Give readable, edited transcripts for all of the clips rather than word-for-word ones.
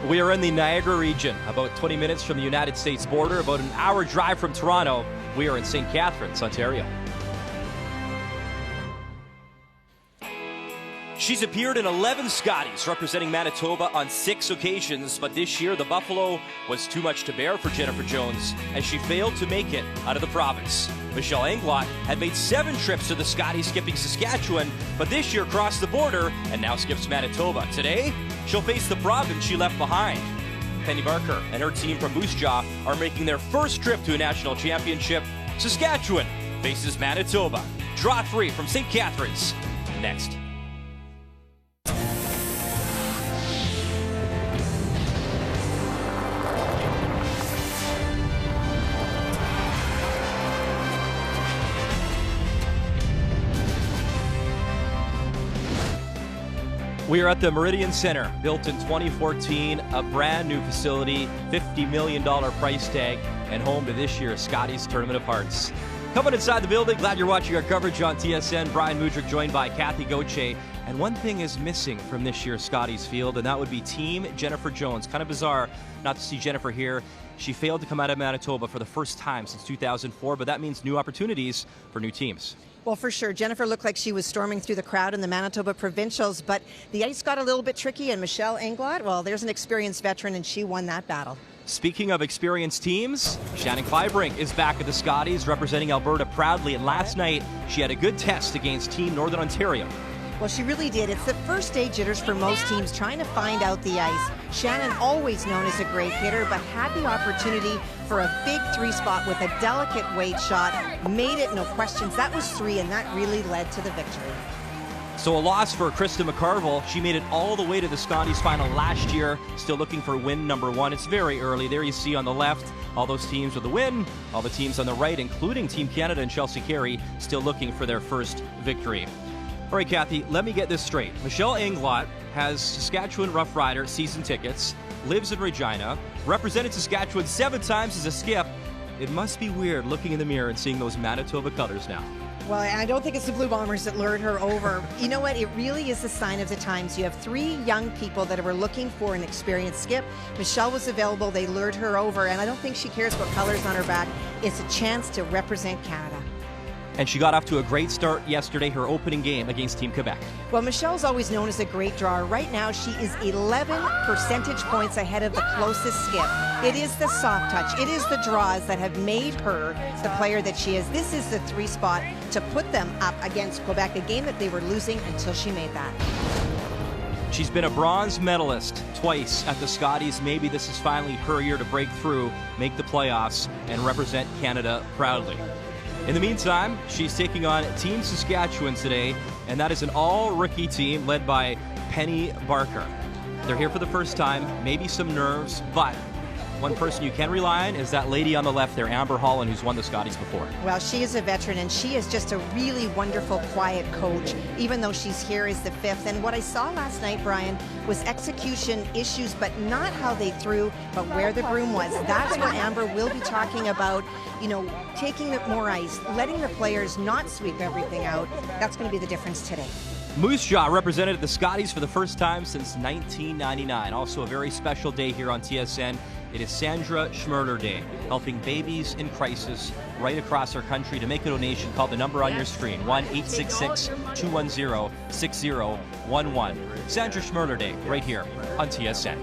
We are in the Niagara region, about 20 minutes from the United States border, about an hour drive from Toronto. We are in St. Catharines, Ontario. She's appeared in 11 Scotties, representing Manitoba on 6 occasions, but this year the Buffalo was too much to bear for Jennifer Jones as she failed to make it out of the province. Michelle Englot had made 7 trips to the Scotties, skipping Saskatchewan, but this year crossed the border and now skips Manitoba. Today, she'll face the province she left behind. Penny Barker and her team from Moose Jaw are making their first trip to a national championship. Saskatchewan faces Manitoba. Draw 3 from St. Catharines. Next. We are at the Meridian Center, built in 2014, a brand new facility, $50 million price tag, and home to this year's Scotties Tournament of Hearts. Coming inside the building, glad you're watching our coverage on TSN. Brian Mudrick joined by Kathy Gauthier. And one thing is missing from this year's Scotties field, and that would be Team Jennifer Jones. Kind of bizarre not to see Jennifer here. She failed to come out of Manitoba for the first time since 2004, but that means new opportunities for new teams. Well, for sure. Jennifer looked like she was storming through the crowd in the Manitoba Provincials, but the ice got a little bit tricky, and Michelle Englot, well, there's an experienced veteran, and she won that battle. Speaking of experienced teams, Shannon Kleibrink is back at the Scotties, representing Alberta proudly, and last night she had a good test against Team Northern Ontario. Well, she really did. It's the first day jitters for most teams trying to find out the ice. Shannon, always known as a great hitter, but had the opportunity for a big 3 spot with a delicate weight shot. Made it, no questions. That was 3, and that really led to the victory. So a loss for Krista McCarville. She made it all the way to the Scotties final last year, still looking for win number 1. It's very early. There you see on the left all those teams with the win, all the teams on the right, including Team Canada and Chelsea Carey, still looking for their first victory. All right, Kathy, let me get this straight. Michelle Englot has Saskatchewan Rough Rider season tickets, lives in Regina, represented Saskatchewan 7 times as a skip. It must be weird looking in the mirror and seeing those Manitoba colors now. Well, I don't think it's the Blue Bombers that lured her over. You know what? It really is a sign of the times. You have 3 young people that were looking for an experienced skip. Michelle was available. They lured her over, and I don't think she cares what colors on her back. It's a chance to represent Canada. And she got off to a great start yesterday, her opening game against Team Quebec. Well, Michelle's always known as a great drawer. Right now, she is 11 percentage points ahead of the closest skip. It is the soft touch. It is the draws that have made her the player that she is. This is the 3 spot to put them up against Quebec, a game that they were losing until she made that. She's been a bronze medalist twice at the Scotties. Maybe this is finally her year to break through, make the playoffs, and represent Canada proudly. In the meantime, she's taking on Team Saskatchewan today, and that is an all-rookie team led by Penny Barker. They're here for the first time, maybe some nerves, but one person you can rely on is that lady on the left there, Amber Holland, who's won the Scotties before. Well, she is a veteran, and she is just a really wonderful, quiet coach, even though she's here as the 5th. And what I saw last night, Brian, was execution issues, but not how they threw, but where the broom was. That's what Amber will be talking about, you know, taking more ice, letting the players not sweep everything out. That's going to be the difference today. Moose Jaw represented the Scotties for the first time since 1999. Also a very special day here on TSN. It is Sandra Schmirler Day, helping babies in crisis right across our country. To make a donation, call the number on your screen, 1-866-210-6011. Sandra Schmirler Day, right here on TSN.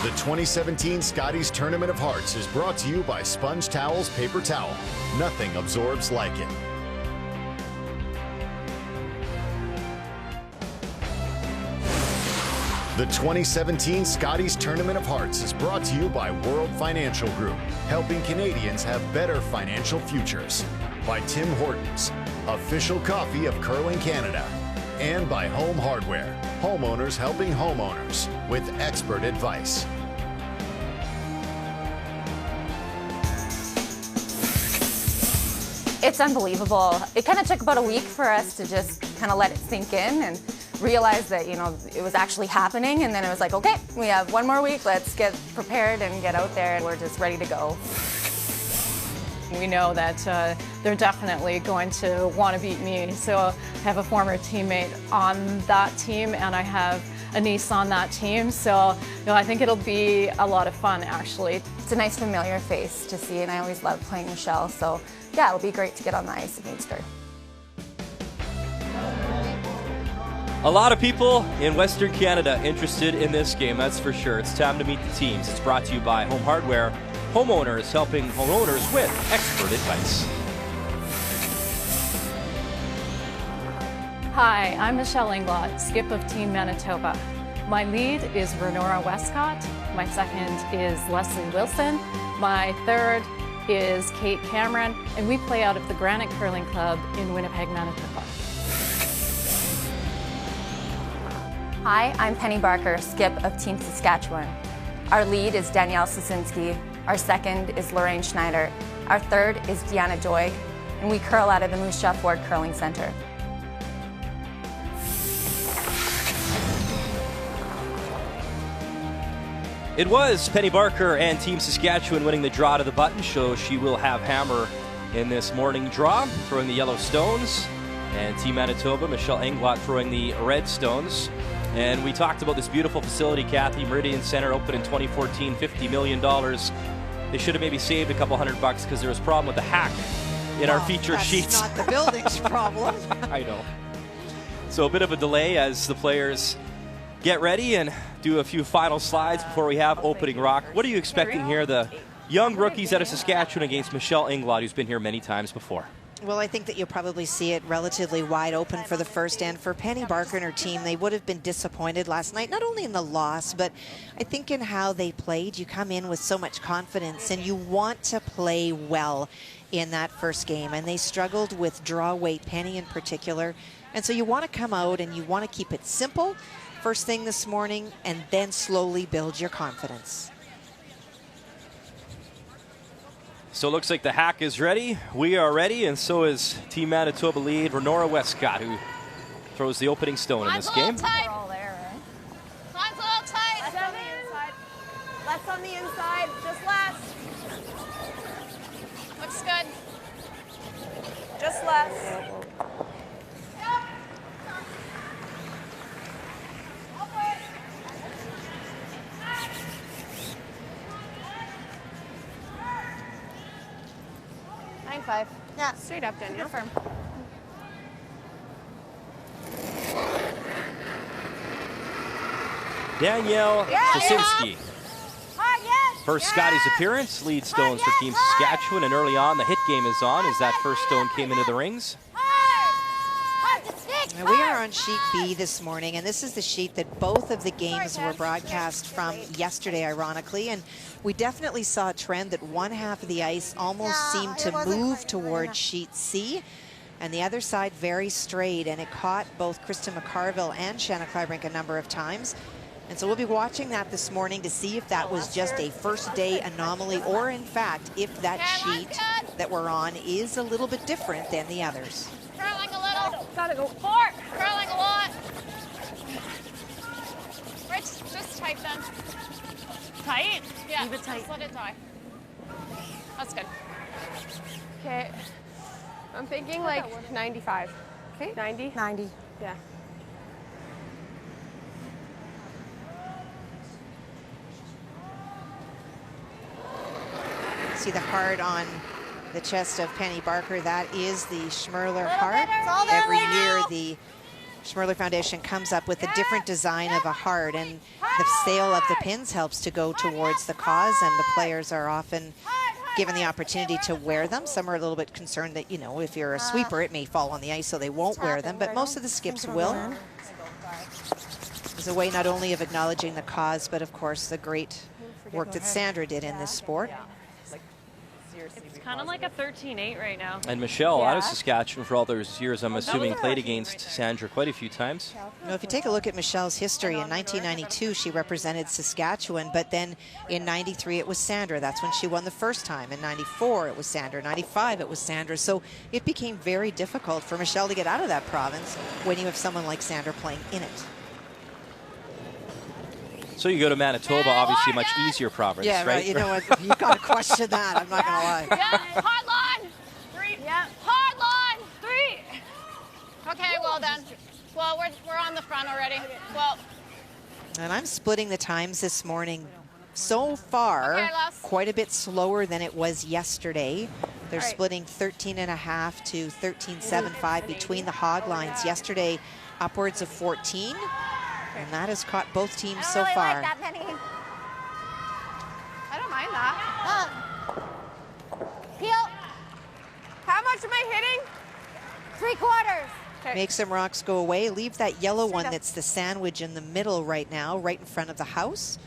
The 2017 Scotties Tournament of Hearts is brought to you by Sponge Towels Paper Towel. Nothing absorbs like it. The 2017 Scotties Tournament of Hearts is brought to you by World Financial Group, helping Canadians have better financial futures. By Tim Hortons, official coffee of Curling Canada. And by Home Hardware, homeowners helping homeowners with expert advice. It's unbelievable. It kind of took about a week for us to just kind of let it sink in and realize that, you know, it was actually happening. And then it was like, okay, we have 1 more week. Let's get prepared and get out there. And we're just ready to go. we know that they're definitely going to want to beat me. So I have a former teammate on that team, and I have a niece on that team. So I think it'll be a lot of fun, actually. It's a nice familiar face to see, and I always love playing Michelle. So yeah, it'll be great to get on the ice against her. A lot of people in Western Canada interested in this game, that's for sure. It's time to meet the teams. It's brought to you by Home Hardware, homeowners helping homeowners with expert advice. Hi, I'm Michelle Englot, skip of Team Manitoba. My lead is Renora Westcott. My second is Leslie Wilson. My third is Kate Cameron, and we play out of the Granite Curling Club in Winnipeg, Manitoba. Hi, I'm Penny Barker, skip of Team Saskatchewan. Our lead is Danielle Sosinski. Our second is Lorraine Schneider. Our third is Deanna Doig, and we curl out of the Moose Jaw Ford Curling Center. It was Penny Barker and Team Saskatchewan winning the draw to the button, so she will have hammer in this morning draw, throwing the yellow stones. And Team Manitoba, Michelle Englot throwing the red stones. And we talked about this beautiful facility, Kathy, Meridian Center, opened in 2014, $50 million. They should have maybe saved a couple $100 because there was a problem with the hack in our feature sheets. That's not the building's problem. I know. So a bit of a delay as the players get ready and do a few final slides before we have opening rock. What are you expecting here? The young rookies out of Saskatchewan against Michelle Englot, who's been here many times before. Well, I think that you'll probably see it relatively wide open for the first, and for Penny Barker and her team, they would have been disappointed last night, not only in the loss, but I think in how they played. You come in with so much confidence, and you want to play well in that first game, and they struggled with draw weight, Penny in particular, and so you want to come out and you want to keep it simple first thing this morning, and then slowly build your confidence. So it looks like the hack is ready. We are ready, and so is Team Manitoba lead Renora Westcott, who throws the opening stone in this game. We're all there, right? Line's a little tight. Less on the inside. Less on the inside. Just less. Looks good. Just less. Five. Yeah, straight up, Danielle. Confirm. Danielle Sosinski. First Scotties appearance, lead stones for Team Saskatchewan, and early on the hit game is on as that first stone came into the rings. Now we are on sheet B this morning, and this is the sheet that both of the games were broadcast from yesterday, ironically, and we definitely saw a trend that one half of the ice almost seemed to move towards sheet C, and the other side very straight, and it caught both Kristen McCarville and Shanna Kleibrink a number of times. And so we'll be watching that this morning to see if that was just a first day anomaly, or in fact, if that sheet that we're on is a little bit different than the others. Curling a little. Gotta go. Four. Curling a lot. Rich, just tight then. Tight? Yeah. Leave it tight. Just let it die. That's good. Okay. I'm thinking like 95. Okay. 90? 90. Yeah. See the heart on the chest of Penny Barker. That is the Schmirler heart. It's Every year the Schmirler Foundation comes up with a different design of a heart, and the sale of the pins helps to go towards the cause, and the players are often given the opportunity to wear them. Some are a little bit concerned that, you know, if you're a sweeper, it may fall on the ice, so they won't wear them, but most of the skips will. As a way not only of acknowledging the cause, but of course the great work that Sandra did in this sport. It's kind of like a 13-8 right now. And Michelle, out of Saskatchewan for all those years, I'm assuming played against Sandra quite a few times. You know, if you take a look at Michelle's history, in 1992 she represented Saskatchewan, but then in 93 it was Sandra. That's when she won the first time. In 94 it was Sandra. 95 it was Sandra. So it became very difficult for Michelle to get out of that province when you have someone like Sandra playing in it. So you go to Manitoba, obviously a much easier province, yeah, right? You know what? You've got to question that. I'm not going to lie. Yeah, hot line. Okay, well done. Well, we're on the front already. Well. And I'm splitting the times this morning. So far, Okay, quite a bit slower than it was yesterday. They're All right. splitting 13.5 to 13.75 between the hog lines. Yesterday, upwards of 14. And that has caught both teams so far. Like that, Penny. I don't mind that. Peel. How much am I hitting? 3/4. Okay. Make some rocks go away. Leave that yellow one that's the sandwich in the middle right now, right in front of the house.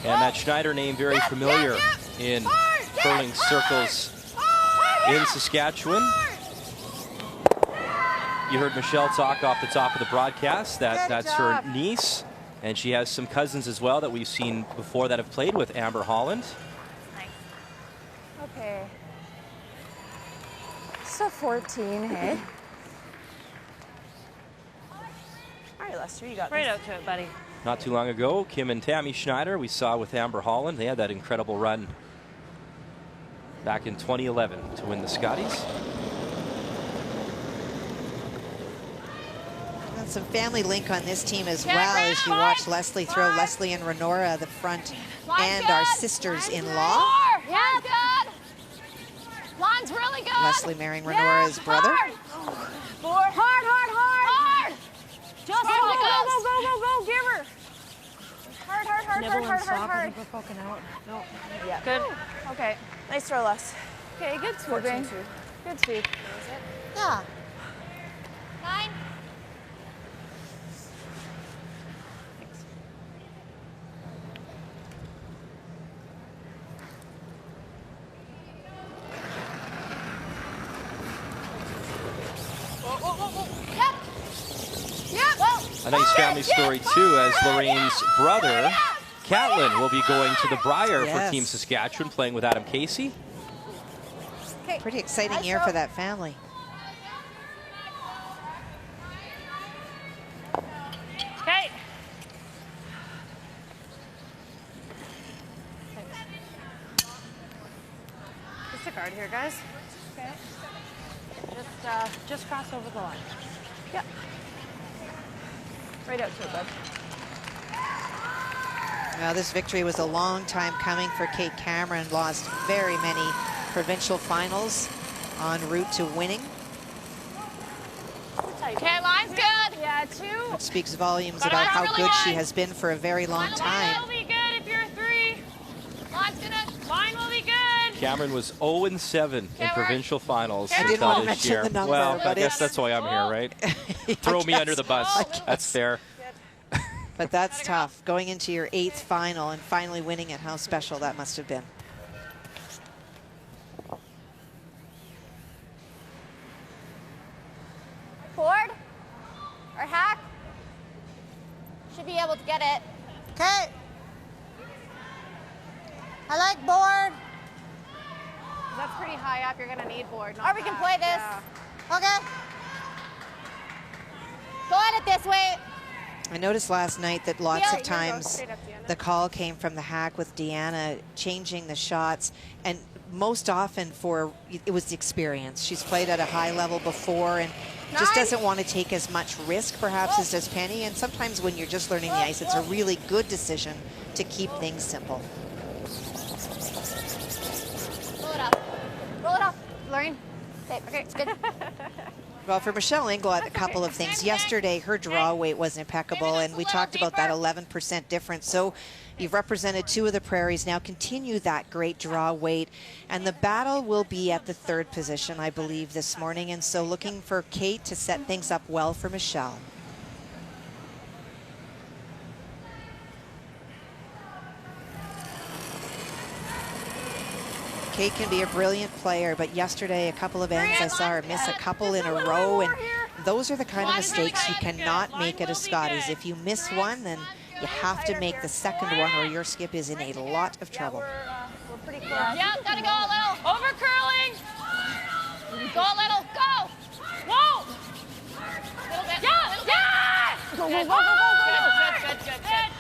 And that Schneider name very familiar in curling circles in Saskatchewan. You heard Michelle talk off the top of the broadcast that that's her niece, and she has some cousins as well that we've seen before that have played with Amber Holland. Nice. Okay. So 14, hey? All right, Lester, you got Right this. out to it, buddy. Not too long ago, Kim and Tammy Schneider we saw with Amber Holland. They had that incredible run back in 2011 to win the Scotties. And some family link on this team as well as you watch Leslie throw. Leslie and Renora, the front, and our sisters-in-law. Yeah, good. Line's really good. Leslie marrying Renora's brother. Hard. Just Go, give her. Hard. We're poking out. No. Yeah. Good. Okay. Nice throw, Les. Okay, good swooping. Good sweep. Yeah. 9. A nice family story too, as Lorraine's brother, Catlin, will be going to the Brier for Team Saskatchewan, playing with Adam Casey. Pretty exciting year for that family. Okay. Just a guard here, guys. Okay. Just cross over the line. Yep. Right out to it, bud. Now, this victory was a long time coming for Kate Cameron. Lost very many provincial finals en route to winning. Okay, line's good. Yeah, 2. Which speaks volumes about how really good she wide. has been for a very long Line time. will be good if you're 3. Line's good. Line will be good. Cameron was 0-7 in we're- provincial finals I didn't until want to this mention year. the number, Well, I but guess it's- that's why I'm here, right? Throw me under the bus. That's fair. But that's tough. Going into your 8th final and finally winning it, how special that must have been. Forward. Or hack. Should be able to get it. Okay. I like board. That's pretty high up. You're going to need board. Or we can play this. Okay. Go at it this way. I noticed last night that lots Yeah, of you go times straight up, Deanna. the call came from the hack with Deanna changing the shots, and most often it was the experience. She's played at a high level before and just doesn't want to take as much risk perhaps as does Penny, and sometimes when you're just learning the ice, it's a really good decision to keep things simple. Roll it up. Roll it up. Lorraine. Okay, it's good. Well, for Michelle Englot, a couple of things. Yesterday, her draw weight was impeccable, and we talked about that 11% difference. So you've represented 2 of the Prairies. Now continue that great draw weight. And the battle will be at the 3rd position, I believe, this morning. And so looking for Kate to set things up well for Michelle. Kate can be a brilliant player, but yesterday a couple of ends I saw her miss a couple in a row, and those are the kind of mistakes you cannot make at a Scotties. If you miss one, then you have to make the second one or your skip is in a lot of trouble. We're pretty close. Yeah, gotta go a little. Over curling. Go a little. Go. Whoa. Little bit. Yeah. Little bit. Yeah. Go, go, go, go, go, go.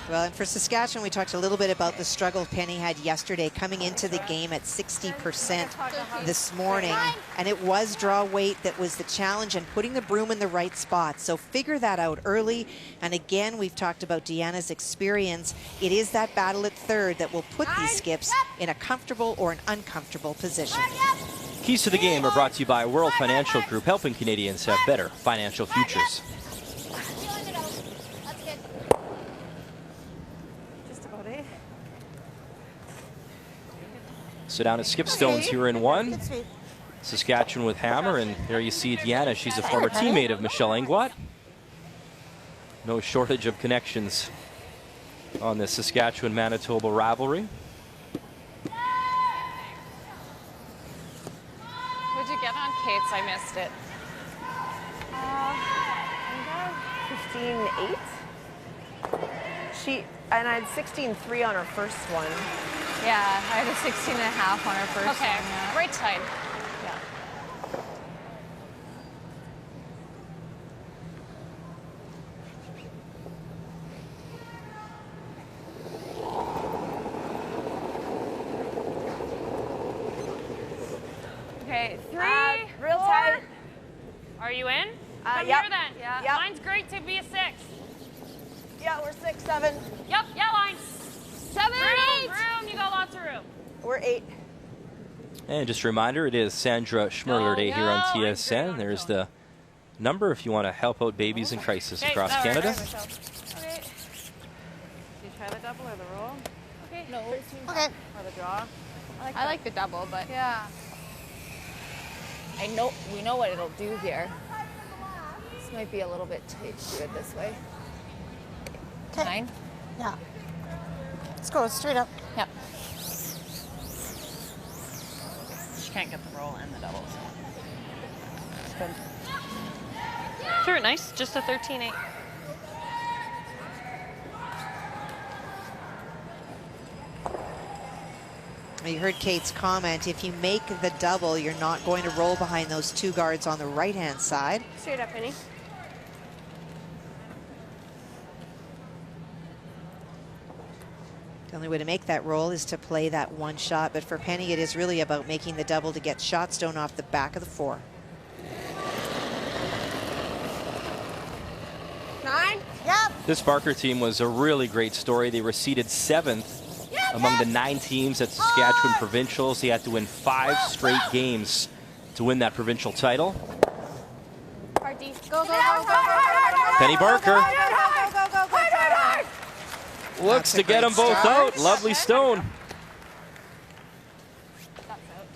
Good. Well, and for Saskatchewan, we talked a little bit about the struggle Penny had yesterday, coming into the game at 60% this morning. And it was draw weight that was the challenge, and putting the broom in the right spot. So figure that out early. And again, we've talked about Deanna's experience. It is that battle at third that will put these skips in a comfortable or an uncomfortable position. Keys to the game are brought to you by World Financial Group, helping Canadians have better financial futures. So down at Skipstones here in one. Saskatchewan with hammer, and there you see Deanna. She's a former teammate of Michelle Englot. No shortage of connections on the Saskatchewan-Manitoba rivalry. What'd you get on Kate's? I missed it. I think 15.8. And I had 16.3 on her first one. Yeah, I had a 16.5 on her first one. Okay, Yeah. right side. Yeah. Okay, 3, real 4. tight. Are you in? Come yep. here then. Yep. Mine's great to be a 6. Yeah, we're 6, 7. Yep, yeah, line. 7 Room, and 8. room, you got lots of room. We're 8. And just a reminder, it is Sandra Schmirler Day here on TSN. There's the number if you want to help out babies in crisis across Canada. Okay. Did you try the double or the roll? Okay. No. Okay. Or the draw? I like the double, but Yeah. we know what it'll do here. This might be a little bit tight to do it this way. 9. Yeah. Let's go straight up. Yep. She can't get the roll and the double. So. Threw it nice, just a 13-8. You heard Kate's comment. If you make the double, you're not going to roll behind those 2 guards on the right-hand side. Straight up, Penny. The only way to make that roll is to play that 1 shot, but for Penny, it is really about making the double to get shot stone off the back of the 4. 9. Yep. This Barker team was a really great story. They were seeded 7th among the 9 teams at Saskatchewan Provincials. They had to win 5 straight games to win that provincial title. Party. Go, go, go, go, go. Penny Barker Go, go, go, go, go. looks That's a to get them great both start. out. Lovely stone.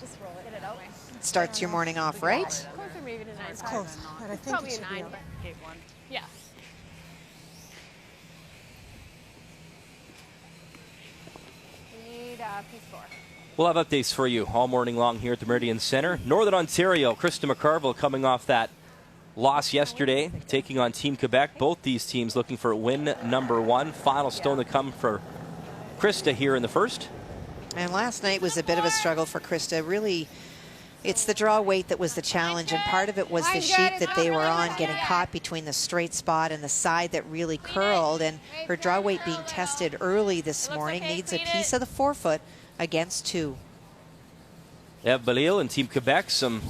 Just roll it. Get it out. Starts your morning off right. Closer maybe to 9. It's close, but I think Probably it a should be 9. okay. Gate 1. Yeah. We need piece 4. We'll have updates for you all morning long here at the Meridian Center. Northern Ontario, Krista McCarville coming off that loss yesterday, taking on Team Quebec. Both these teams looking for win number 1. Final stone to come for Krista here in the first. And last night was a bit of a struggle for Krista. Really, it's the draw weight that was the challenge, and part of it was the sheet that they were on, getting caught between the straight spot and the side that really curled, and her draw weight being tested early this morning needs a piece of the forefoot against 2. Eve Balil and Team Quebec, some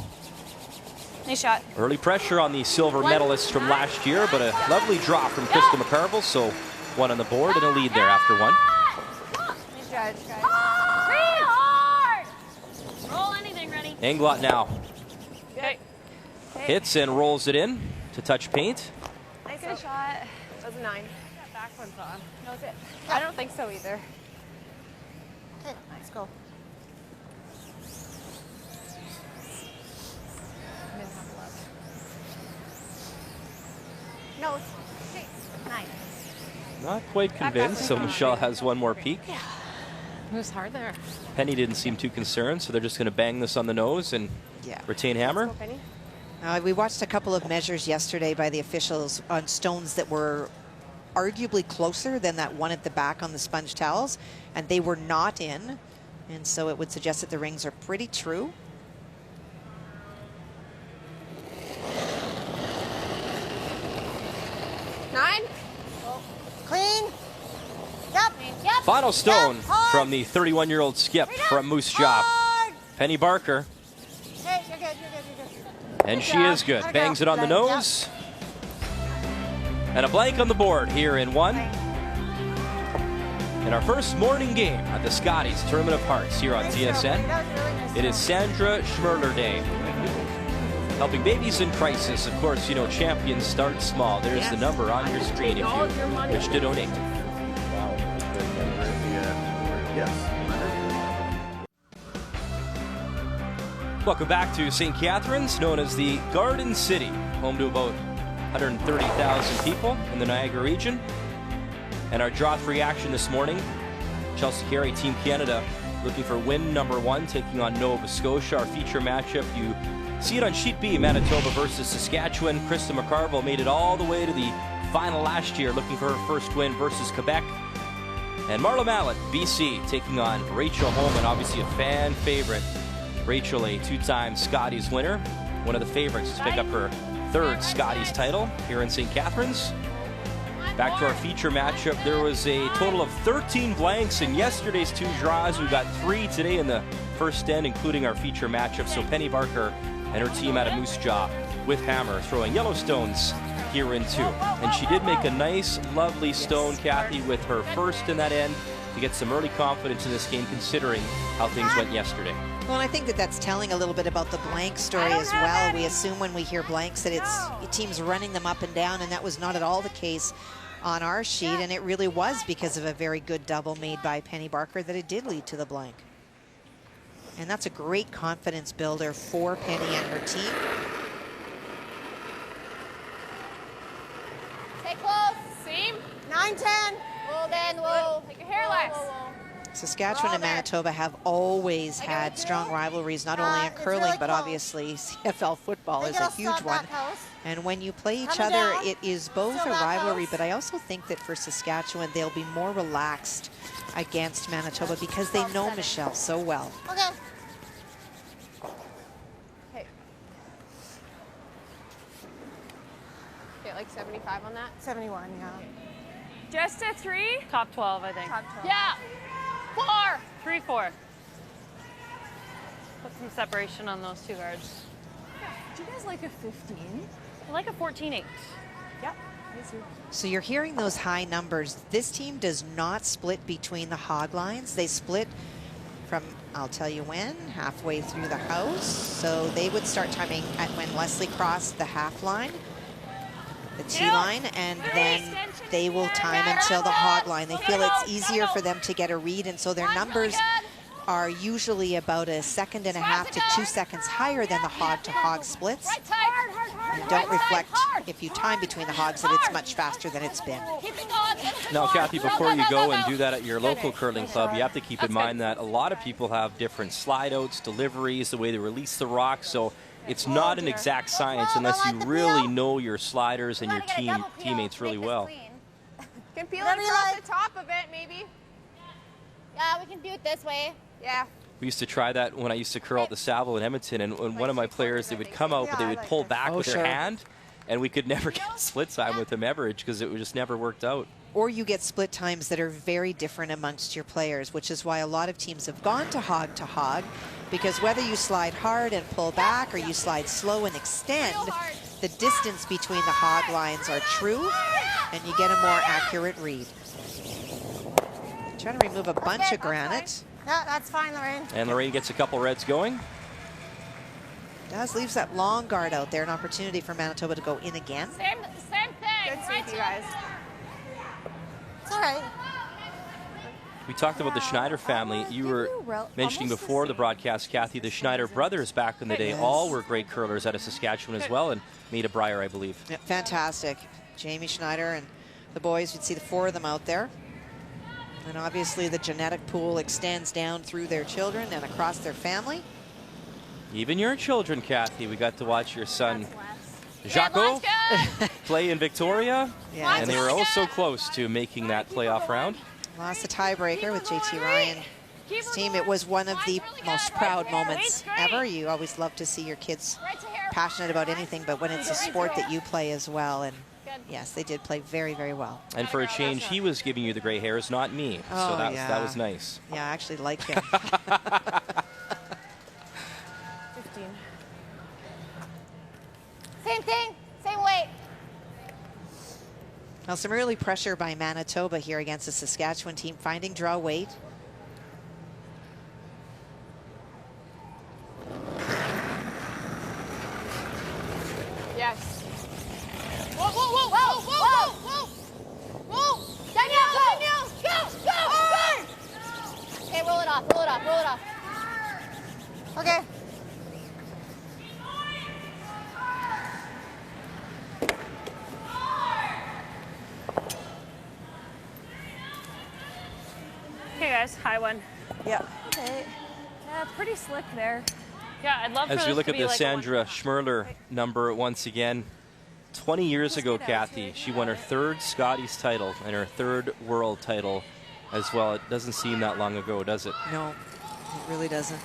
Nice shot. early pressure on the silver medalists from last year, but a lovely draw from Krista McCarville, so 1 on the board and a lead there after 1. Nice judge, guys. Hard! Roll anything, ready? Englot now Okay. hits and rolls it in to touch paint. Nice shot. That was a 9. That back one's on. No, is it? I don't think so either. Okay, let's go. No, okay. 9. Not quite convinced, so Michelle has 1 more peek. It was hard there. Penny didn't seem too concerned, so they're just going to bang this on the nose and Yeah. retain hammer. Penny. We watched a couple of measures yesterday by the officials on stones that were arguably closer than that one at the back on the sponge towels, and they were not in, and so it would suggest that the rings are pretty true. Clean. final stone from the 31-year-old skip from Moose Jaw. Penny Barker. Hey, you're good, you're good. And she is good. Bangs it on the nose. And a blank on the board here in one. In our first morning game at the Scotties Tournament of Hearts here on TSN. It is Sandra Schmirler Day. Helping babies in crisis. Of course, you know, champions start small. There's the number on your screen if you wish to donate. Welcome back to St. Catharines, known as the Garden City, home to about 130,000 people in the Niagara region. And our draw 3 action this morning, Chelsea Carey, Team Canada, looking for win number 1, taking on Nova Scotia. Our feature matchup, you see it on Sheet B, Manitoba versus Saskatchewan. Krista McCarville made it all the way to the final last year, looking for her first win versus Quebec. And Marla Mallett, BC, taking on Rachel Holman, obviously a fan favorite. Rachel, a 2-time Scotties winner, one of the favorites to pick up her 3rd Scotties title here in St. Catharines. Back to our feature matchup, there was a total of 13 blanks in yesterday's 2 draws. We've got 3 today in the first end, including our feature matchup. So Penny Barker and her team out of Moose Jaw with hammer, throwing yellow stones here in 2. And she did make a nice, lovely stone, Kathy, with her first in that end to get some early confidence in this game, considering how things went yesterday. Well, and I think that that's telling a little bit about the blank story as well. We assume when we hear blanks that it's teams running them up and down, and that was not at all the case on our sheet, and it really was because of a very good double made by Penny Barker that it did lead to the blank. And that's a great confidence builder for Penny and her team. Stay close. Seam. 9-10. Whoa, then, whoa. Take your hair, Lex. Saskatchewan and Manitoba have always had strong rivalries, not only in curling, but obviously CFL football is a huge one. And when you play each other, it is both a rivalry, but I also think that for Saskatchewan, they'll be more relaxed against Manitoba because they know Michelle so well. Okay. Get like 75 on that? 71, yeah. Just a 3? Top 12, I think. Top 12. Yeah. 4. 3-4. Put some separation on those 2 guards. Do you guys like a 15? I like a 14-8. Yep. So you're hearing those high numbers. This team does not split between the hog lines. They split from, I'll tell you when, halfway through the house. So they would start timing at when Leslie crossed the half line, the T line, and then they will time until the hog line. They feel it's easier for them to get a read, and so their numbers are usually about 1.5 seconds to 2 seconds higher than the hog-to-hog splits. And don't reflect, if you time between the hogs, that it's much faster than it's been. Now, Kathy, before you go and do that at your local curling club, you have to keep in mind that a lot of people have different slide-outs, deliveries, the way they release the rock, so it's not an exact science unless you really know your sliders and your teammates really well. Can peel it across the top of it, maybe. Yeah, we can do it this way. Yeah. We used to try that when I used to curl at the Savile in Edmonton, and one of my players, they would come out, but they would pull back with their hand, and we could never get split time with them ever because it just never worked out. Or you get split times that are very different amongst your players, which is why a lot of teams have gone to hog, because whether you slide hard and pull back or you slide slow and extend, the distance between the hog lines are true, and you get a more accurate read. Trying to remove a bunch of granite. Yeah, that's fine, Lorraine. And Lorraine gets a couple reds going. Leaves that long guard out there, an opportunity for Manitoba to go in again. Same thing. Good safety, you guys. It's all right. We talked about the Schneider family. You were mentioning before the broadcast, Kathy, the Schneider brothers back in the day all were great curlers out of Saskatchewan as well, and Meta Breyer, I believe. Yeah, fantastic. Jamie Schneider and the boys, you'd see the 4 of them out there. And obviously the genetic pool extends down through their children and across their family. Even your children, Kathy. We got to watch your son, Jaco, play in Victoria, and they were all so close to making that playoff round. Lost the tiebreaker with JT Ryan's team. It was one of the most proud moments ever. You always love to see your kids passionate about anything, but when it's a sport that you play as well. And Yes, they did play very, very well. And for a change, he was giving you the gray hairs, not me. Oh, so yeah. that was nice. Yeah, I actually like him. 15. Same thing, same weight. Now, some early pressure by Manitoba here against the Saskatchewan team, finding draw weight. Yes. Whoa, whoa, whoa, whoa, whoa, whoa, whoa. Danielle, Danielle, go, go. Okay, roll it off, roll it off, roll it off. Okay. Okay, guys, high one. Yep. Okay. Yeah, pretty slick there. Yeah, I'd love for As this you look to at be the like Sandra Schmirler number once again, 20 years ago, Kathy, she won her 3rd Scotties title and her 3rd world title as well. It doesn't seem that long ago, does it? No, it really doesn't.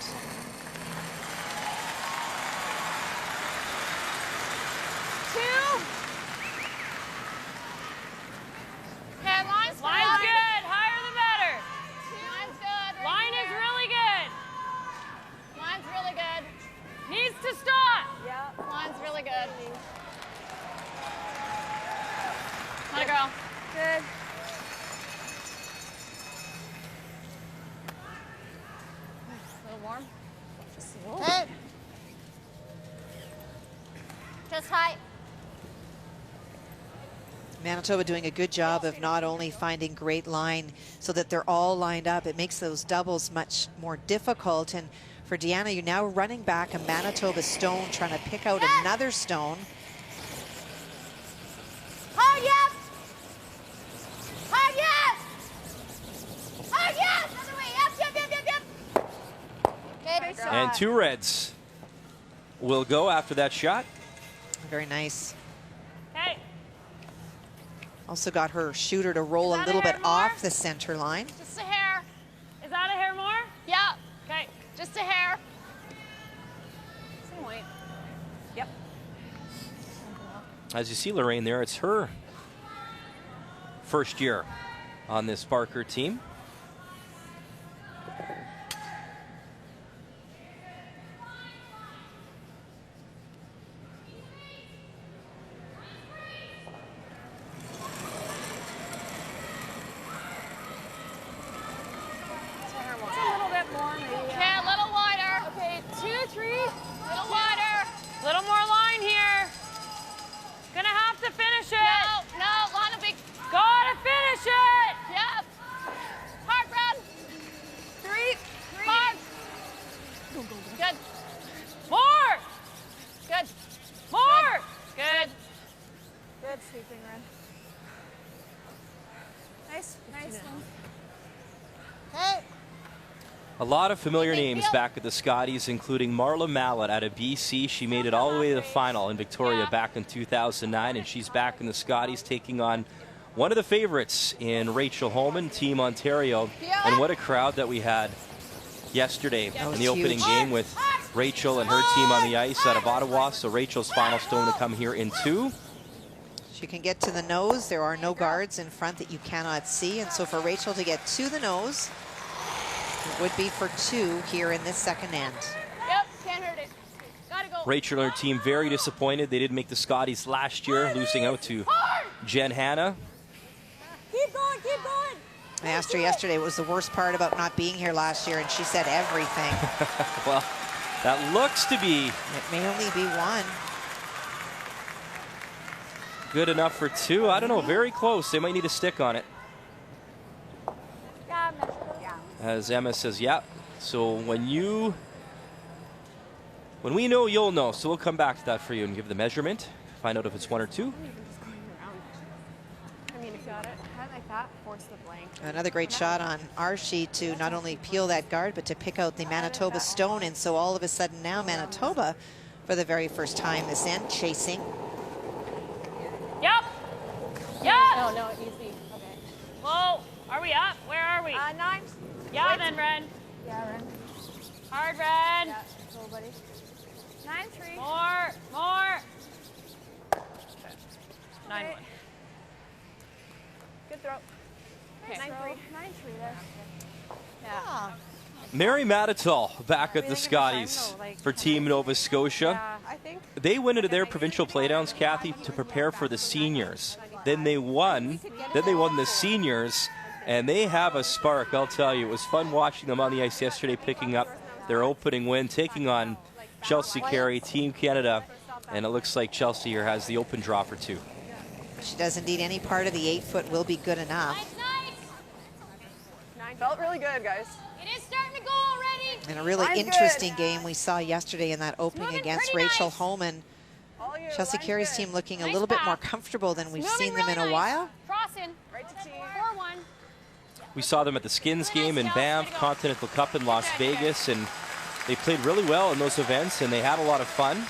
Okay, line's Line's good. Higher the better. Line's good. Right Line is here. really good. Line's really good. Needs to stop. Yeah. Line's really good. Come on, girl. Good. A little warm. Just a little. Hey. Just high. Manitoba doing a good job of not only finding great line so that they're all lined up, it makes those doubles much more difficult. And for Deanna, you're now running back a Manitoba stone, trying to pick out another stone. Hard yes. Hard yes. Hard yes. Other way. Yep. Okay, good And 2 reds will go after that shot. Very nice. Okay. Also got her shooter to roll a Is that little a hair bit more? off the center line. Just a hair. Is that a hair more? Yeah. Okay. Just a hair. Same weight. Yep. As you see Lorraine there, it's her first year on this Barker team. It's a little bit more, maybe. Okay, a little wider. Okay, 2, 3. A little wider. Little more line here. Gonna have to finish it. No, line a big. Gotta finish it. Yep. Hard run. 3. Hard. Good. More. Good. More. Good. Good sweeping run. Nice one. Hey. A lot of familiar Big names deal. back at the Scotties, including Marla Mallet out of BC. She made it all the way to the final in Victoria back in 2009, and she's back in the Scotties taking on one of the favorites in Rachel Holman, Team Ontario. And what a crowd that we had yesterday in the opening game with Rachel and her team on the ice out of Ottawa. So Rachel's final stone to come here in 2. She can get to the nose. There are no guards in front that you cannot see. And so for Rachel to get to the nose, it would be for 2 here in this second end. Yep. Can't hurt it. Gotta go. Rachel and her team very disappointed. They didn't make the Scotties last year, losing out to Jen Hanna. Keep going. Keep going. I asked her yesterday what was the worst part about not being here last year, and she said everything. Well, that looks to be It may only be 1. good enough for 2. I don't know, very close. They might need a stick on it. Yeah. As Emma says, yeah. So when we know, you'll know. So we'll come back to that for you and give the measurement. Find out if it's 1 or 2. I mean, got it. Kind of like that. Force the blank. Another great shot on our sheet to not only peel that guard, but to pick out the Manitoba stone. And so all of a sudden now Manitoba, for the very first time this end, chasing. Yep. Yep. No, easy. Okay. Whoa. Are we up? Where are we? 9. Yeah, then Ren. Yeah, Ren. Hard Ren. Yeah, go, buddy. 9-3. More. 9-1. Yeah. Mary Manitou back at the Scotties for Team Nova Scotia. They went into their provincial playdowns, Kathy, to prepare for the seniors. Then they won the seniors, and they have a spark, I'll tell you. It was fun watching them on the ice yesterday, picking up their opening win, taking on Chelsea Carey, Team Canada, and it looks like Chelsea here has the open draw for 2. She does indeed. Any part of the 8-foot will be good enough. Felt really good, guys. It is starting to go already. And a really interesting game we saw yesterday in that opening against Rachel Holman. Chelsea Carey's team looking a little bit more comfortable than we've seen them in a while. Crossing. Right to team. 4-1. We saw them at the Skins game in Banff, Continental Cup in Las Vegas, and they played really well in those events, and they had a lot of fun.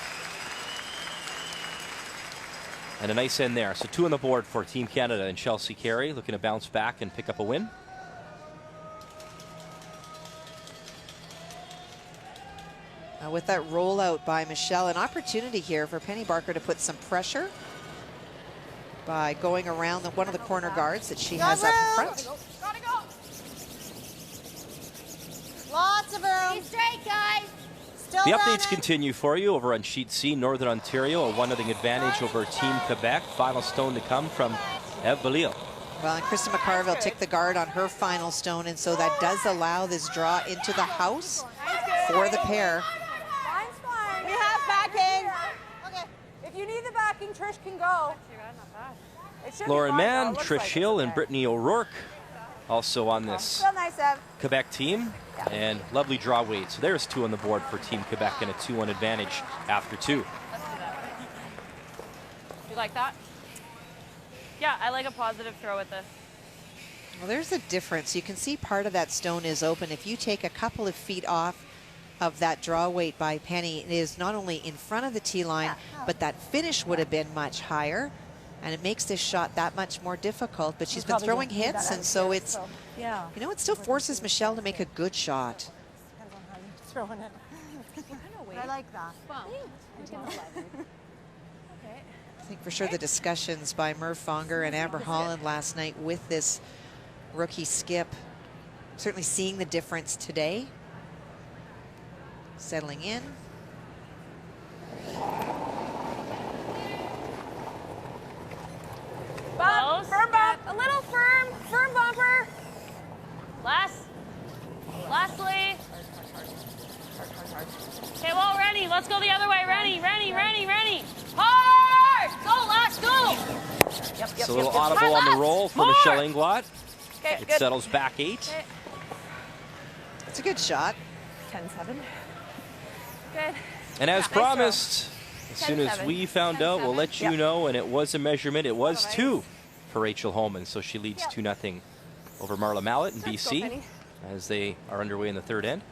And a nice end there. So 2 on the board for Team Canada, and Chelsea Carey looking to bounce back and pick up a win. With that rollout by Michelle, an opportunity here for Penny Barker to put some pressure by going around one of the corner guards that she has up in front. Gotta go. Lots of room. Stay straight, guys. Still The running. updates continue for you over on Sheet C. Northern Ontario, a 1-0 advantage over Team Quebec. Final stone to come from Eve Belil. Well, and Krista McCarville took the guard on her final stone, and so that does allow this draw into the house for the pair. We have backing. Okay. If you need the backing, Trish can go. Lauren Mann, Trish Hill, and Brittany O'Rourke also on this Still nice, Ev. Quebec team. And lovely draw weight. So there's 2 on the board for Team Quebec and a 2-1 advantage after 2. You like that? Yeah, I like a positive throw with this. Well, there's a difference. You can see part of that stone is open. If you take a couple of feet off of that draw weight by Penny, it is not only in front of the tee line, but that finish would have been much higher. And it makes this shot that much more difficult. But she's been throwing hits, and so it's, you know, it still forces Michelle to make a good shot. Throwing it. I like that. I think for sure the discussions by Murph Fonger and Amber Holland last night with this rookie skip, certainly seeing the difference today. Settling in. Close. Firm bump. A little firm. Firm bumper. Lastly. Okay, well, Rennie, let's go the other way. Rennie. Hard! Go, last, go! It's a little audible on the roll for Michelle Englot. It settles back 8. It's a good shot. 10-7. Good. And as promised, as soon as we found out, we'll let you know. And it was a measurement. It was 2 for Rachel Holman. So she leads 2-0 over Marla Mallet in BC as they are underway in the 3rd end.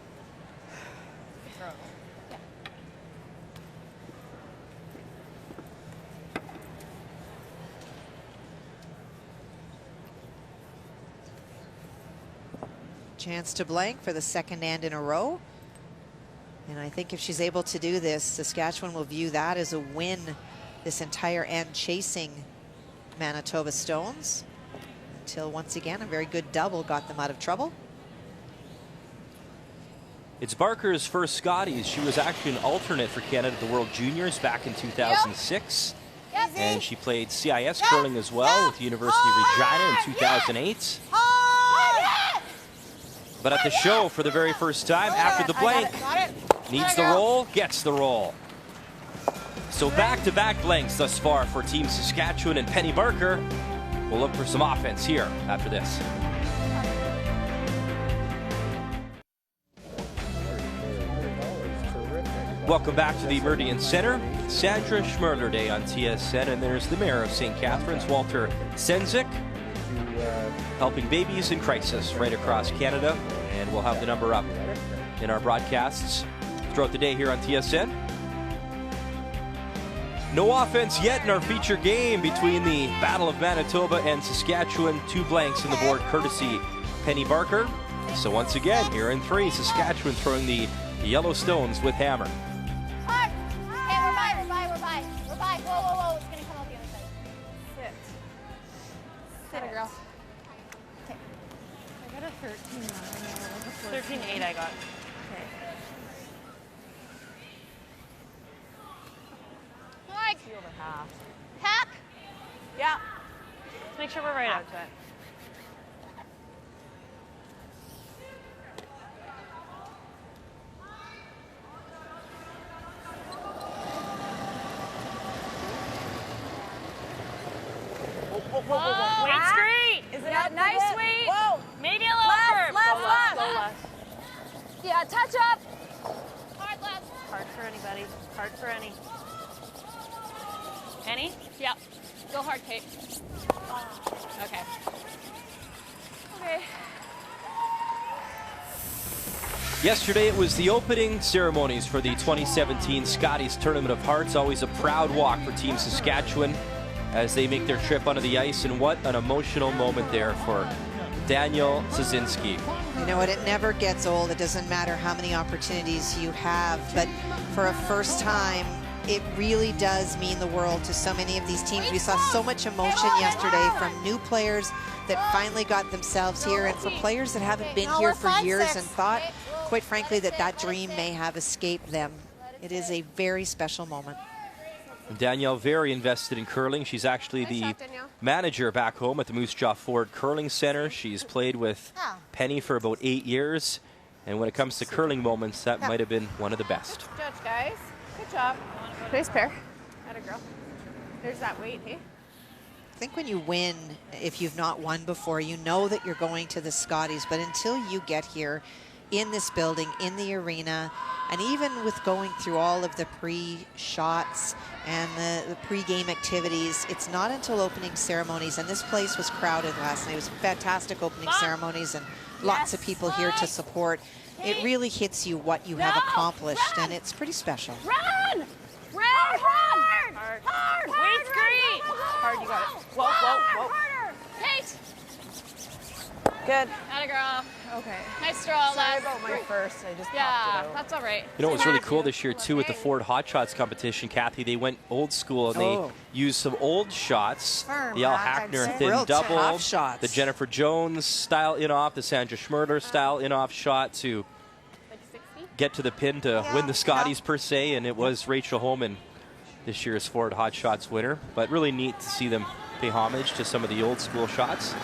Chance to blank for the 2nd end in a row. And I think if she's able to do this, Saskatchewan will view that as a win this entire end, chasing Manitoba stones. Until once again, a very good double got them out of trouble. It's Barker's first Scotties. She was actually an alternate for Canada at the World Juniors back in 2006. And she played CIS curling as well with the University of Regina in 2008. But at the show for the very first time after the blank, needs the roll, gets the roll. So back-to-back blanks thus far for Team Saskatchewan, and Penny Barker will look for some offense here after this. Welcome back to the Meridian Center. Sandra Schmirler Day on TSN, and there's the Mayor of St. Catharines, Walter Senzik, helping babies in crisis right across Canada, and we'll have the number up in our broadcasts throughout the day here on TSN. No offense yet in our feature game between the Battle of Manitoba and Saskatchewan. 2 blanks on the board courtesy Penny Barker. So once again, here in 3, Saskatchewan throwing the yellow stones with hammer. We're by. Whoa. It's gonna come out the other side. Sit, girl. Okay. 13-8 I got. Okay. Mike. Over half. Tap. Yeah. Let's make sure we're right up to it. Whoa. Wait straight. Is it Yeah, up nice a bit? weight. Whoa. Maybe a little firm. Left. Go left. Yeah, touch up. Hard left. Hard for anybody. Hard for any. Any? Yeah. Go hard, Kate. Okay. Okay. Yesterday, it was the opening ceremonies for the 2017 Scotties Tournament of Hearts. Always a proud walk for Team Saskatchewan as they make their trip onto the ice. And what an emotional moment there for Daniel Szynski. You know what? It never gets old. It doesn't matter how many opportunities you have. But for a first time, it really does mean the world to so many of these teams. We saw so much emotion yesterday from new players that finally got themselves here, and for players that haven't been here for years and thought, quite frankly, that dream may have escaped them. It is a very special moment. Danielle, very invested in curling. She's actually the manager back home at the Moose Jaw Ford Curling Center. She's played with Penny for about 8 years. And when it comes to curling moments, that might have been one of the best. Judge, guys. Good job. Nice pair. Atta girl. There's that weight, hey? I think when you win, if you've not won before, you know that you're going to the Scotties. But until you get here in this building, in the arena, and even with going through all of the pre-shots and the pre-game activities, it's not until opening ceremonies, and this place was crowded last night. It was fantastic opening ceremonies and lots of people here to support. It really hits you what you have accomplished, and it's pretty special. Run! Hard! Hard! Wait straight. Hard, you got it. Whoa. Harder! Kate! Good. Atta girl. Okay. Nice draw. Sorry about my first. I just popped Yeah, it out. that's all right. You know what was really cool this year, too, with the Ford Hot Shots competition, Kathy? They went old school, and they used some old shots. The Al Hackner thin double, the Jennifer Jones style in-off, the Sandra Schmirler style in-off shot to get to the pin to win the Scotties, per se, and it was Rachel Holman, this year's Ford Hot Shots winner. But really neat to see them pay homage to some of the old school shots.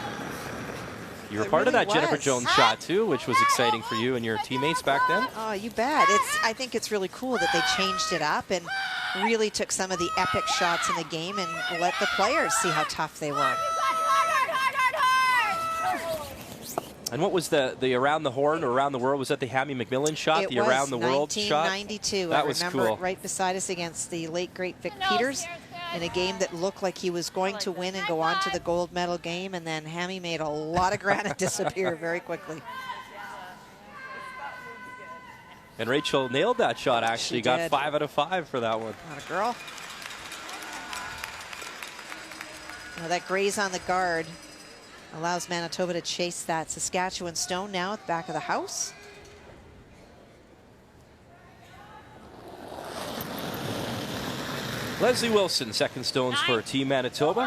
You were part of that Jennifer Jones shot, too, which was exciting for you and your teammates back then. Oh, you bet. I think it's really cool that they changed it up and really took some of the epic shots in the game and let the players see how tough they were. And what was the around the horn or around the world? Was that the Hammy McMillan shot, It the was around the world shot? 1992. That I was remember cool. it right beside us against the late, great Vic Peters in a game that looked like he was going to win and go on to the gold medal game, and then Hammy made a lot of granite disappear very quickly. And Rachel nailed that shot, actually. Got 5 out of 5 for that one. Not a girl. Now that graze on the guard allows Manitoba to chase that Saskatchewan stone now at the back of the house. Leslie Wilson, second stones for Team Manitoba.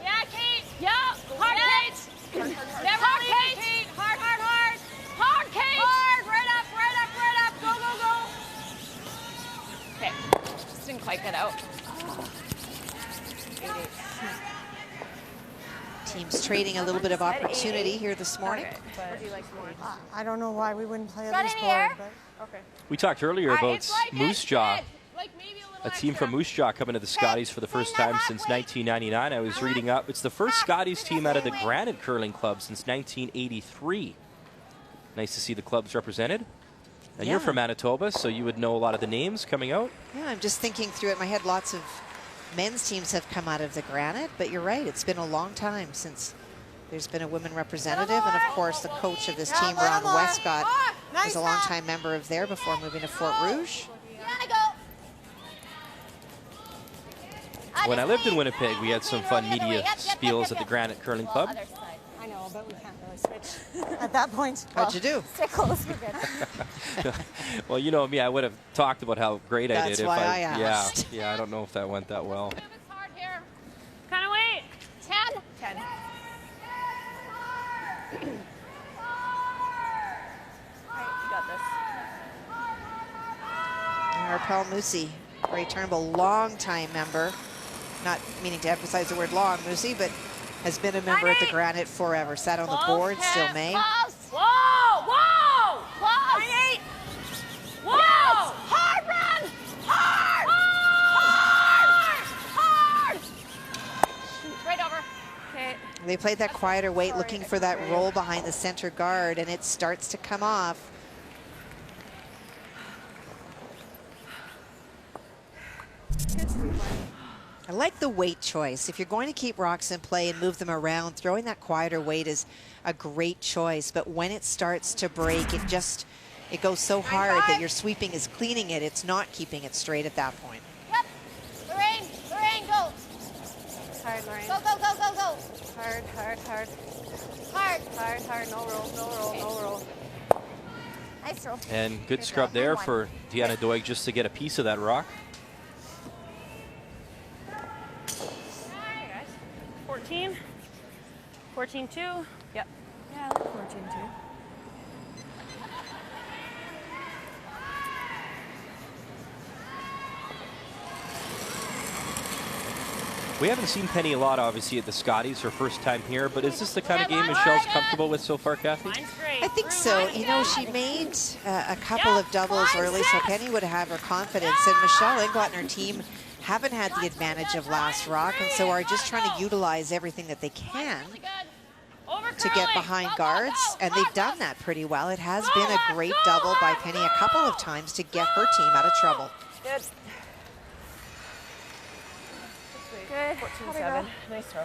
Yeah, Kate. Yeah. Hard, Kate. Never leave it, Kate. Hard, hard, hard. Hard, Kate. Hard. Right up. Go, go, go. Okay. Just didn't quite get out. Teams trading a little bit of opportunity here this morning. What do you like more? I don't know why we wouldn't play Got this in board, here. but Okay. We talked earlier about Moose Jaw, Like maybe a team from Moose Jaw coming to the Scotties for the first time since 1999. I was reading up. It's the first Scotties team out of the Granite Curling Club since 1983. Nice to see the clubs represented. And you're from Manitoba, so you would know a lot of the names coming out. Yeah, I'm just thinking through it in my head. Lots of men's teams have come out of the Granite, but you're right. It's been a long time since there's been a women representative. And, of course, the coach of this team, Ron Westcott, was a longtime member of there before moving to Fort Rouge. When I lived in Winnipeg, we had some fun media spiels at the Granite Curling Club. I know, but we can't really switch at that point. How'd you do? Stay close, we're good. Well, you know me, I would have talked about how great I did. That's why I asked. Yeah, I don't know if that went that well. It's hard here. Kind of wait. 10. Marpel Moosey. Ray Turnbull, long-time member. Not meaning to emphasize the word long, Moosey, but has been a member at the Granite forever. Sat on the board, still may. Whoa! Whoa! Close. 9-8. Whoa! Yes. Hard run. Hard. Hard. Hard. Right over. Okay. They played that quieter weight, looking for that roll behind the center guard, and it starts to come off. I like the weight choice. If you're going to keep rocks in play and move them around, throwing that quieter weight is a great choice. But when it starts to break, it goes so hard that your sweeping is cleaning it. It's not keeping it straight at that point. Yep. Lorraine, go. Hard, Lorraine. Go. Hard, hard, hard. Hard. Hard, hard. No roll, no roll, no roll. Nice throw. And good scrub there for Deanna Doig just to get a piece of that rock. 14. 14-2. Yep. Yeah, I like 14-2. We haven't seen Penny a lot, obviously, at the Scotties, her first time here, but is this the kind of game Michelle's comfortable with so far, Kathy? I think so. You know, she made a couple of doubles early, so Penny would have her confidence. And Michelle Englot and her team haven't had the advantage of last rock, and so are just trying to utilize everything that they can to get behind guards, and they've done that pretty well. It has been a great double by Penny a couple of times to get her team out of trouble. Good. Good. 14-7. Nice throw.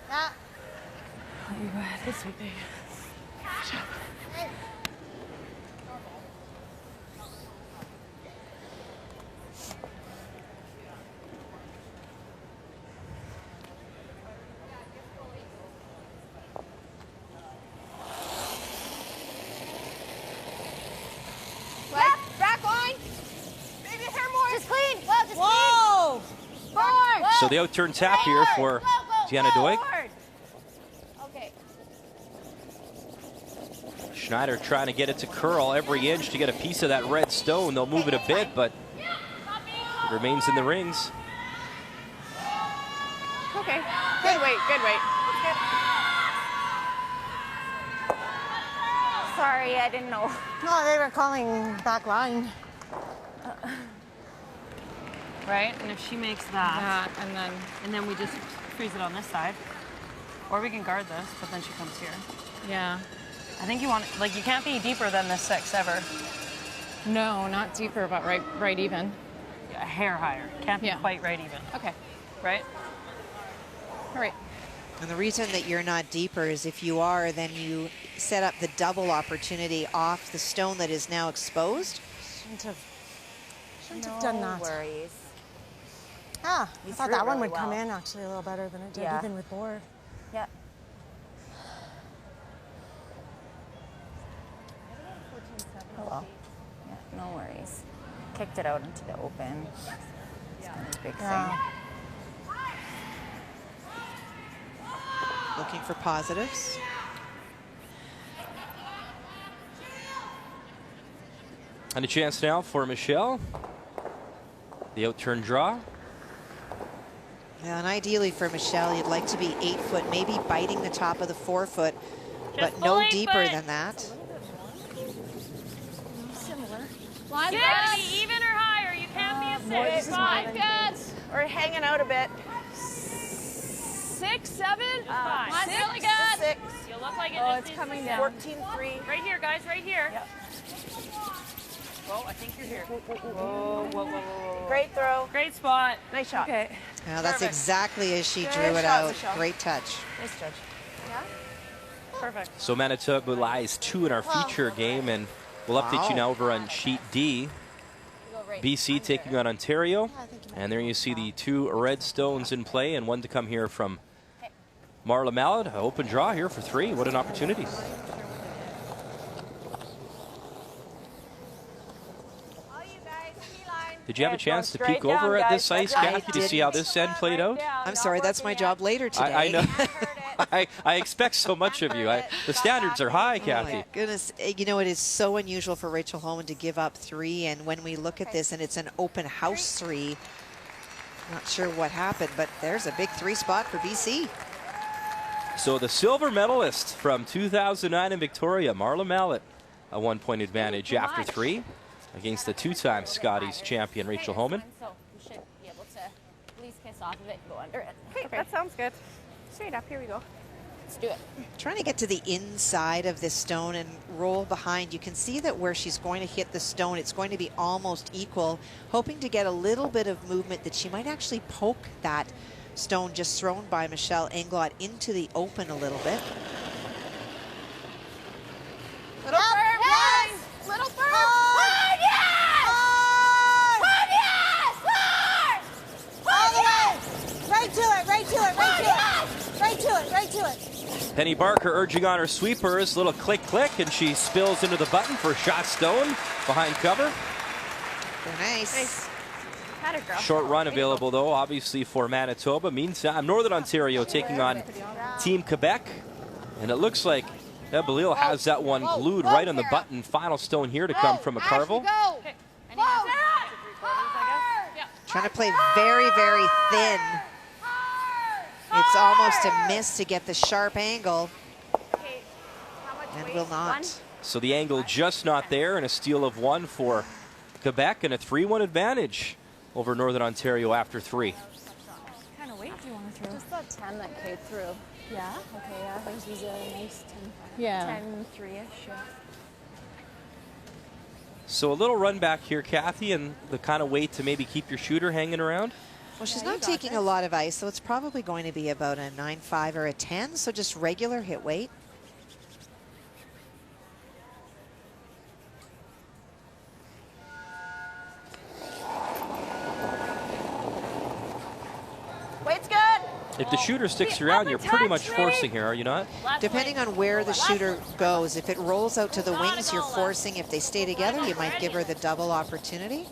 Yeah. Oh, you go ahead. Good sweeping. Back line. Maybe a hair more. Just clean. Well, just Whoa! clean. Forward. So the out-turn tap here for Deanna Doig. Okay. Schneider trying to get it to curl every inch to get a piece of that red stone. They'll move it a bit, but it remains in the rings. Okay. Good weight, good weight. Good. Sorry, I didn't know. No, they were calling back line. Right, and if she makes that, and then we just freeze it on this side, or we can guard this, but then she comes here. Yeah. I think you want, like, you can't be deeper than this 6 ever. No, not deeper, but right even. Yeah, a hair higher. Can't be Yeah. quite right even. Okay. Right? All right. And the reason that you're not deeper is if you are, then you set up the double opportunity off the stone that is now exposed. Shouldn't have done that. No worries. Ah, I You thought threw it that one really would come well. in actually a little better than it did, Yeah. even with board. Yep. Oh well. Yeah, no worries. Kicked it out into the open. It's kind of a big thing. Looking for positives. And a chance now for Michelle. The out-turn draw. Yeah, and ideally for Michelle, you'd like to be 8 foot, maybe biting the top of the 4 foot, but no deeper than that. Similar. You gotta be even or higher. You can't be a 6. 5 guys. We're hanging out a bit. 6, 7. Mine's 6. really good. 6. You look like it Oh, just it's needs coming to- down. 14-3. Right here, guys. Right here. Yep. Whoa, I think you're here. Whoa. Great throw. Great spot. Nice shot. Okay. Now that's Perfect. exactly as she Good drew it shot, out. Michelle. Great touch. Nice judge. Perfect. So Manitoba lies 2 in our feature game, and we'll update you now over on sheet D. BC taking on Ontario, and there you see the 2 red stones in play, and one to come here from Marla Mallard. Open draw here for 3. What an opportunity. All you guys, key line. Did you have a chance to peek over at this ice, Kathy, to see how this end played out? I'm sorry, that's my job later today. I know. I expect so much of you. The standards are high, Kathy. Oh my goodness. You know, it is so unusual for Rachel Homan to give up 3, and when we look at this and it's an open house 3, not sure what happened, but there's a big 3 spot for BC. So the silver medalist from 2009 in Victoria, Marla Mallett, a 1-point advantage after 3 against the 2-time Scotties champion, Rachel Homan. So you should be able to at least kiss off of it and go under it. Okay, that sounds good. Straight up, here we go. Let's do it. Trying to get to the inside of this stone and roll behind. You can see that where she's going to hit the stone, it's going to be almost equal, hoping to get a little bit of movement that she might actually poke that stone just thrown by Michelle Englot into the open a little bit. Little firm, yes! Little firm. Hard, yes! Hard, yes! Hard! All the way. Right to it, right to it, right to it. Right to it, right to it. Penny Barker urging on her sweepers. Little click, click, and she spills into the button for a shot stone behind cover. Very nice. Short run available, though, obviously, for Manitoba. Meantime, Northern Ontario taking on Team Quebec. And it looks like Belil has that one glued right on the button. Final stone here to come from McCarville. Trying to play very, very thin. It's almost a miss to get the sharp angle. And will not. So the angle just not there, and a steal of 1 for Quebec, and a 3-1 advantage over Northern Ontario after 3. What kind of weight do you want to throw? Just that 10 that Kate threw. Yeah? Okay, yeah. This was a nice 10. Yeah. 10-3-ish. Yeah. So a little run back here, Kathy, and the kind of weight to maybe keep your shooter hanging around. Well, she's not taking a lot of ice, so it's probably going to be about a 9.5 or a 10, so just regular hit weight. Weight's good. If the shooter sticks around, you're pretty much forcing here, are you not? Depending on where the shooter goes, if it rolls out to the wings, you're forcing. If they stay together, you might give her the double opportunity.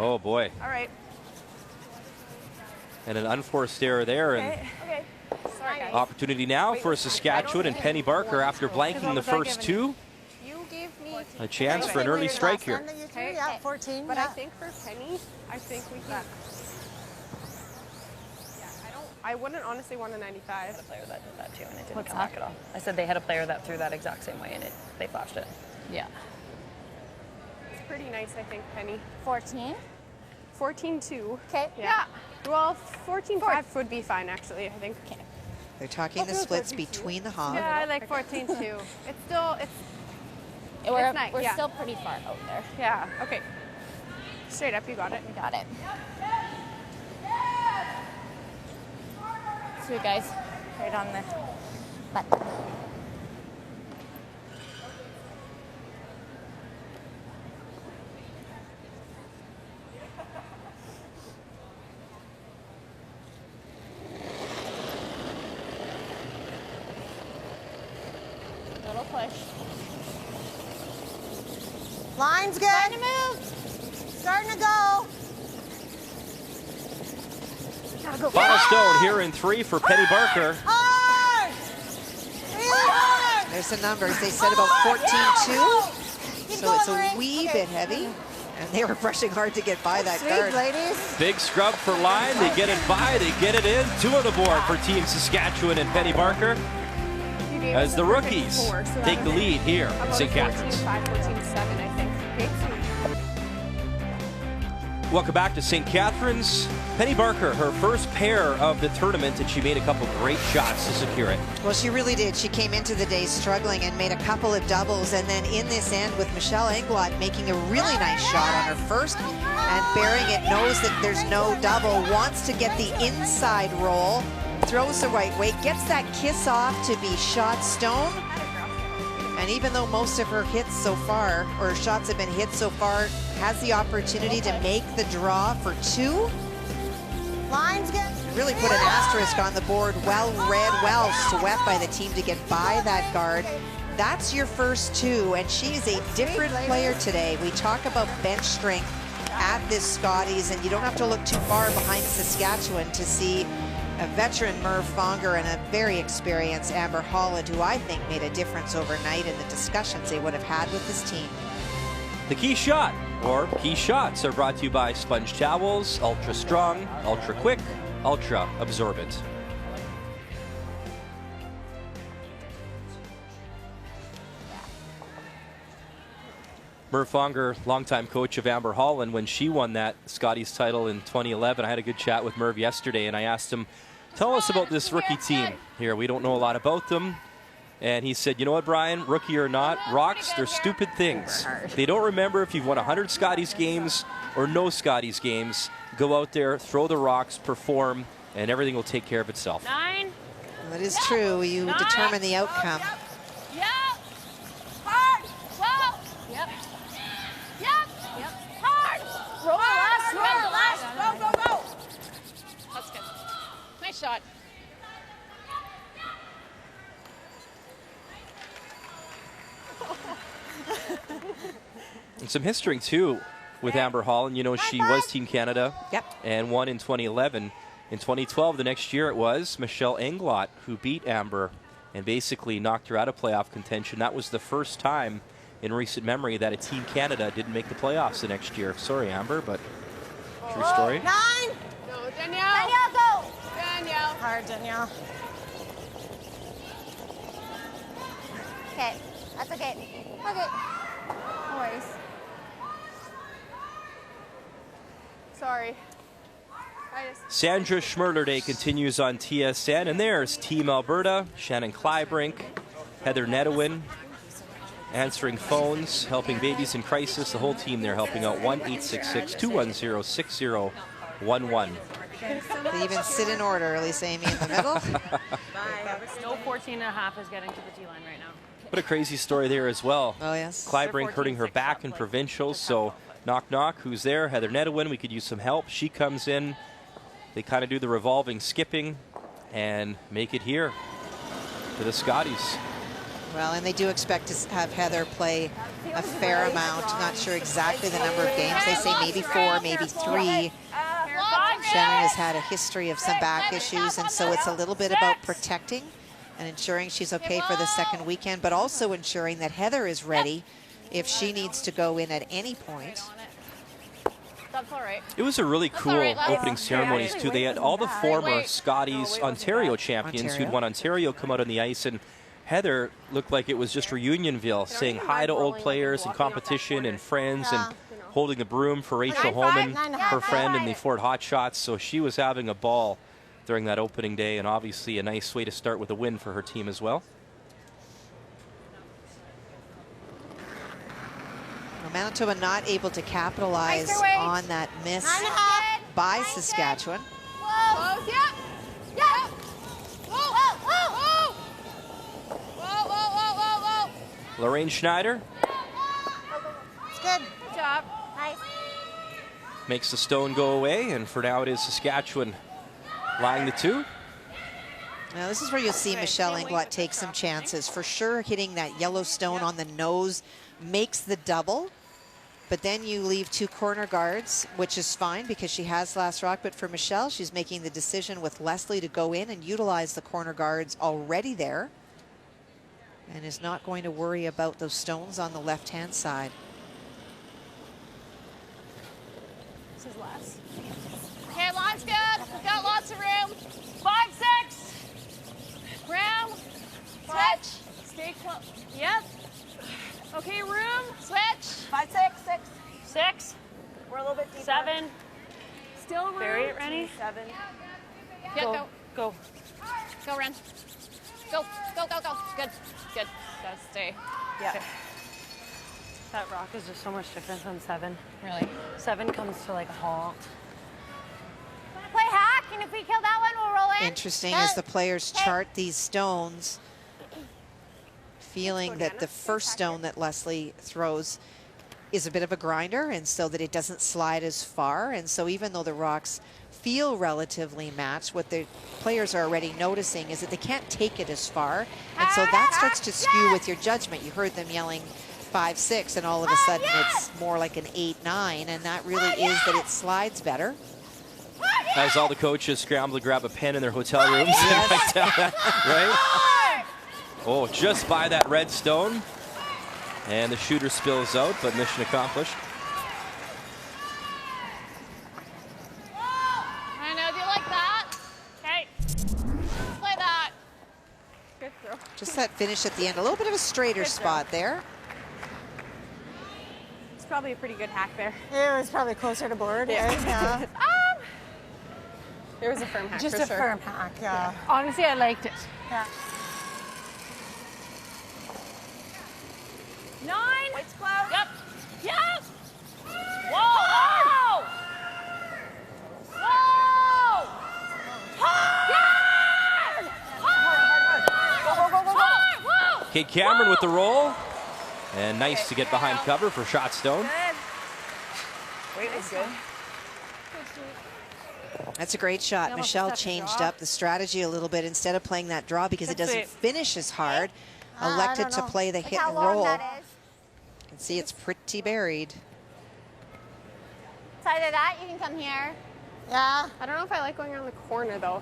Oh, boy. All right. And an unforced error there. And Okay. Sorry, guys. opportunity now for Saskatchewan and Penny Barker after blanking the first 2. You gave me. A chance for an early strike here. Okay. Yeah, 14. But yeah. I think for Penny, I think we can. I wouldn't honestly want a 95. I had a player that did that too, and it didn't come back at all. I said they had a player that threw that exact same way, and they flashed it. Yeah. It's pretty nice, I think, Penny. 14. 14-2. Okay. Yeah. Well, 14-5 would be fine, actually, I think. Okay. They're talking the splits between the hogs. Yeah, I like 14-2. It's still, it's nice. We're Yeah. still pretty far out there. Yeah, okay. Straight up, you got it. We got it. Sweet, guys. Right on the button. Little push. Line's good. Starting to move. Starting to go. Final stone here in 3 for Penny Barker. Hard. Really hard. There's the numbers. They said about 14-2, so it's a wee bit heavy. And they were rushing hard to get by that guard. Ladies. Big scrub for line. They get it by. They get it in. 2 on the board for Team Saskatchewan and Penny Barker as the rookies take the lead here in St. Catharines. 14-5, 14-7, I think. Okay. Welcome back to St. Catharines. Penny Barker, her first pair of the tournament, and she made a couple great shots to secure it. Well, she really did. She came into the day struggling and made a couple of doubles, and then in this end with Michelle Englot making a really nice shot on her first, and burying it, knows that there's no double, wants to get the inside roll, throws the right way, gets that kiss off to be shot stone. And even though most of her hits so far, or shots have been hit so far, has the opportunity to make the draw for 2. Line's good. Really put an asterisk on the board. Well read, well swept by the team to get by that guard. That's your first two, and she is a different player today. We talk about bench strength at this Scotties, and you don't have to look too far behind Saskatchewan to see a veteran Merv Fonger and a very experienced Amber Holland, who I think made a difference overnight in the discussions they would have had with this team. The key shot, or key shots, are brought to you by Sponge Towels, ultra strong, ultra quick, ultra absorbent. Merv Fonger, longtime coach of Amber Holland, when she won that Scotties title in 2011. I had a good chat with Merv yesterday, and I asked him, tell us about this rookie team here. We don't know a lot about them. And he said, you know what, Brian, rookie or not, rocks, they're stupid things. They don't remember if you've won 100 Scotties games or no Scotties games. Go out there, throw the rocks, perform, and everything will take care of itself. 9. That is true. You determine the outcome. Yep. Hard. Well. Yep. Yep. Yep. Hard. Roll the last. Go, go, go. That's good. Nice shot. And some history, too, with Amber Holland. You know, she was Team Canada and won in 2011. In 2012, the next year, it was Michelle Englot who beat Amber and basically knocked her out of playoff contention. That was the first time in recent memory that a Team Canada didn't make the playoffs the next year. Sorry, Amber, but true story. 9. Go, Danielle. Danielle, go. Danielle. Hard, Danielle. Okay. That's okay. Okay. No worries. Sorry. Sandra Schmirler Day continues on TSN, and there's Team Alberta, Shannon Kleibrink, Heather Nedewin, answering phones, helping babies in crisis. The whole team there helping out. 1-866-210-6011. They even sit in order, at least Amy in the middle. No 14.5 is getting to the D-line right now. What a crazy story there as well. Oh, yes. Kleibrink hurting her back in provincials, so knock, knock. Who's there? Heather Nedewin. We could use some help. She comes in. They kind of do the revolving skipping and make it here to the Scotties. Well, and they do expect to have Heather play a fair amount. Not sure exactly the number of games. They say maybe 4, maybe 3. Shannon has had a history of some back issues, and so it's a little bit about protecting and ensuring she's okay for the second weekend, but also ensuring that Heather is ready if she needs to go in at any point. That's all right. It was a really cool opening ceremonies, too. They had all the former Scotties Ontario champions who'd won Ontario come out on the ice, and Heather looked like it was just reunionville, saying hi to old players and competition and friends, and holding the broom for Rachel Holman, her friend in the Ford Hotshots. So she was having a ball during that opening day, and obviously a nice way to start with a win for her team as well. Manitoba not able to capitalize on that miss by Saskatchewan. Whoa. Yep. Yep. Whoa. Whoa. Whoa. Whoa. Whoa. Whoa. Whoa. Lorraine Schneider. It's good. Good job. Nice. Makes the stone go away, and for now it is Saskatchewan lying the 2. Now this is where you'll see Michelle Englot take some chances. For sure, hitting that yellow stone on the nose makes the double. But then you leave 2 corner guards, which is fine because she has last rock. But for Michelle, she's making the decision with Leslie to go in and utilize the corner guards already there, and is not going to worry about those stones on the left-hand side. This is less. Okay, line's good. We've got lots of room. 5-6. Room. Switch. Stay close. Yep. Okay, room. Switch. 5-6. 6. We're a little bit deeper. 7. Still room. Bury it, Rennie. 7. Yeah, go. Go. Go, Ren. Go. Go, go, go. Good. Good. Gotta stay. Yeah. Okay. That rock is just so much different than 7. Really? 7 comes to like a halt. Play hack, and if we kill that one, we'll roll in. Interesting as the players chart these stones, feeling that the first stone that Leslie throws is a bit of a grinder, and so that it doesn't slide as far. And so even though the rocks feel relatively matched, what the players are already noticing is that they can't take it as far. And so that starts to skew with your judgment. You heard them yelling 5-6, and all of a sudden it's more like an 8-9, and that really is that it slides better. As all the coaches scramble to grab a pen in their hotel rooms and write down that, right? Oh, just by that red stone. And the shooter spills out, but mission accomplished. I know, do you like that? Okay. Let's play that. Good throw. Just that finish at the end, a little bit of a straighter spot there. It's probably a pretty good hack there. It was probably closer to board. Yeah. It was a firm hack, Just for a sure. firm hack, yeah. Honestly, I liked it. Yeah. 9. It's close. Yep. Yep. Whoa. Whoa. Yes. Whoa. Kate Cameron with the roll. And nice to get behind cover for shot stone. Weight was good. That's a great shot. Michelle changed up the strategy a little bit. Instead of playing that draw because it doesn't finish as hard, elected to play the hit and roll. And see, it's pretty buried. It's either that, you can come here. Yeah. I don't know if I like going around the corner, though.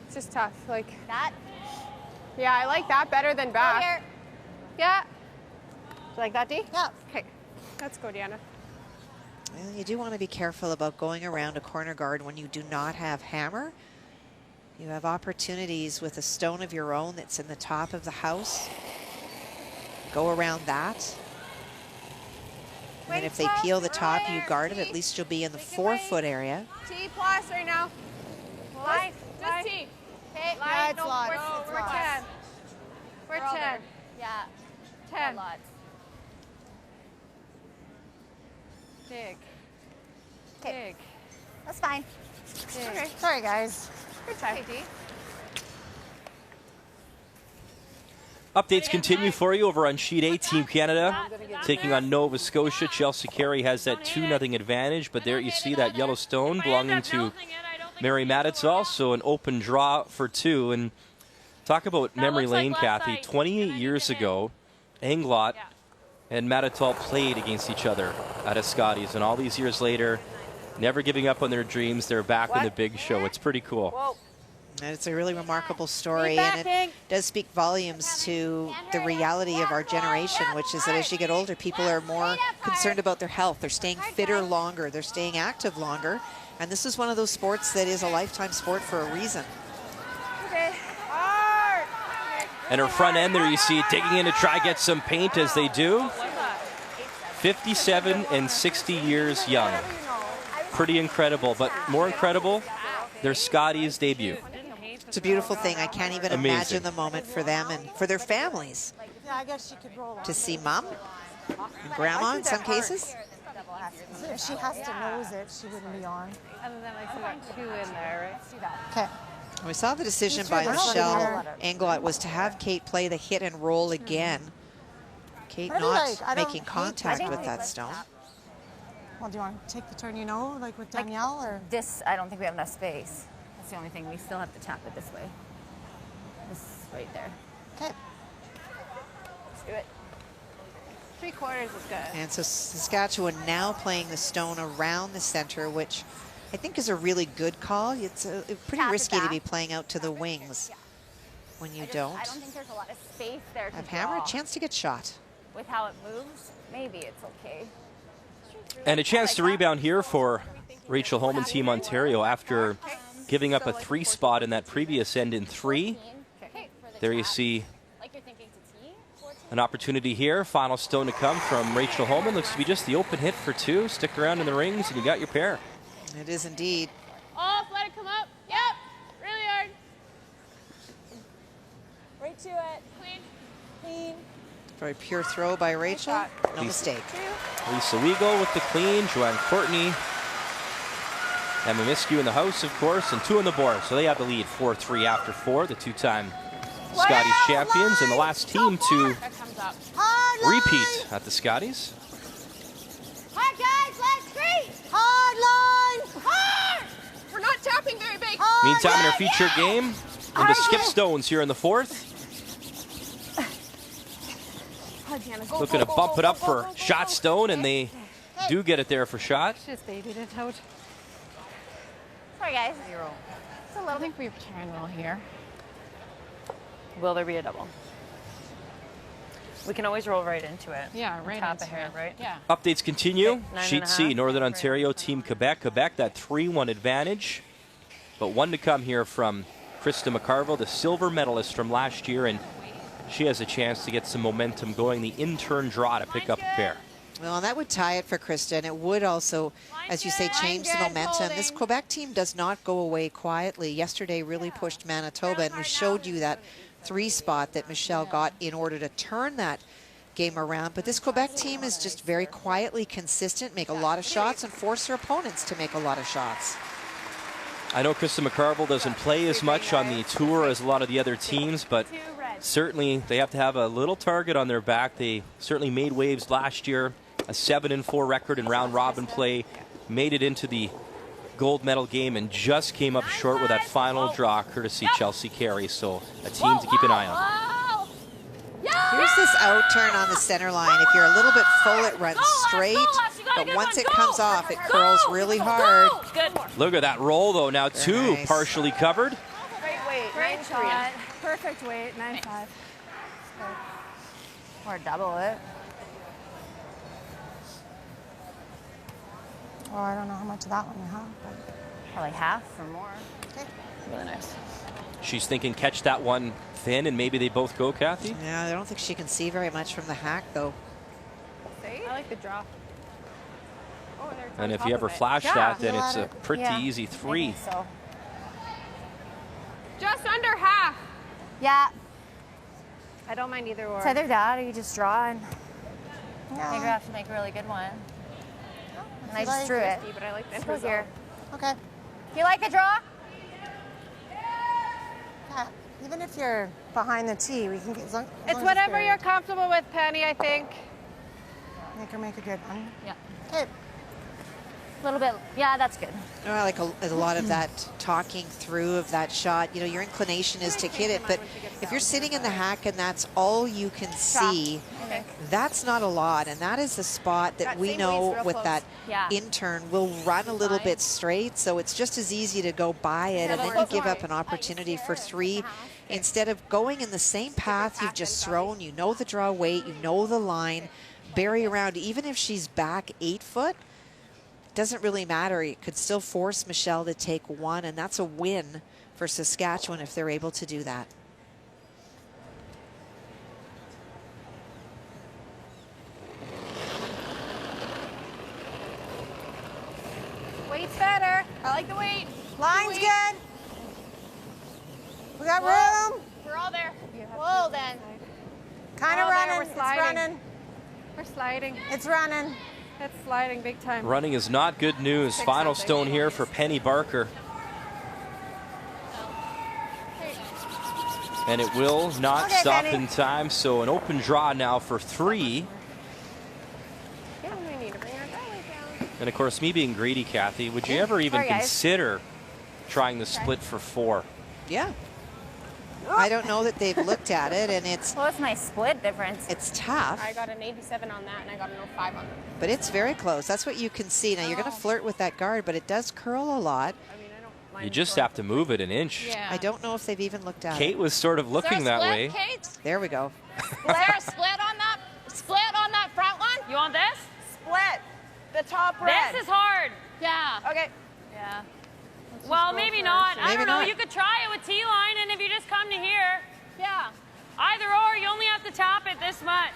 It's just tough. Like that? Yeah, I like that better than back. Here. Yeah. Do you like that, Dee? Yeah. Okay. Let's go, Deanna. Well, you do want to be careful about going around a corner guard when you do not have hammer. You have opportunities with a stone of your own that's in the top of the house. Go around that. And then if they peel the top, you guard it. At least you'll be in the 4-foot area. T plus right now. Line. Just T. Okay. Line. No, We're 10. We're 10. Yeah. 10. Lots. Big. Okay. Big. That's fine. Big. Okay. Sorry, guys. Good time. Okay, Dee. Updates continue for you over on Sheet A. Team Canada taking on Nova Scotia. Chelsea Carey has that 2-0 advantage, but there you see that yellow stone belonging to Mary Matitzal, so an open draw for 2. And talk about memory lane, Kathy. 28 years ago, Englot and Matitzal played against each other at a Scotties, and all these years later, never giving up on their dreams, they're back in the big show. It's pretty cool. Whoa. And it's a really remarkable story, and it does speak volumes to the reality of our generation, which is that as you get older, people are more concerned about their health. They're staying fitter longer. They're staying active longer. And this is one of those sports that is a lifetime sport for a reason. Okay. And her front end there, you see it digging in to try get some paint as they do. 57 and 60 years young. Pretty incredible, but more incredible, their Scotties debut. It's a beautiful thing. I can't even imagine the moment for them and for their families. Yeah, I guess she could roll on. To see mom and grandma in some cases. If she has to nose it, she wouldn't be on. And then I see that 2 in there, right? Let's do that. Okay. We saw the decision by Michelle Englot was to have Kate play the hit and roll again. Kate not making contact with that stone. Well, do you want to take the turn, you know, like with Danielle, or? This, I don't think we have enough space. That's the only thing. We still have to tap it this way. This right there. Okay. Let's do it. 3/4 is good. And so Saskatchewan now playing the stone around the center, which I think is a really good call. It's pretty risky to be playing out to the wings when you don't. I don't think there's a lot of space there to have hammer a draw. chance to get shot. With how it moves, maybe it's okay. And a chance to rebound here for Rachel Holman, Team Ontario, after giving up a 3 spot in that previous end in 3. There you see an opportunity here. Final stone to come from Rachel Holman. Looks to be just the open hit for 2. Stick around in the rings and you got your pair. It is indeed. Off, let it come up. Yep, really hard. Right to it. Clean. Clean. Very pure throw by Rachel. No mistake. Lisa Weagle with the clean. Joanne Courtney. Emma Miskew in the house, of course, and 2 on the board. So they have the lead 4-3 after 4, the 2-time Scotties champions, and the last team to repeat at the Scotties. Meantime, in our feature game, into skip stones here in the fourth. Looking to bump it up for shot stone, and they do get it there for shot. Just babied it out. Sorry, guys. I think we've turned well here. Will there be a double? We can always roll right into it. Yeah, right Tap into ahead, it. right? Yeah. Updates continue. Okay, Sheet C, 9.5. Northern Ontario, Team Quebec. Quebec, that 3-1 advantage. But one to come here from Krista McCarville, the silver medalist from last year, and she has a chance to get some momentum going. The in-turn draw to pick up a pair. Well, that would tie it for Krista, and it would also, as you say, change the momentum. This Quebec team does not go away quietly. Yesterday really pushed Manitoba, and we showed you that 3 spot that Michelle got in order to turn that game around. But this Quebec team is just very quietly consistent, make a lot of shots, and force their opponents to make a lot of shots. I know Krista McCarville doesn't play as much on the tour as a lot of the other teams, but certainly they have to have a little target on their back. They certainly made waves last year, a 7-4 record in round robin play, made it into the gold medal game, and just came up short with that final draw courtesy Chelsea Carey. So a team to keep an eye on. Here's this out turn on the center line. If you're a little bit full, it runs straight, but once it comes off, it curls really hard. Look at that roll, though. Now two partially covered. Great weight. Great shot. Perfect weight. 9.5. Or double it. Oh, I don't know how much of that one you have. But... Probably half or more. Okay. Really nice. She's thinking catch that one thin, and maybe they both go, Kathy? Yeah, I don't think she can see very much from the hack, though. See? I like the draw. Oh, And if you ever flash that, then it's a pretty easy 3. So. Just under half. Yeah. I don't mind either or. It's either that or you just draw and No. maybe I have to make a really good one. And I you just like drew it. But I like the end Let's go result. here. Okay. You like a draw? Yeah. Even if you're behind the tee, we can get. It's whatever you're comfortable with, Penny, I think. Make her make a good one. Yeah. Okay. A little bit. Yeah, that's good. I like a lot of that talking through of that shot. You know, your inclination is to hit it, but if you're sitting in the hack and that's all you can see, that's not a lot. And that is the spot that we know with that in-turn will run a little bit straight. So it's just as easy to go by it, and then you give up an opportunity for 3 instead of going in the same path you've just thrown. You know the draw weight, you know the line, bury around. Even if she's back 8 foot, doesn't really matter. It could still force Michelle to take 1, and that's a win for Saskatchewan if they're able to do that. Weight's better. I like the weight. Line's good. We got room. We're all there. Whoa, then. Kind of We're all there. running. We're It's sliding. running. We're sliding. It's running. It's sliding big time. Running is not good news. Final stone here for Penny Barker. And it will not stop in time, so an open draw now for 3. Yeah, we need to bring our draw weight down. And of course, me being greedy, Kathy, would you ever even consider trying the split for 4? Yeah. I don't know that they've looked at it, and it's... Well, it's my split difference. It's tough. I got an 87 on that, and I got an 05 on that. But it's very close. That's what you can see. Now, you're going to flirt with that guard, but it does curl a lot. I mean, I don't mind. You just have to move it an inch. Yeah. I don't know if they've even looked at it. Kate was sort of looking that way. Kate? There we go. Is there a split on that? Split on that front one? You want this? Split. The top red. This is hard. Yeah. Okay. Yeah. Well, maybe not. I Maybe don't know. not. You could try it with T-line, and if you just come to here, Yeah. either or, you only have to tap it this much.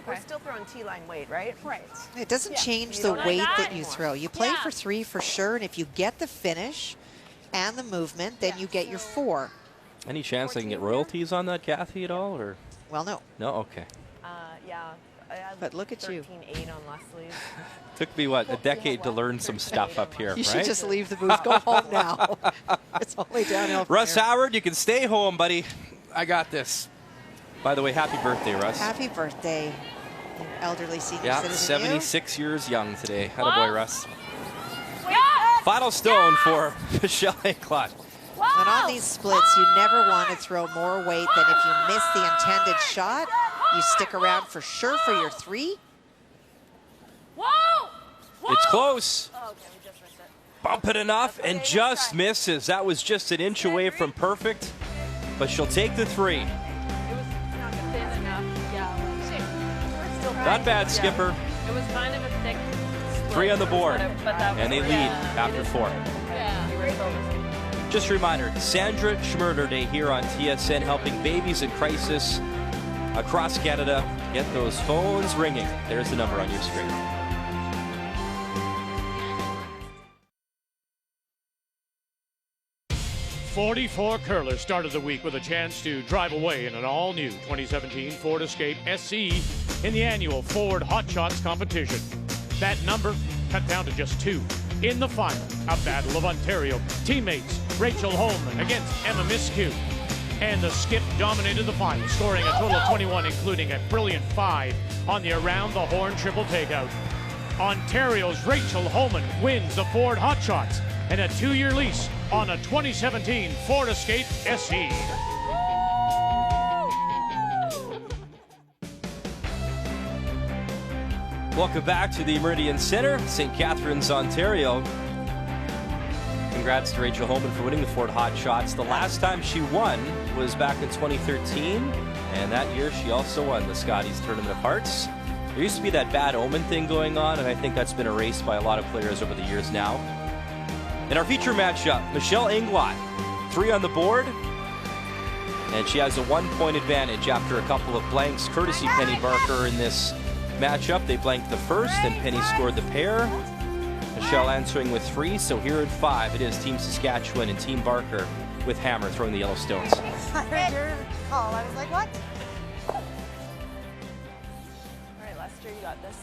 We're still throwing T-line weight, right? Right. It doesn't change You the don't like weight that that you anymore. throw. You play Yeah. for 3 for sure, and if you get the finish and the movement, then you get your 4. Any chance they can get royalties on that, Kathy, at all? Or Well, no. no? Okay. Yeah. I had But look at you. 13.8 on Leslie's. Took me, what, a decade to learn some stuff up here, You should right? just leave the booth. Go home now. It's only downhill from Russ here. Howard, you can stay home, buddy. I got this. By the way, happy birthday, Russ. Happy birthday, you elderly senior Yeah, citizen. 76 years young today. Attaboy, Russ. Yeah. Final stone for Michelle Englot. And on these splits, you never want to throw more weight than if you miss the intended shot, you stick around for sure for your 3. It's close. Oh, okay, we just missed it. Bump it enough and just misses. That was just an inch away from perfect, but she'll take the 3. It was not thin enough. Yeah. Not bad, Skipper. It was kind of a thick split. 3 on the board, But that and they lead after 4. Yeah. Just a reminder, Sandra Schmirler Day here on TSN, helping babies in crisis across Canada get those phones ringing. There's the number on your screen. .44 curlers started the week with a chance to drive away in an all-new 2017 Ford Escape SE in the annual Ford Hot Shots competition. That number cut down to just 2. In the final, a Battle of Ontario. Teammates Rachel Holman against Emma Miskew. And the Skip dominated the final, scoring a total of 21, including a brilliant 5 on the around-the-horn triple takeout. Ontario's Rachel Holman wins the Ford Hot Shots and a 2-year lease on a 2017 Ford Escape SE. Welcome back to the Meridian Center, St. Catharines, Ontario. Congrats to Rachel Holman for winning the Ford Hot Shots. The last time she won was back in 2013, and that year she also won the Scotties Tournament of Hearts. There used to be that bad omen thing going on, and I think that's been erased by a lot of players over the years now. In our feature matchup, Michelle Englot, 3 on the board, and she has a 1-point advantage after a couple of blanks, courtesy Penny Barker in this matchup. They blanked the first, and Penny scored the pair. Michelle answering with 3, so here at 5, it is Team Saskatchewan and Team Barker with Hammer throwing the Yellowstones. I heard your call. I was like, what? All right, Lester, you got this.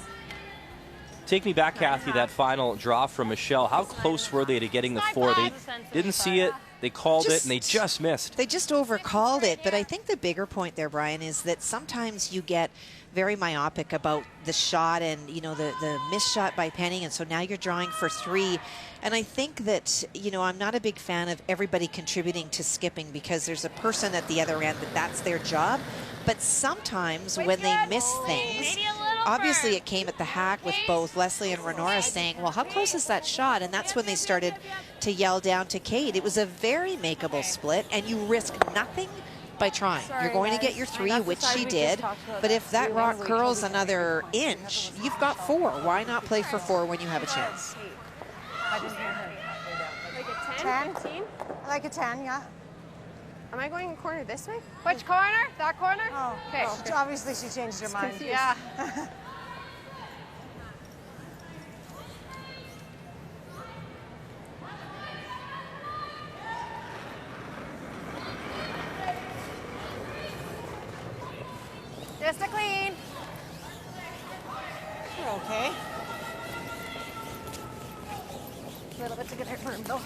Take me back, Kathy, that final draw from Michelle. How close were they to getting the 4? They didn't see it, they called it, and they just missed. They just overcalled it, but I think the bigger point there, Brian, is that sometimes you get very myopic about the shot and, you know, the missed shot by Penny, and so now you're drawing for 3. And I think that, you know, I'm not a big fan of everybody contributing to skipping because there's a person at the other end that's their job. But sometimes when they miss things, obviously it came at the hack with both Leslie and Renora saying, well, how close is that shot? And that's when they started to yell down to Kate. It was a very makeable split, and you risk nothing by trying. You're going to get your 3, which she did, but if that rock curls another inch, you've got 4. Why not play for 4 when you have a chance? I didn't hear her. Like a 10? 10? I like a 10, yeah. Am I going corner this way? Which corner? That corner? Oh, okay. Obviously she changed her mind. Confused. Yeah. Just a clean. You're okay. A little bit to get her firm though.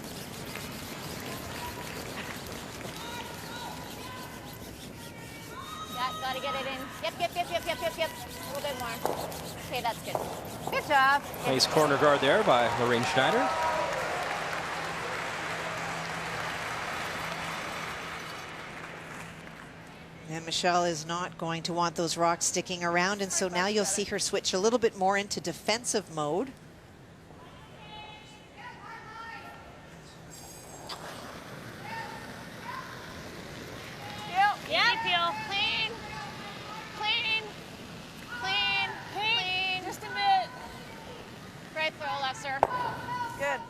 Yeah, gotta get it in. Yep. A little bit more. Okay, that's good. Good job. Nice corner guard there by Lorraine Schneider. And Michelle is not going to want those rocks sticking around, and so now you'll see her switch a little bit more into defensive mode. Peel. Clean. Just a bit. Great throw, Lester. Good.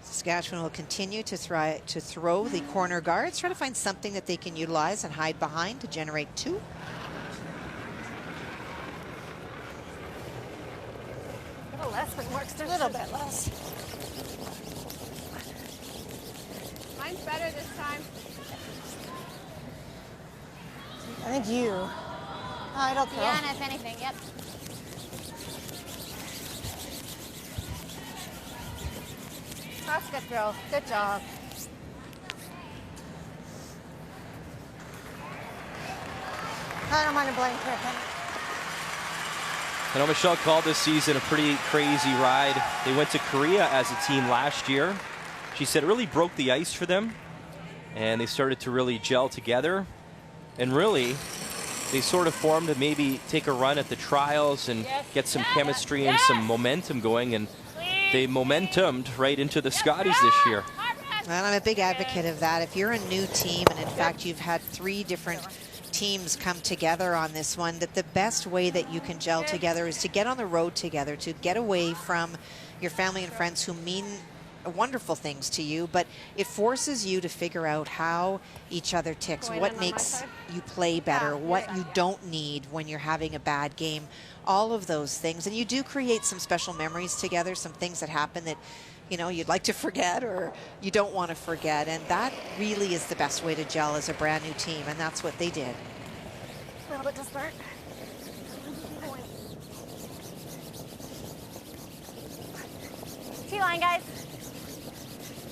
Saskatchewan will continue to throw the corner guards, try to find something that they can utilize and hide behind to generate 2. A little less, but works A little bit less. Mine's better this time. I think you. I don't throw. Deanna, if anything, yep. That's a good throw. Good job. I don't mind a blank here, Penny. I know Michelle called this season a pretty crazy ride. They went to Korea as a team last year. She said it really broke the ice for them, and they started to really gel together. And really, they sort of formed to maybe take a run at the trials and get some chemistry and some momentum going. And they momentumed right into the Scotties this year. Well, I'm a big advocate of that. If you're a new team, and in fact you've had 3 different teams come together on this one, that the best way that you can gel together is to get on the road together, to get away from your family and friends who mean wonderful things to you, but it forces you to figure out how each other ticks, what makes you play better, what you don't need when you're having a bad game, all of those things. And you do create some special memories together, some things that happen that, you know, you'd like to forget or you don't want to forget. And that really is the best way to gel as a brand new team. And that's what they did. A little bit to start. Tee line, guys.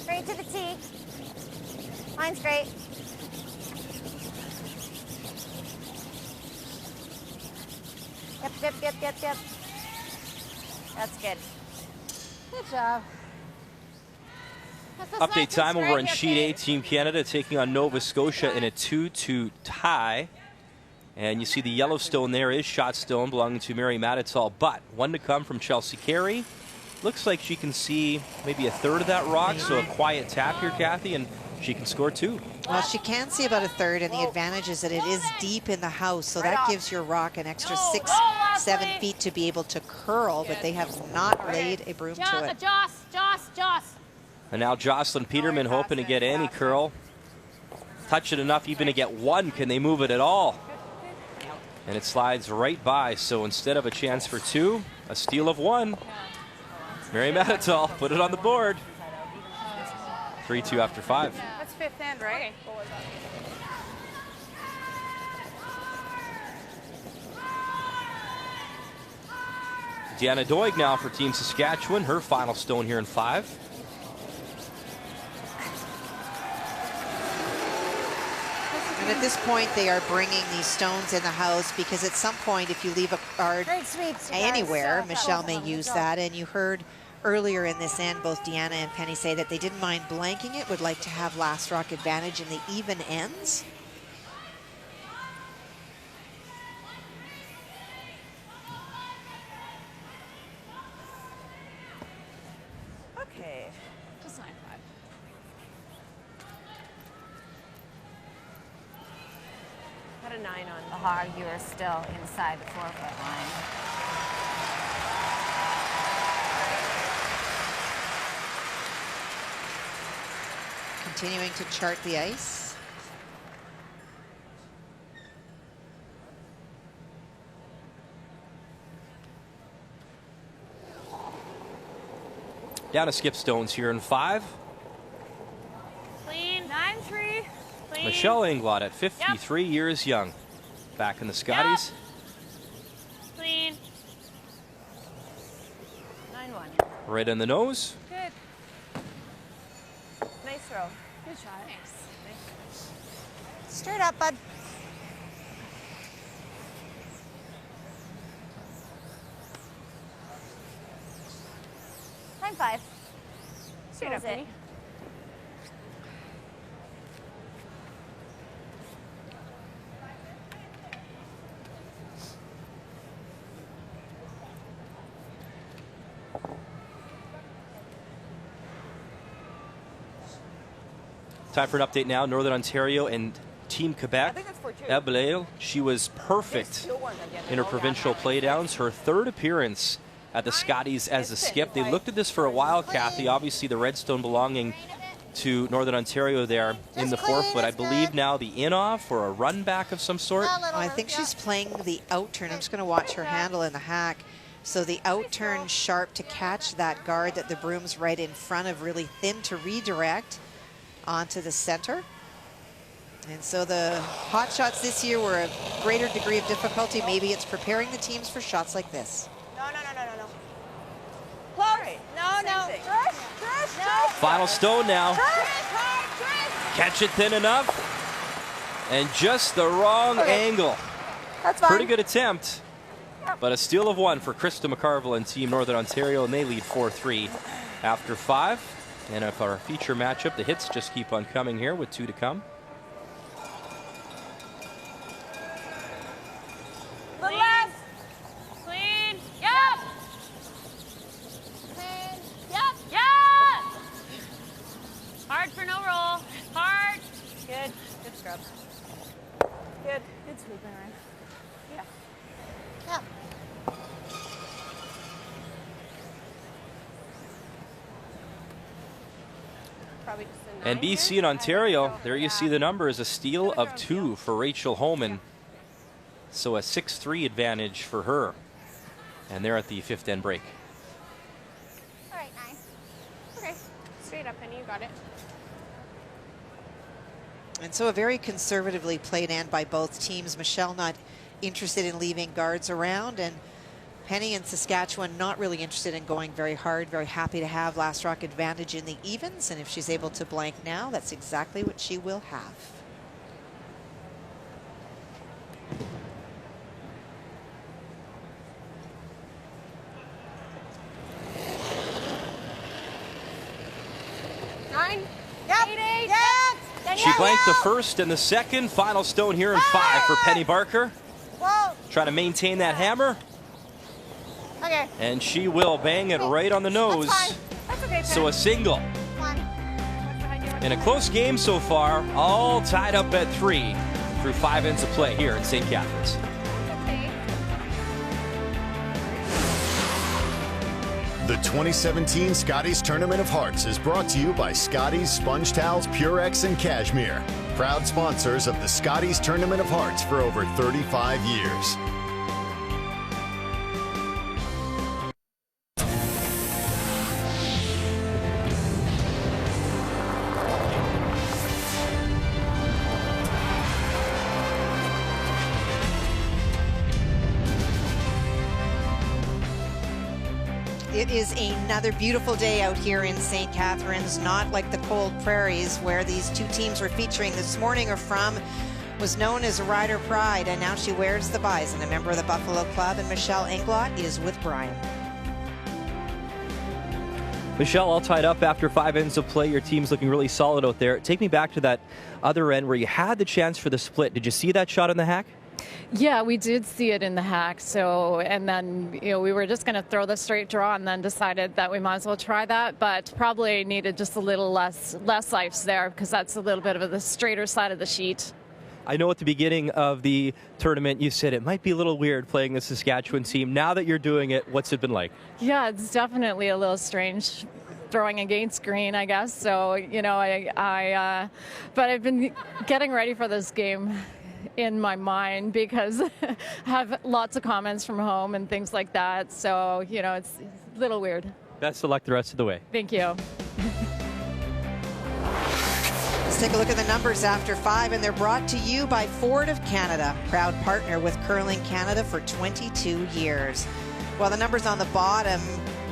Straight to the tee. Line straight. Yep. That's good. Good job. Update time over on Sheet A. Team Canada taking on Nova Scotia in a 2-2 tie. And you see the Yellowstone there is shot stone belonging to Mary Matitol, but one to come from Chelsea Carey. Looks like she can see maybe a third of that rock, so a quiet tap here, Kathy, and she can score 2. Well, she can see about a third, and the advantage is that it is deep in the house, so that gives your rock an extra 6-7 feet to be able to curl, but they have not laid a broom to it. Joss. And now Jocelyn Peterman hoping to get any curl. Touch it enough even to get 1. Can they move it at all? And it slides right by, so instead of a chance for 2, a steal of 1. Mary Matitol put it on the board. 3-2 after 5. That's 5th end, right? Deanna Doig now for Team Saskatchewan, her final stone here in 5. And at this point, they are bringing these stones in the house because at some point, if you leave a card anywhere, Michelle may use that. And you heard earlier in this end, both Deanna and Penny say that they didn't mind blanking it, would like to have last rock advantage in the even ends. Okay. Just 9-5. Got a 9 on. The hog, you are still inside the 4-foot line. Continuing to chart the ice. Down to skip stones here in 5. Clean. 9-3. Clean. Michelle Englot at 53 years young. Back in the Scotties. Clean. 9-1. Right in the nose. Good. Nice throw. Good shot. Nice. Straight up, bud. Line 5. Straight up, Penny. Time for an update now. Northern Ontario and Team Quebec. Ablail, she was perfect in her provincial playdowns. Her 3rd appearance at the Scotties as a skip. They looked at this for a while, Kathy. Obviously, the redstone belonging to Northern Ontario there in the 4-foot. I believe now the in-off or a run back of some sort. I think she's playing the out turn. I'm just going to watch her handle in the hack. So the out turn sharp to catch that guard that the broom's right in front of, really thin to redirect onto the center. And so the hot shots this year were a greater degree of difficulty. Maybe it's preparing the teams for shots like this. No. Close. No. Trish. No. Final stone now. Trish. Catch it thin enough. And just the wrong angle. That's fine. Pretty good attempt. But a steal of 1 for Krista McCarville and Team Northern Ontario, and they lead 4-3 after 5. And if our feature matchup, the hits just keep on coming here with 2 to come. The left. Clean. Yep. Clean. Yep. Yeah. Hard for no roll. Hard. Good. Good scrub. Good. Good swooping, Ryan. Yeah. Yep. Probably just a 9 And BC here. and Ontario, there you see the numbers, a steal of 2 for Rachel Homan. So a 6-3 advantage for her. And they're at the 5th end break. All right, 9. Okay. Straight up, Penny, you got it. And so a very conservatively played end by both teams. Michelle not interested in leaving guards around, and Penny and Saskatchewan not really interested in going very hard. Very happy to have last rock advantage in the evens, and if she's able to blank now, that's exactly what she will have. She blanked the first and the second. Final stone here in 5 for Penny Barker. Whoa. Trying to maintain that hammer. Okay. And she will bang it right on the nose. That's fine. That's okay, So a single. Come on. In a close game so far, all tied up at 3 through 5 ends of play here at St. Catharines. The 2017 Scotties Tournament of Hearts is brought to you by Scotties Sponge Towels, Purex, and Cashmere. Proud sponsors of the Scotties Tournament of Hearts for over 35 years. It is another beautiful day out here in St. Catharines, not like the cold prairies where these two teams were featuring this morning are from. Was known as Rider Pride, and now she wears the bison, a member of the Buffalo Club, and Michelle Englot is with Brian. Michelle, all tied up after 5 ends of play. Your team's looking really solid out there. Take me back to that other end where you had the chance for the split. Did you see that shot in the hack? Yeah, we did see it in the hack. So, and then, we were just going to throw the straight draw and then decided that we might as well try that, but probably needed just a little less ice there because that's a little bit of the straighter side of the sheet. I know at the beginning of the tournament you said it might be a little weird playing the Saskatchewan team. Now that you're doing it, what's it been like? Yeah, it's definitely a little strange throwing against green, I guess. So, but I've been getting ready for this game in my mind because I have lots of comments from home and things like that. So, it's a little weird. Best of luck the rest of the way. Thank you. Let's take a look at the numbers after 5, and they're brought to you by Ford of Canada, proud partner with Curling Canada for 22 years. Well, the numbers on the bottom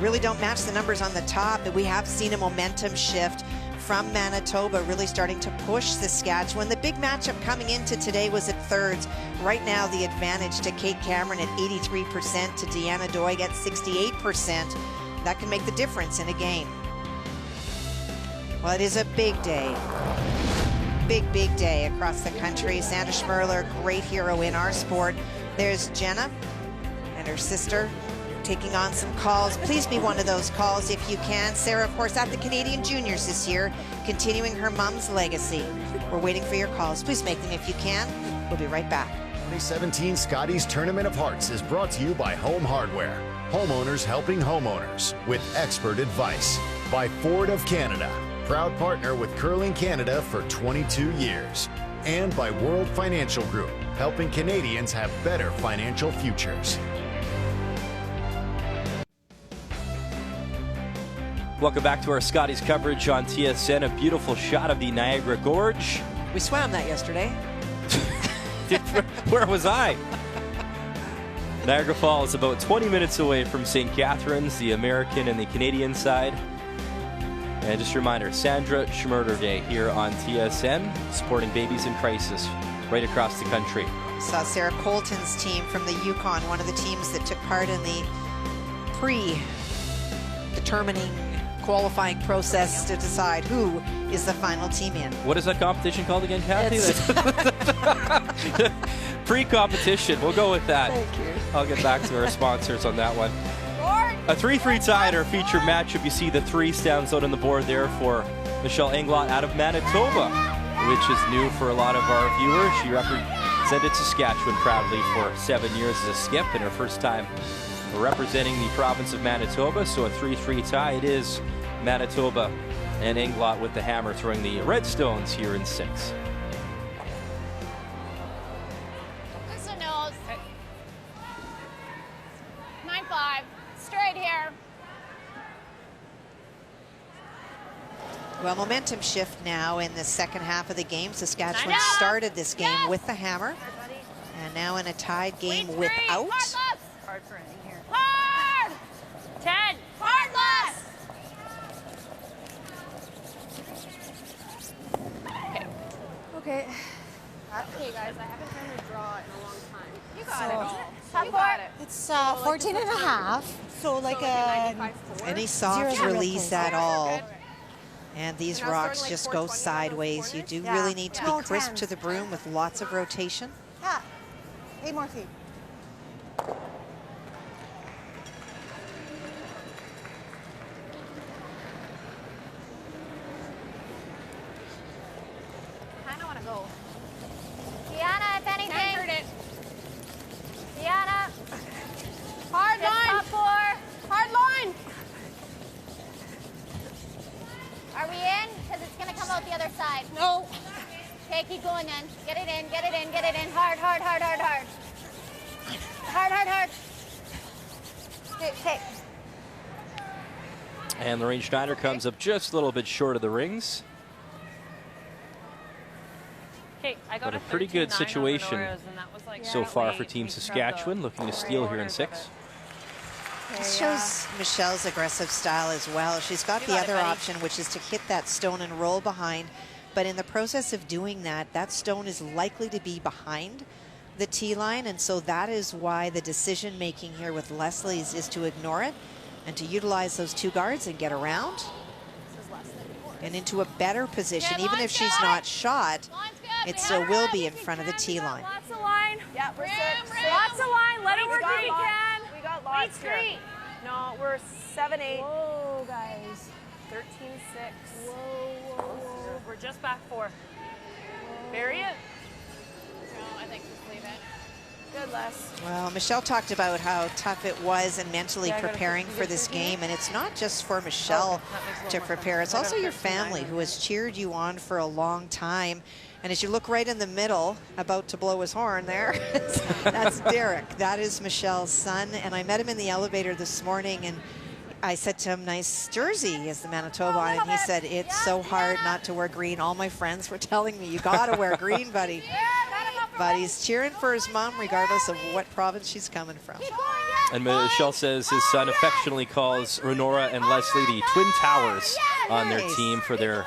really don't match the numbers on the top, but we have seen a momentum shift from Manitoba really starting to push Saskatchewan. The big matchup coming into today was at thirds. Right now, the advantage to Kate Cameron at 83%, to Deanna Doig at 68%. That can make the difference in a game. Well, it is a big day. Big day across the country. Sandra Schmirler, great hero in our sport. There's Jenna and her sister taking on some calls. Please be one of those calls if you can. Sarah, of course, at the Canadian Juniors this year, continuing her mom's legacy. We're waiting for your calls. Please make them if you can. We'll be right back. 2017 Scotties Tournament of Hearts is brought to you by Home Hardware. Homeowners helping homeowners with expert advice. By Ford of Canada, proud partner with Curling Canada for 22 years. And by World Financial Group, helping Canadians have better financial futures. Welcome back to our Scotties coverage on TSN. A beautiful shot of the Niagara Gorge. We swam that yesterday. Where was I? Niagara Falls, about 20 minutes away from St. Catharines, the American and the Canadian side. And just a reminder, Sandra Schmirler Day here on TSN, supporting babies in crisis right across the country. Saw Sarah Colton's team from the Yukon, one of the teams that took part in the pre-determining qualifying process to decide who is the final team in. What is that competition called again, Kathy? Pre-competition. We'll go with that. Thank you. I'll get back to our sponsors on that one. A 3-3 tie in our featured matchup. You see the 3 stands out on the board there for Michelle Englot out of Manitoba, which is new for a lot of our viewers. She represented Saskatchewan proudly for 7 years as a skip, and her first time representing the province of Manitoba. So a 3-3 tie. It is Manitoba and Englot with the hammer throwing the Redstones here in 6. Listen, nose. 9-5. Straight here. Well, momentum shift now in the second half of the game. Saskatchewan started this game with the hammer, and now in a tied game without. Hard for ending here. Hard! 10. Hard less! Okay. Okay, guys, I haven't done a draw in a long time. You got it all. You got it. It's 14 and a half. So like a Any soft Zero release real at close. all. And these And I was rocks throwing like just go 420 sideways. You do really need to be No, crisp 10s. to the broom with lots of rotation. Yeah. 8 more feet. Kind of want to go. Deanna, if anything. Anchored it. Deanna. Hard Just line. top 4. Hard line. Are we in? Because it's going to come out the other side. No. Okay, keep going then. Get it in, get it in, get it in. Hard, hard, hard, hard, hard. Hard, hard, hard. Okay. And Lorraine Schneider comes up just a little bit short of the rings. Okay, I got But a pretty good 13-9 on situation Renora's, and that was like so far late. for Team We scrubbed Saskatchewan, the looking to steal here in corners of 6. This shows Michelle's aggressive style as well. She's got the other option, which is to hit that stone and roll behind. But in the process of doing that, that stone is likely to be behind the tee line. And so that is why the decision making here with Leslie's is to ignore it and to utilize those 2 guards and get around and into a better position. Even if she's not shot, it still will be in front of the tee line. Lots of line. Yeah, we're Lots of line. Let it work if you can. We got lots here. Street. No, we're 7-8. Whoa, guys. 13-6. Whoa. We're just back 4. Bury it. No, I think just leave it. Good, Les. Well, Michelle talked about how tough it was and mentally Yeah, I gotta preparing fix for it. this game. And it's not just for Michelle Okay, that makes a to little more prepare. sense. It's I also got your 13-9 family on who has cheered you on for a long time. And as you look right in the middle, about to blow his horn there, that's Derek. That is Michelle's son. And I met him in the elevator this morning, and I said to him, nice jersey is the Manitoba on. And he said, it's so hard not to wear green. All my friends were telling me, you got to wear green, buddy. But he's cheering for his mom regardless of what province she's coming from. And Michelle says his son affectionately calls Renora and Leslie the Twin Towers on their team for their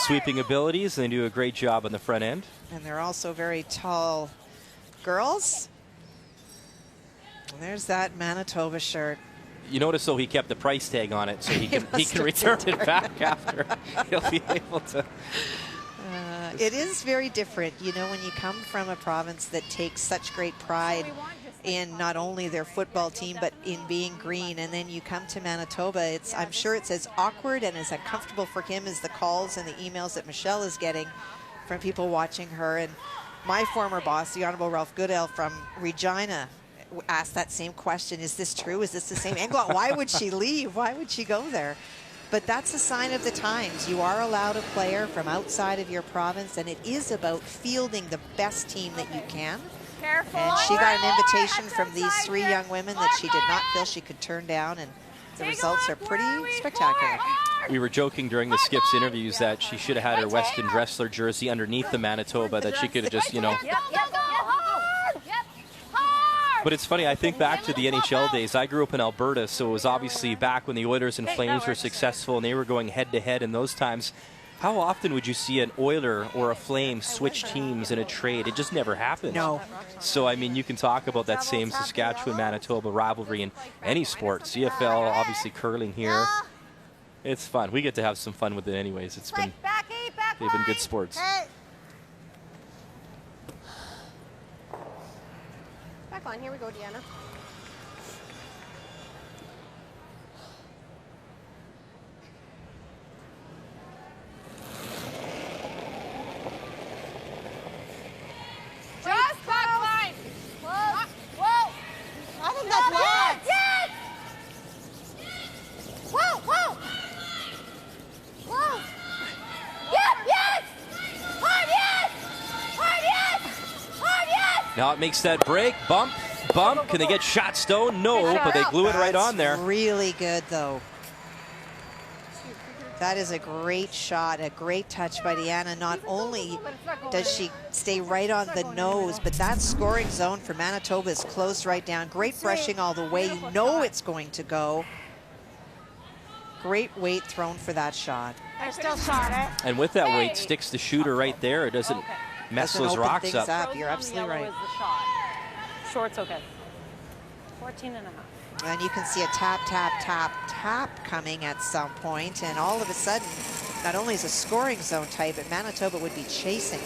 sweeping abilities. They do a great job on the front end. And they're also very tall girls. And there's that Manitoba shirt. You notice, though, he kept the price tag on it, so he can return it back after. He'll be able to. It is very different, you know, when you come from a province that takes such great pride in not only their football team, but in being green, and then you come to Manitoba. I'm sure it's as awkward and as uncomfortable for him as the calls and the emails that Michelle is getting from people watching her. And my former boss, the Honorable Ralph Goodale from Regina, asked that same question. Is this true? Is this the same Englot? Why would she leave? Why would she go there? But that's a sign of the times. You are allowed a player from outside of your province, and it is about fielding the best team that you can. Careful. And she got an invitation from these 3 young women that she did not feel she could turn down, and the results are pretty spectacular. We were joking during the Skips interviews that she should have had her Weston Dressler jersey underneath the Manitoba, that she could have just, you know. But it's funny, I think back to the NHL days. I grew up in Alberta, so it was obviously back when the Oilers and Flames were successful and they were going head-to-head in those times. How often would you see an Oiler or a Flame switch teams in a trade? It just never happens. No. So, I mean, you can talk about that same Saskatchewan-Manitoba rivalry in any sport. CFL, obviously curling here. It's fun. We get to have some fun with it anyways. It's been, they've been good sports. Back on. Here we go, Deanna. Just back line. Whoa. Whoa. I think that's yes. Yes. Whoa. Whoa. Whoa. Yes. Yes. Hard yes. Hard yes. Hard yes. Now it makes that break. Bump. Can they get shot stone? No, but they glue it right on there. Really good, though. That is a great shot, a great touch by Deanna. Not only does she stay right on the nose, but that scoring zone for Manitoba is closed right down. Great brushing all the way. You know it's going to go. Great weight thrown for that shot. I still shot it. And with that weight, sticks the shooter right there. It doesn't mess Doesn't those open rocks things up. You're absolutely right. Short's okay. 14 and a half. And you can see a tap, tap, tap, tap coming at some point, and all of a sudden, not only is a scoring zone tight, but Manitoba would be chasing.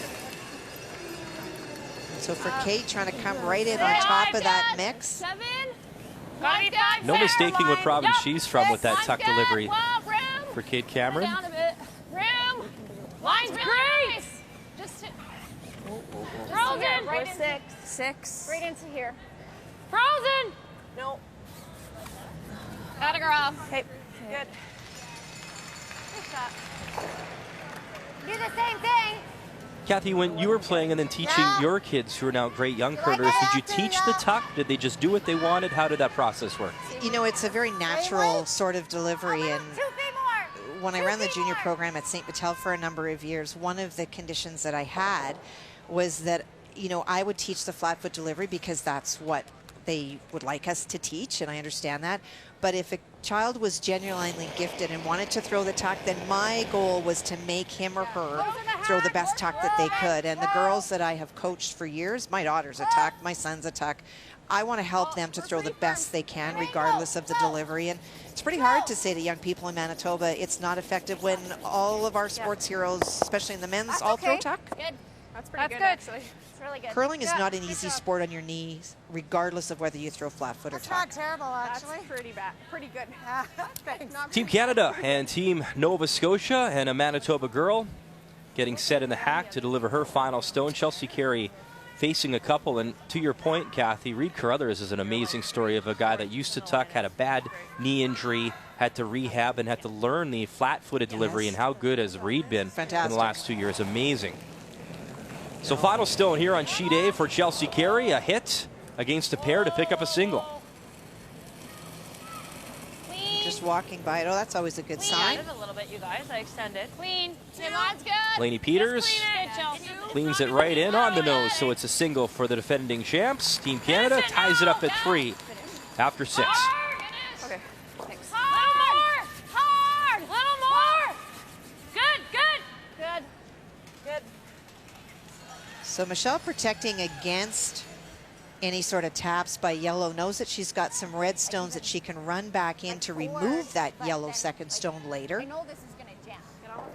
So for Kate trying to come right in on top of that mix. No mistaking what province she's from with that tuck delivery for Kate Cameron. Down a bit. Room. Line's great. Just Frozen. Right into Six. Right into here. Frozen. No. Got a girl. Okay. Good. Good shot. Do the same thing. Kathy, when you were playing and then teaching your kids who are now great young curlers, did you teach the tuck? Did they just do what they wanted? How did that process work? You know, it's a very natural sort of delivery, and when I ran the junior program at St. Vital for a number of years, one of the conditions that I had was that, you know, I would teach the flat foot delivery because that's what they would like us to teach, and I understand that. But if a child was genuinely gifted and wanted to throw the tuck, then my goal was to make him or her throw the best tuck that they could. And the girls that I have coached for years, my daughter's a tuck, my son's a tuck, I want to help them to throw the best they can regardless of the delivery. And it's pretty hard to say to young people in Manitoba it's not effective when all of our sports heroes, especially in the men's, all throw tuck. Good. That's pretty good, actually. It's really good. Curling is not an easy sport on your knees, regardless of whether you throw flat foot or tuck. Not terrible, actually. That's pretty bad. Pretty good. Thanks. Team Canada and Team Nova Scotia, and a Manitoba girl getting set in the hack to deliver her final stone. Chelsea Carey facing a couple, and to your point, Kathy, Reed Carruthers is an amazing story of a guy that used to tuck, had a bad knee injury, had to rehab, and had to learn the flat-footed delivery, and how good has Reed been in the last 2 years. Amazing. So final stone here on sheet A for Chelsea Carey, a hit against a pair to pick up a single. Just walking by it. Oh, that's always a good sign. A little bit, you guys. I extended. Clean. Timon's good. Laney Peters cleans it right in on the nose, so it's a single for the defending champs. Team Canada ties it up at 3 after 6. Okay. Thanks. Hard. Hard. Little more. Good. Good. Good. Good. So Michelle protecting against any sort of taps by yellow, knows that she's got some red stones that she can run back in to remove that yellow second stone later. I know this is going to jam.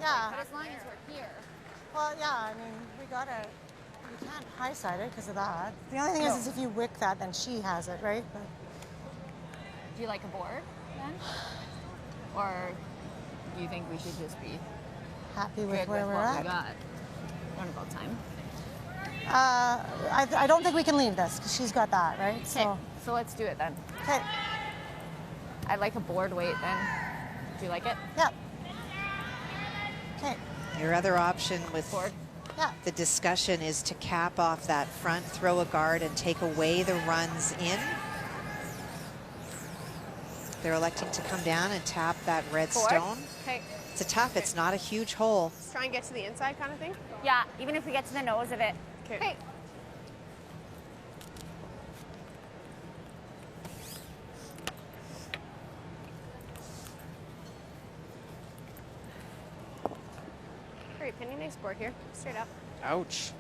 Yeah. But as long as we're here. Well, yeah, I mean, we can't high side it because of that. The only thing is if you wick that, then she has it, right? But Do you like a board then? Or do you think we should just be happy with good where with we're what at. we got? What about time? I don't think we can leave this because she's got that, right? Okay, so let's do it then. Okay. I'd like a board weight then. Do you like it? Yeah. Okay. Your other option with Board. Yeah. the discussion is to cap off that front, throw a guard, and take away the runs in. They're electing to come down and tap that red stone. Okay. It's a tough, it's not a huge hole. Try and get to the inside kind of thing? Yeah, even if we get to the nose of it. Okay. Penny, nice board here. Straight up. Ouch.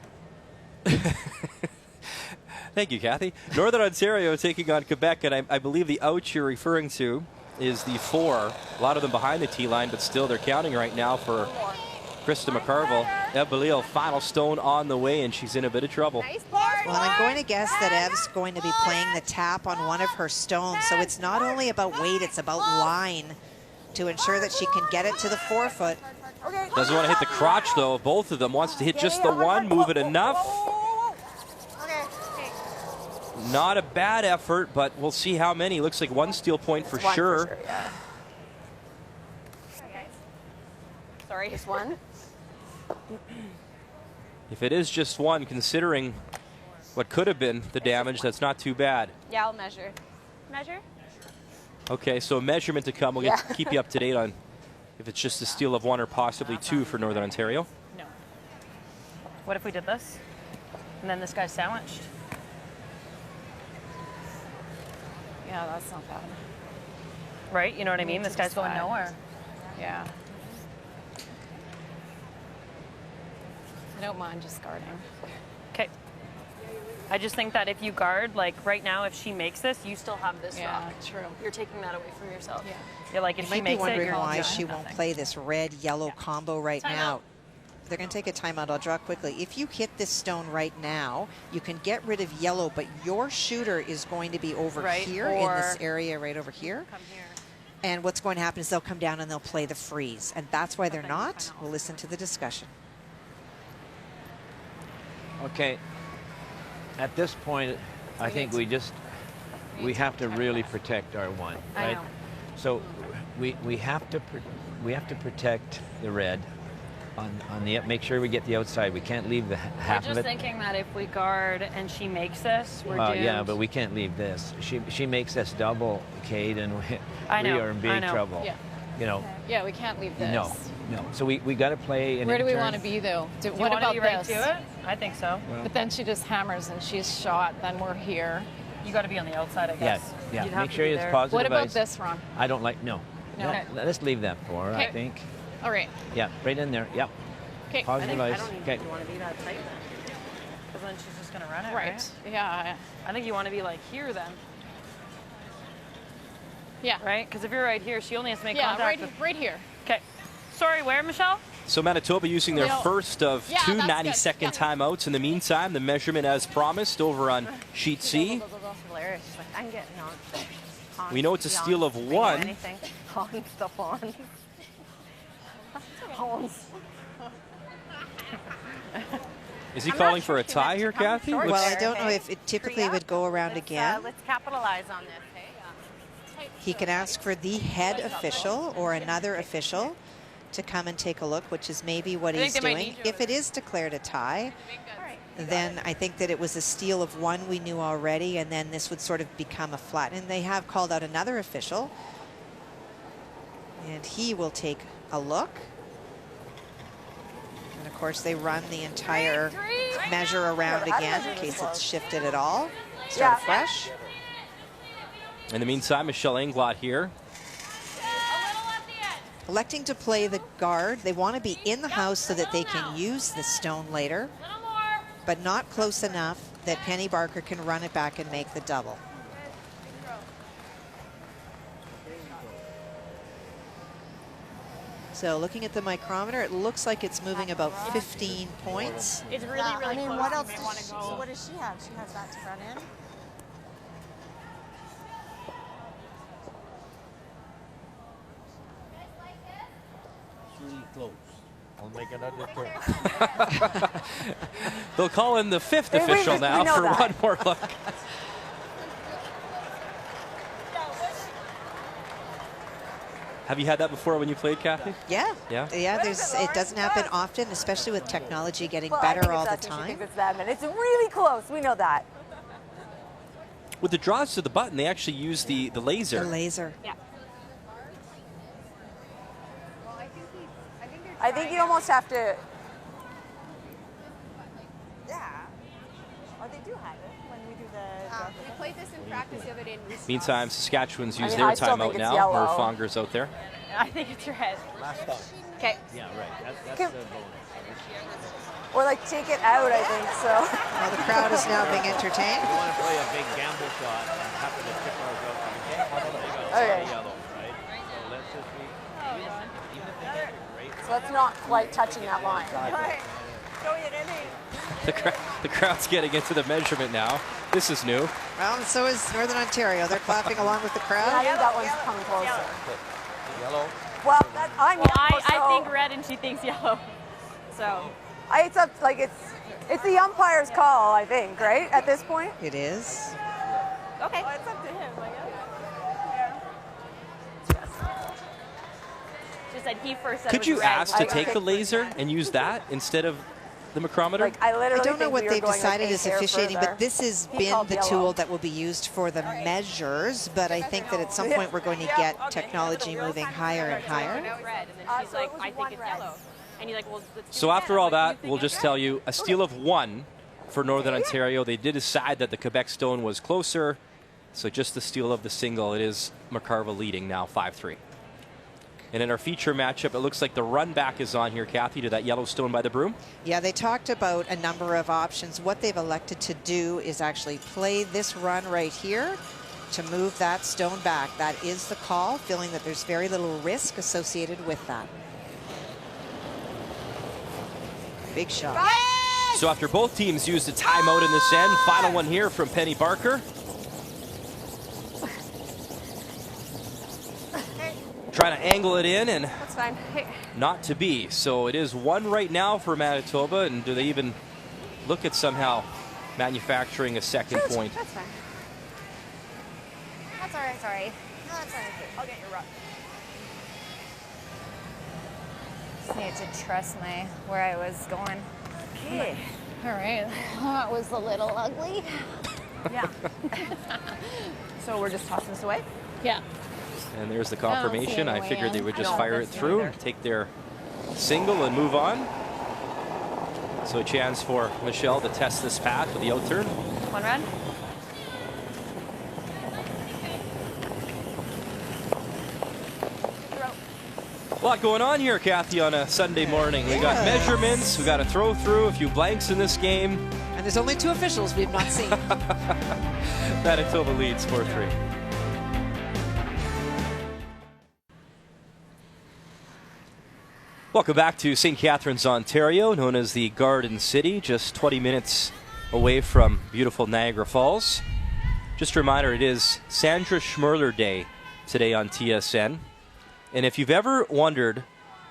Thank you, Kathy. Northern Ontario taking on Quebec, and I believe the ouch you're referring to is the 4. A lot of them behind the tee line, but still they're counting right now for Krista McCarville. Eb Belil, final stone on the way, and she's in a bit of trouble. Nice board. Well, I'm going to guess that Ev's going to be playing the tap on one of her stones, so it's not only about weight, it's about line to ensure that she can get it to the 4-foot. Doesn't want to hit the crotch, though. Both of them wants to hit just the one, move it enough. Not a bad effort, but we'll see how many. Looks like 1 steal point for sure. Yeah. Sorry, just 1. If it is just 1, considering what could have been the damage, that's not too bad. Yeah, I'll measure. Measure? Okay, so a measurement to come. We'll keep you up to date on if it's just a steal of 1 or possibly 2 for Northern Ontario. No. What if we did this? And then this guy's sandwiched? Yeah, that's not bad. Right? You know what I mean? This guy's going nowhere. Yeah. I don't mind just guarding. Okay. I just think that if you guard, like right now, if she makes this, you still have this rock. True. You're taking that away from yourself. Yeah. You're like, if You she might be makes it, wondering you're why doing she won't nothing. play this red-yellow combo right Timeout. now. They're going to take a timeout. I'll draw quickly. If you hit this stone right now, you can get rid of yellow, but your shooter is going to be over here in this area right over here. Come here. And what's going to happen is they'll come down and they'll play the freeze. And that's why they're not. We'll listen to the discussion. Okay. At this point, I think we have to really protect our 1, I right? know. So we have to protect the red on the make sure we get the outside. We can't leave the half We're of just it. thinking that if we guard and she makes this, we're doomed. Yeah, but we can't leave this. She makes this double, Kate, and we are in big trouble. Yeah. You know. Yeah, we can't leave this. No. So we got to play an Where do we intern. want to be, though? What about right to it? I think so. Well, But then she just hammers and she's shot. Then we're here. You got to be on the outside, I guess. Yeah. You'd have Make to sure be it's there. positive. What about ice. this, Ron? I don't like. No. No. Let's leave that for. I Okay. think. All right. Yeah. Right in there. Yep. Okay. Positive I ice. don't even Okay. think you want to be that tight then. Because then she's just going to run it, Right. Yeah. I think you want to be like here then. Yeah. Right? Because if you're right here, she only has to make contact. Right here. Okay. Sorry, where, Michelle? So Manitoba using their first of Yeah, 2 that's 90-second timeouts. In the meantime, the measurement as promised over on sheet C. Hilarious. She's like, I'm getting on. We know it's a steal of 1. Anything. Hans the Hans. Hans. Is he calling for a tie here, Kathy? short. Well, Looks- I don't know if it typically would go around again. Let's capitalize on this, hey? He can ask for the head official or another official to come and take a look, which is maybe what he's doing. If it is declared a tie, then I think that it was a steal of 1 we knew already, and then this would sort of become a flat. And they have called out another official, and he will take a look. And of course, they run the entire measure around again in case it's shifted at all. Start fresh. In the meantime, Michelle Englot here. Electing to play the guard. They want to be in the house so that they can use the stone later, but not close enough that Penny Barker can run it back and make the double. So looking at the micrometer, it looks like it's moving about 15 points. It's really, I really mean, close. what else You may does wanna she, go- so what does she have? She has that to run in. Really close. I'll make another turn. They'll call in the 5th official now for one more look. Have you had that before when you played, Kathy? Yeah. Yeah? Yeah, it doesn't happen often, especially with technology getting better all the time. It's that, and it's really close. We know that. With the draws to the button, they actually use the laser. The laser. Yeah. I think you almost have to. Yeah. Oh, they do have it when we do the. We played this in practice the other day. Meantime, Saskatchewan's used I their still think timeout it's now. yellow. Her Fonger's out there. I think it's your head. Last time. Okay. Yeah, right. That's the bonus. Or like take it out, I think, so. Well, the crowd is now being entertained. You want to play a big gamble shot and happen to tip ours out. You can't have a Okay. yellow, right? So let's just be, even if they get it great. So that's not quite touching that line. The crowd's getting into the measurement now. This is new. Well, and so is Northern Ontario. They're clapping along with the crowd. I think that one's coming closer. Yellow. Well, I'm yellow, I think red and she thinks yellow. So. It's up, like it's the umpire's call, I think, right? At this point. It is. Okay. Well, it's up to him, I guess. She said he first said Could it you was red. ask to take the laser and use that instead of the micrometer? Like, I literally don't know think what we they've were going, decided like, is a hair officiating, further. but this has He been called the yellow. tool that will be used for the measures. But I think that at some point we're going to get technology moving higher and higher. Red, and then she's like, I think it's yellow. And you're like, well, let's do So it after again. all I'm like, that, we'll just tell you a steal of 1 for Northern Ontario. They did decide that the Quebec Stone was closer, so just the steal of the single. It is McCarva leading now 5-3. And in our feature matchup, it looks like the run back is on here, Kathy, to that yellow stone by the broom. Yeah, they talked about a number of options. What they've elected to do is actually play this run right here to move that stone back. That is the call, feeling that there's very little risk associated with that. Big shot. So after both teams used a timeout in this end, final one here from Penny Barker. Trying to angle it in and That's fine. Hey. not to be. So it is 1 right now for Manitoba, and do they even look at somehow manufacturing a second point? That's fine. That's all right, sorry. No, that's all right. I'll get your rock. Just need to trust where I was going. Okay. All right. That was a little ugly. Yeah. So we're just tossing this away? Yeah. And there's the I don't see confirmation. any I figured they way would in. just I don't fire it think so through either. and take their single and move on. So a chance for Michelle to test this path with the out turn. One run. A lot going on here, Kathy, on a Sunday morning. We got measurements, we got to throw through, a few blanks in this game. And there's only 2 officials we've not seen. Manitoba leads 4-3. Welcome back to St. Catharines, Ontario, known as the Garden City, just 20 minutes away from beautiful Niagara Falls. Just a reminder, it is Sandra Schmirler Day today on TSN. And if you've ever wondered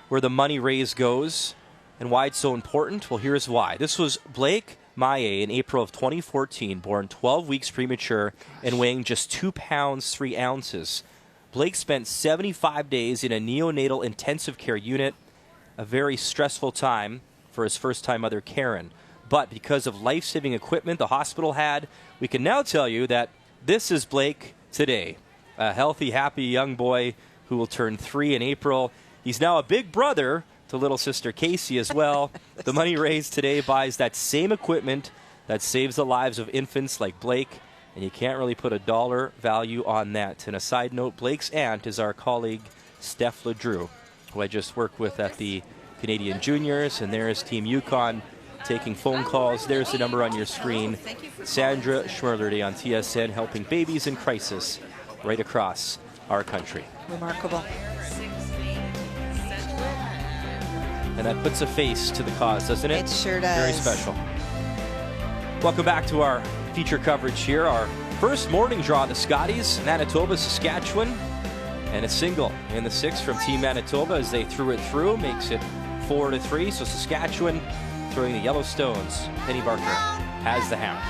where the money raised goes and why it's so important, well, here's why. This was Blake Maillet in April of 2014, born 12 weeks premature and weighing just 2 pounds, 3 ounces. Blake spent 75 days in a neonatal intensive care unit, a very stressful time for his first-time mother, Karen. But because of life-saving equipment the hospital had, we can now tell you that this is Blake today, a healthy, happy young boy who will turn 3 in April. He's now a big brother to little sister Casey as well. The money raised today buys that same equipment that saves the lives of infants like Blake, and you can't really put a dollar value on that. And a side note, Blake's aunt is our colleague, Steph Ledrew, who I just worked with at the Canadian Juniors, and there's Team Yukon taking phone calls. There's the number on your screen. Sandra Schmirler Day on TSN, helping babies in crisis right across our country. Remarkable. And that puts a face to the cause, doesn't it? It sure does. Very special. Welcome back to our feature coverage here. Our first morning draw, the Scotties, Manitoba, Saskatchewan, and a single in the 6th from Team Manitoba as they threw it through, makes it 4-3. So Saskatchewan throwing the yellow stones. Penny Barker has the hammer.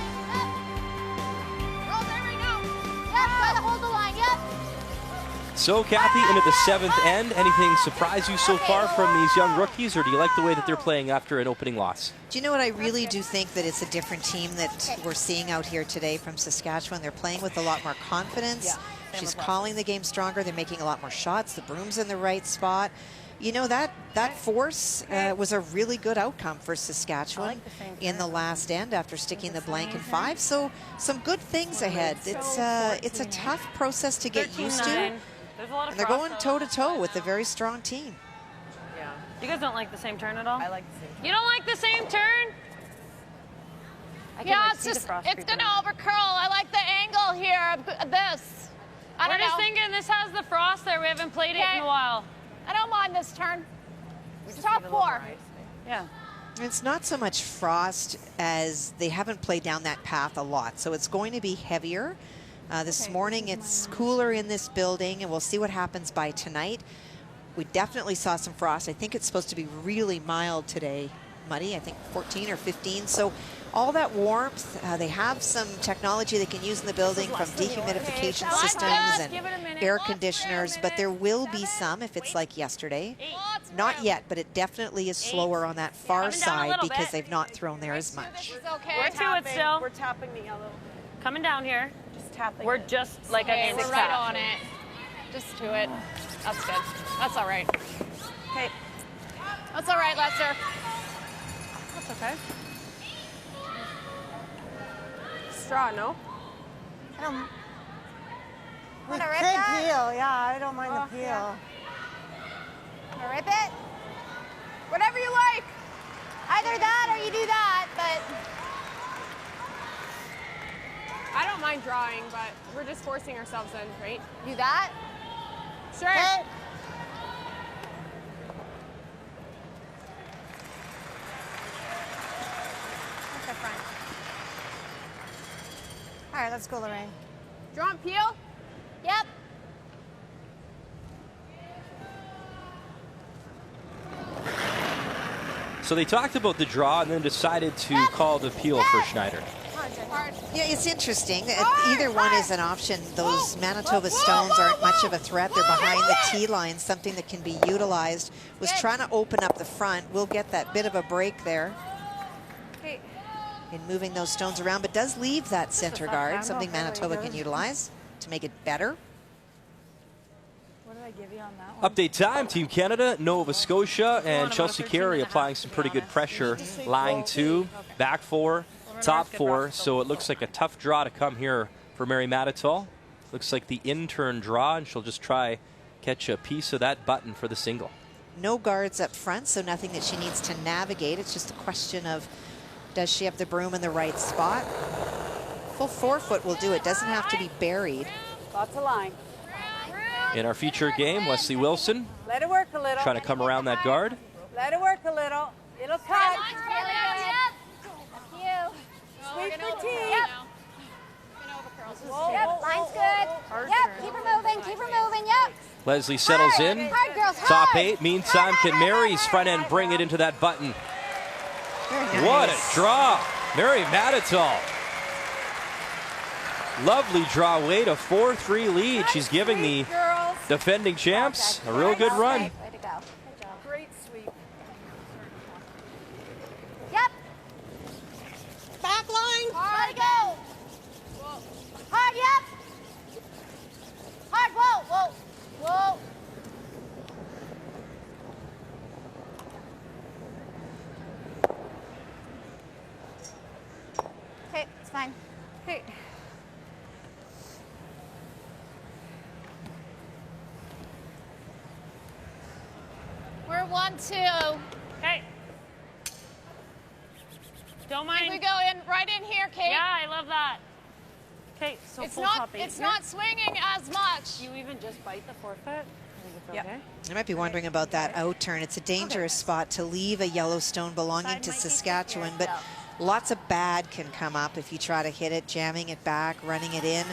So, Kathy, into the 7th end, anything surprise you so far from these young rookies, or do you like the way that they're playing after an opening loss? Do you know what? I really do think that it's a different team that we're seeing out here today from Saskatchewan. They're playing with a lot more confidence. Yeah, She's calling the game stronger. They're making a lot more shots. The broom's in the right spot. You know, that force was a really good outcome for Saskatchewan in the last end after sticking the blank in 5. So some good things ahead. It's a tough process to get used to. There's a lot of And they're going toe-to-toe with a very strong team. You guys don't like the same turn at all? I like the same turn. You don't like the same turn? Yeah, it's just, it's gonna overcurl. I like the angle here of this. I We're don't just know. thinking this has the frost there. We haven't played it in a while. I don't mind this turn. It's top 4. Yeah. It's not so much frost as they haven't played down that path a lot, so it's going to be heavier. This morning it's cooler in this building, and we'll see what happens by tonight. We definitely saw some frost. I think it's supposed to be really mild today, Muddy. I think 14 or 15. So all that warmth, they have some technology they can use in the building from dehumidification systems and air conditioners, but there will be some if it's like yesterday. Not yet, but it definitely is slower on that far side because they've not thrown there as much. We're to it still. We're tapping the yellow. Coming down here. Just tapping. We're just like Okay, a we're right on it. Just to it. That's good. That's all right. Okay. That's all right, Lester. That's okay. Straw, no? I don't. We Wanna could rip that? peel, yeah. I don't mind the peel. Yeah. Wanna rip it? Whatever you like. Either that or you do that, but I don't mind drawing, but we're just forcing ourselves in, right? do that. Sure. Okay. That's the front. All right, let's go, Lorraine. Draw and peel? Yep. So they talked about the draw and then decided to call the peel for Schneider. Yeah, it's interesting. Either one is an option. Those Manitoba stones aren't much of a threat. They're behind the tee line, something that can be utilized. Was trying to open up the front. We'll get that bit of a break there in moving those stones around, but does leave that center guard, something Manitoba can utilize to make it better. What did I give you on that one? Update time, Team Canada, Nova Scotia, and Chelsea Carey applying some pretty good pressure. Line 2, back 4, top 4, so it looks like a tough draw to come here for Mary Matitol. Looks like the in-turn draw, and she'll just try catch a piece of that button for the single. No guards up front, so nothing that she needs to navigate. It's just a question of, does she have the broom in the right spot? Full 4-foot will do it. Doesn't have to be buried. Lots of line. In our feature game, Leslie Wilson Let it work a little. trying to come around that guard. Let it work a little. It'll cut. Sweet for tea. Yep. Yep, line's good. Yep, keep her moving, keep her moving, yep. Leslie settles in. Hard, girls, Top hard. 8. Meantime, can Mary's front end bring it into that button? What a draw. Mary Matitol. Lovely draw away to 4-3 lead. She's giving the defending champs a real good run. Way to go. Good job. Great sweep. Yep. Back line. Hard, go. Hard, yep. Hard, whoa, whoa, whoa. Okay, it's fine. Hey. We're 1-2. Okay. Don't mind. We go in right in here, Kate. Yeah, I love that. Okay, so It's full not. top 8 It's here. not swinging as much. You even just bite the 4-foot? Yeah. You might be wondering about that out turn. It's a dangerous spot to leave a Yellowstone belonging to Saskatchewan, but lots of bad can come up if you try to hit it, jamming it back, running it in.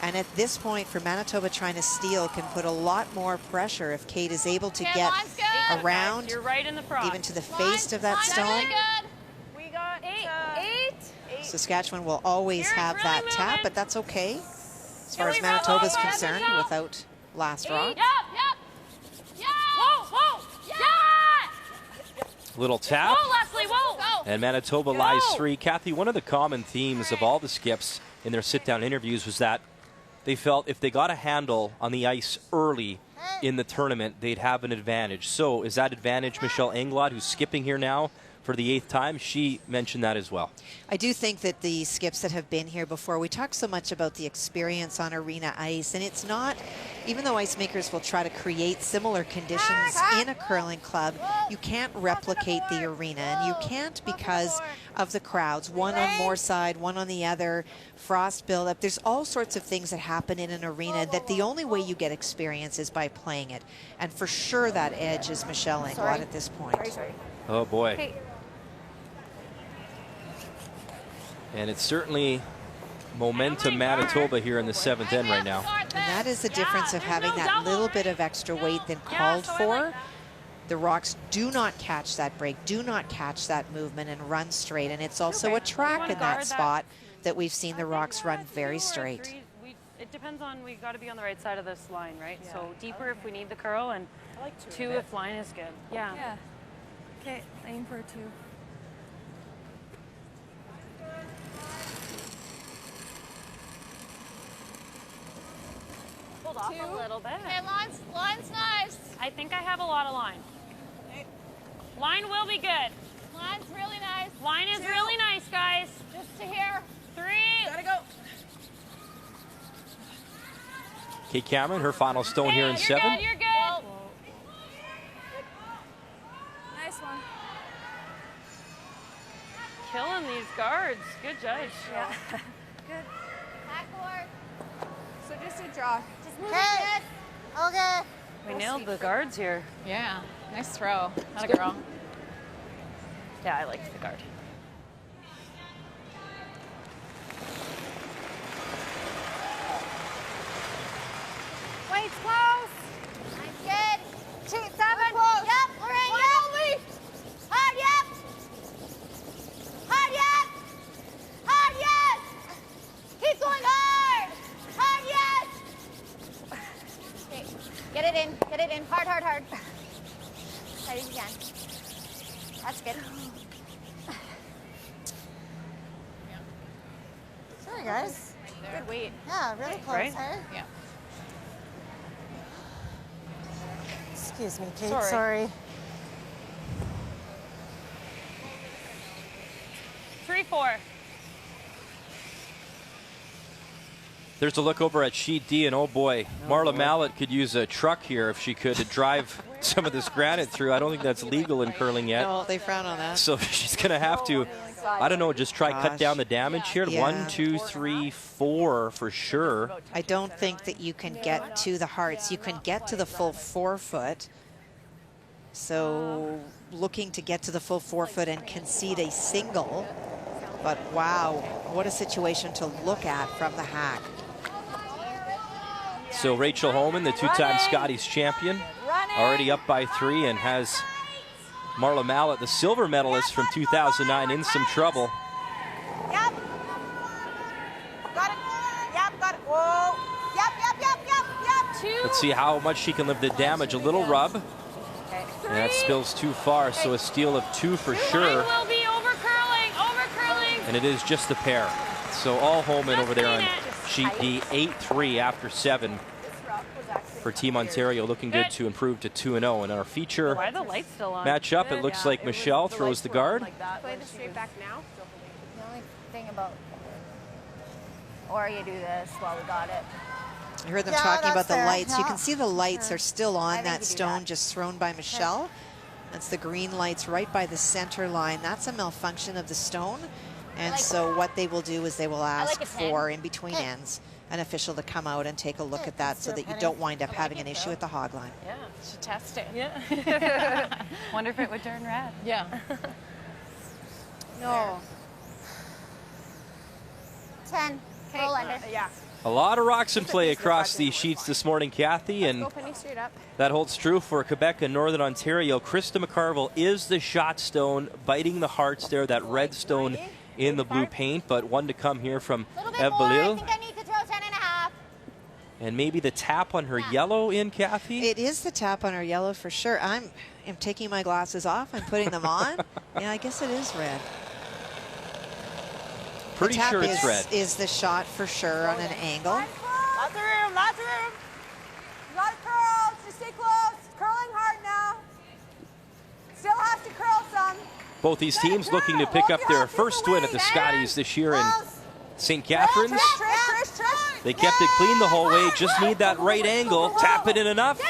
And at this point, for Manitoba trying to steal can put a lot more pressure if Kate is able to get around, You're right in the front. even to the face of that stone. We got 8. Saskatchewan will always have that tap, but that's okay as far as Manitoba's concerned without last rock. Yep, yep. Yeah. Whoa, whoa. Yeah. Little tap. Whoa, Leslie, whoa. Go. And Manitoba lies 3. Kathy, one of the common themes of all the skips in their sit-down interviews was that they felt if they got a handle on the ice early in the tournament, they'd have an advantage. So is that advantage Michelle Englot, who's skipping here now for the 8th time. She mentioned that as well. I do think that the skips that have been here before, we talk so much about the experience on arena ice, and it's not, even though ice makers will try to create similar conditions in a curling club, you can't replicate the arena, and you can't because of the crowds, one on more side, one on the other, frost buildup. There's all sorts of things that happen in an arena that the only way you get experience is by playing it. And for sure that edge is Michelle Englot at this point. Oh boy. Okay. And it's certainly momentum Manitoba here in the 7th end right now. And that is the difference of having that little bit of extra weight than called for. The rocks do not catch that break, do not catch that movement and run straight. And it's also a track in that spot that we've seen the rocks run very straight. It depends on, we got to be on the right side of this line, right? So deeper if we need the curl, and 2 if line is good. Yeah. Okay, aim for 2. Hold off a little bit. Okay, line's nice. I think I have a lot of line. Line will be good. Line's really nice. Line is really nice, guys. Just to here. 3. Gotta go. Kate Cameron, her final stone here in 7. Good, you're good. Nice one. Killing these guards. Good judge. Yeah. Good. Backboard. So just a draw. Just move it. Okay. We nailed the guards here. Yeah. Nice throw. Not a girl. Yeah, I liked the guard. Weight's close. Nice, good. 2, 7. Yep, we're in. Yep. Hard, yep. Hard, yep. Hard, yes. Keep going hard. Hard, yes. Okay, get it in. Get it in. Hard, hard, hard. Tight as you can. That's good. Sorry, guys. Good weight. Yeah, really close, Right? hey? Yeah. Excuse me, Kate, Sorry. sorry. 3, 4. There's a look over at sheet D, and oh boy, Marla Mallett could use a truck here if she could to drive some of this granite through. I don't think that's legal in curling yet. No, they frown on that. So she's going to have to, I don't know, just try cut down the damage here. Yeah. 1, 2, 3, 4 for sure. I don't think that you can get to the hearts. You can get to the full 4 foot. So looking to get to the full 4 foot and concede a single. But wow, what a situation to look at from the hack. So Rachel Homan, the 2-time Scotties champion, already up by 3 and has Marla Mallett, the silver medalist from 2009, in some trouble. Yep. Got it. Yep, got it. Whoa. Yep, yep, yep, yep, yep. 2. Let's see how much she can live the damage. A little rub. And that spills too far, so a steal of 2 for sure. Line will be over curling. And it is just the pair. So all Homan over there on sheet D, 8-3 after 7 for Team Ontario, looking good to improve to 2-0. And our feature Why are the lights still on? matchup, it looks like Michelle throws the guard. Play the straight back now. The only thing about, or you do this while we got it. I heard them Yeah, talking about that's the fair. lights. You Yeah. can see the lights are still I on think that you do stone that. just thrown by Michelle. That's the green lights right by the center line. That's a malfunction of the stone. And like so what they will do is they will ask a 10. for, in between ends, an official to come out and take a look at that so that you don't wind up having an issue at the hog line. Yeah. Should test it. Yeah. Wonder if it would turn red. Yeah. No. 10. Roll under. Yeah. A lot of rocks in play across these sheets this morning, Kathy, and Go penny straight up. that holds true for Quebec and Northern Ontario. Krista McCarville is the shot stone, biting the hearts there, that red stone in the blue paint, but one to come here from A little bit Ev more. I Balil. think I need to throw 10.5. And maybe the tap on her yellow in, Kathy? It is the tap on our yellow for sure. I'm taking my glasses off and putting them on. Yeah, I guess it is red. Pretty the tap sure it's red. is the shot for sure on an angle. Lots of room, lots of room. Lot of curls, just stay close. Curling hard now. Still have to curl some. Both these teams looking to pick up their first win at the Scotties this year in St. Catharines. They kept it clean the whole way. Just need that right angle. Tap it in enough.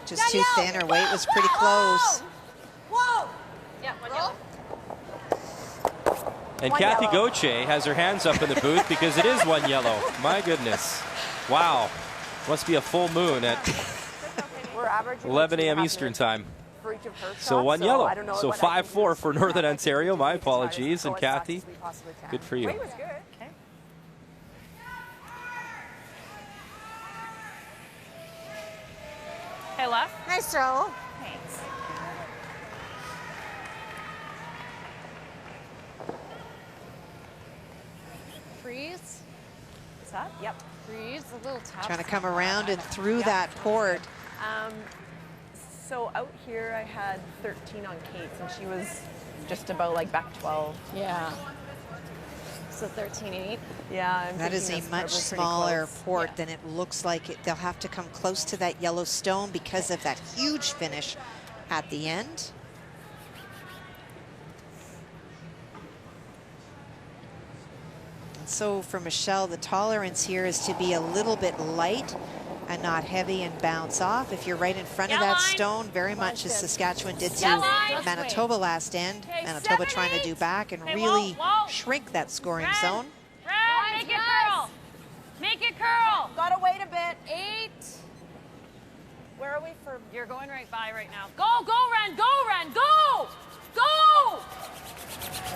Just too thin. Her weight was pretty close. And Kathy Gauthier has her hands up in the booth because it is one yellow. My goodness. Wow. Must be a full moon at 11 a.m. Eastern time. So one yellow. So 5-4 for Northern Ontario. My apologies. And Kathy, good for you. Hey, left. Nice throw. Thanks. Freeze. What's that? Yep. Freeze. A little tap. Trying to come around and through that port. So out here I had 13 on Kate's and she was just about like back 12. Yeah. So 13-8. Yeah. That is a much smaller port than it looks like. They'll have to come close to that yellow stone because of that huge finish at the end. And so for Michelle, the tolerance here is to be a little bit light and not heavy and bounce off. If you're right in front of that stone, very much as Saskatchewan did to Manitoba last end. Manitoba trying to do back and really shrink that scoring zone. Make it curl. Make it curl. Gotta wait a bit. 8. Where are we for? You're going right by right now. Go, go, Ren, go, Ren, go! Go!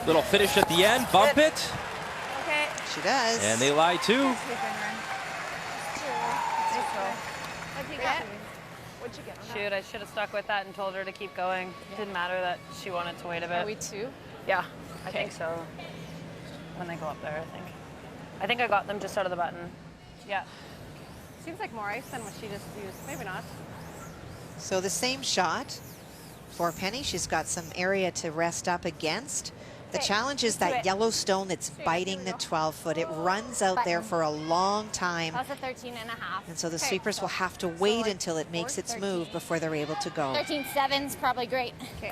Little finish at the end. Bump it. Okay. She does. And they lie too. What'd you get on Shoot, I should have stuck with that and told her to keep going. Didn't matter that she wanted to wait a bit. Are we 2? Yeah, I think so. When they go up there, I think. I think I got them just out of the button. Yeah. Seems like more ice than what she just used. Maybe not. So the same shot for Penny. She's got some area to rest up against. The challenge is that yellow stone that's biting the 12-foot. It runs out there for a long time. That's a 13.5. And so the sweepers will have to wait until it makes its move before they're able to go. 13.7's probably great. Okay.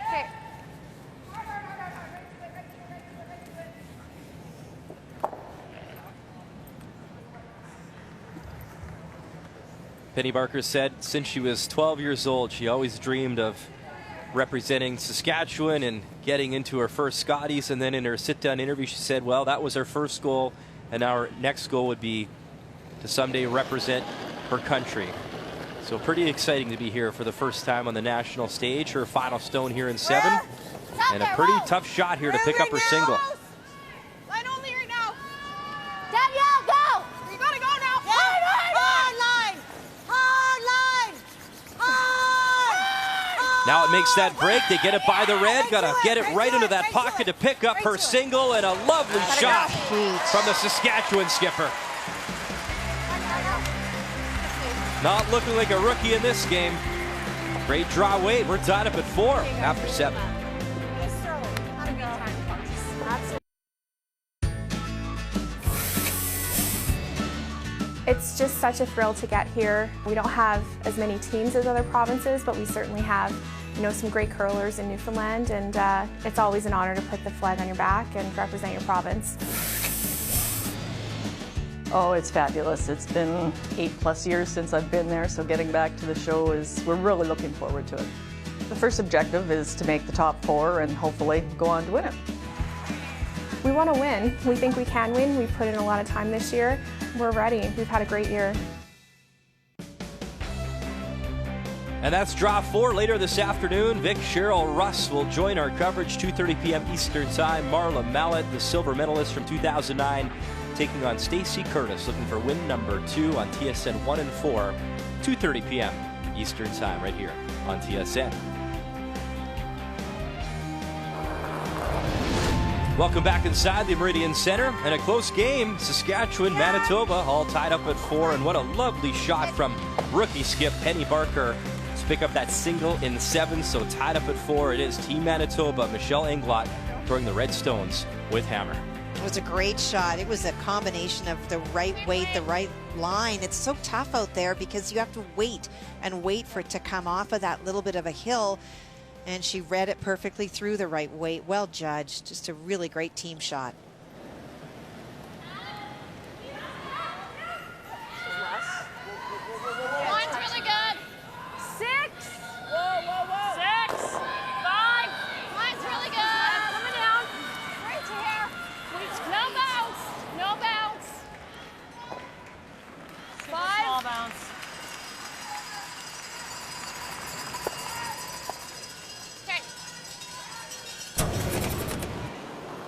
Penny Barker said since she was 12 years old, she always dreamed of representing Saskatchewan and getting into her first Scotties. And then in her sit-down interview, she said, well, that was her first goal, and our next goal would be to someday represent her country. So pretty exciting to be here for the first time on the national stage. Her final stone here in 7, and a pretty tough shot here to pick up her single. Line only right now. Danielle, go! You gotta go now. Hard line! Hard line! Now it makes that break. They get it by the red. Got to get it right into that pocket to pick up her single, and a lovely shot from the Saskatchewan skipper. Not looking like a rookie in this game. Great draw weight. We're tied up at 4 after 7. It's just such a thrill to get here. We don't have as many teams as other provinces, but we certainly have, you know, some great curlers in Newfoundland, and it's always an honor to put the flag on your back and represent your province. Oh, it's fabulous. It's been 8+ years since I've been there, so getting back to the show we're really looking forward to it. The first objective is to make the top 4 and hopefully go on to win it. We want to win. We think we can win. We've put in a lot of time this year. We're ready. We've had a great year. And that's draw 4 later this afternoon. Vic, Cheryl, Russ will join our coverage 2:30 p.m. Eastern Time. Marla Mallet, the silver medalist from 2009, taking on Stacey Curtis, looking for win number 2 on TSN 1 and 4, 2:30 p.m. Eastern Time, right here on TSN. Welcome back inside the Meridian Center, and a close game. Saskatchewan, Manitoba, all tied up at 4, and what a lovely shot from rookie skip Penny Barker to pick up that single in 7. So tied up at 4. It is Team Manitoba. Michelle Englot throwing the Red Stones with hammer. It was a great shot. It was a combination of the right weight, the right line. It's so tough out there because you have to wait and wait for it to come off of that little bit of a hill. And she read it perfectly through the right weight. Well judged. Just a really great team shot. Line's really good. 6. Whoa, whoa, whoa. 6. 5. Line's really good. Coming down. Right to here. No bounce. No bounce. Super 5. small bounce.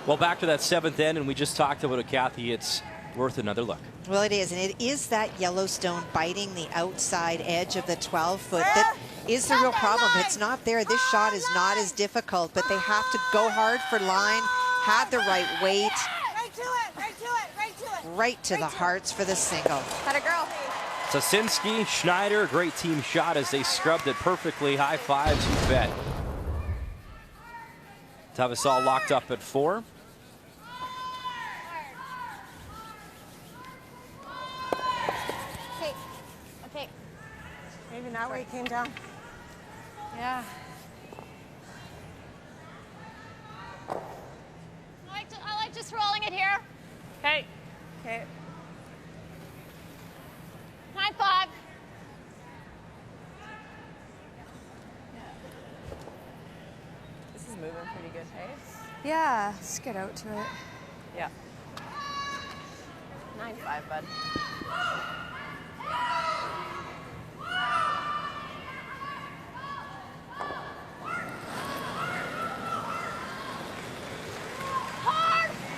Well, back to that 7th end, and we just talked about it, Kathy. It's worth another look. Well, it is, and it is that Yellowstone biting the outside edge of the 12-foot that is the real problem. If it's not there, this shot is not as difficult, but they have to go hard for line, have the right weight. Right to it, right to it, right to it. Right to the hearts for the single. Had a girl. Sasinski, Schneider, great team shot as they scrubbed it perfectly. High fives, you bet. To have us all locked up at 4. Okay. Maybe not where he came down. Yeah. I like just rolling it here. Okay. Okay. 9-5. This is moving pretty good, hey? Yeah, let's get out to it. Yeah. 9-5, bud.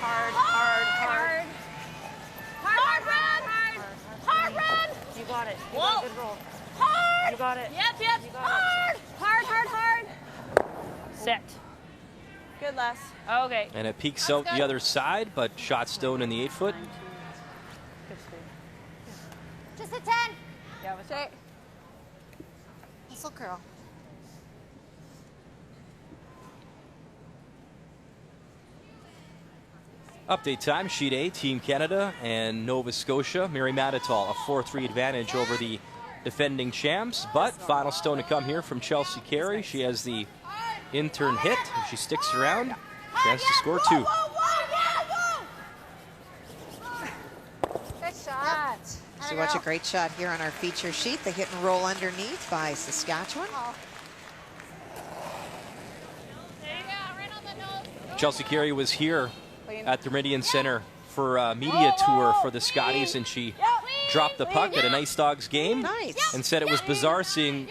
Hard. Hard run. You got it. You Whoa. got a good roll. Hard. You got it. Yep. You got Hard. Hard. Set. Good, Les. Okay. And it peeks out the other side, but shot stone in the 8-foot. Good speed. Just a 10. Yeah, what's right? Hustle curl. Update time, sheet A, Team Canada and Nova Scotia. Mary Manital, a 4-3 advantage over the defending champs, but final stone to come here from Chelsea Carey. She has the intern hit. If she sticks around, chance to score 2. Good shot. So watch a great shot here on our feature sheet. The hit and roll underneath by Saskatchewan. Chelsea Carey was here at the Meridian Center for a media tour for the Scotties, and she dropped the puck at an Ice Dogs game. Nice. And said it was bizarre seeing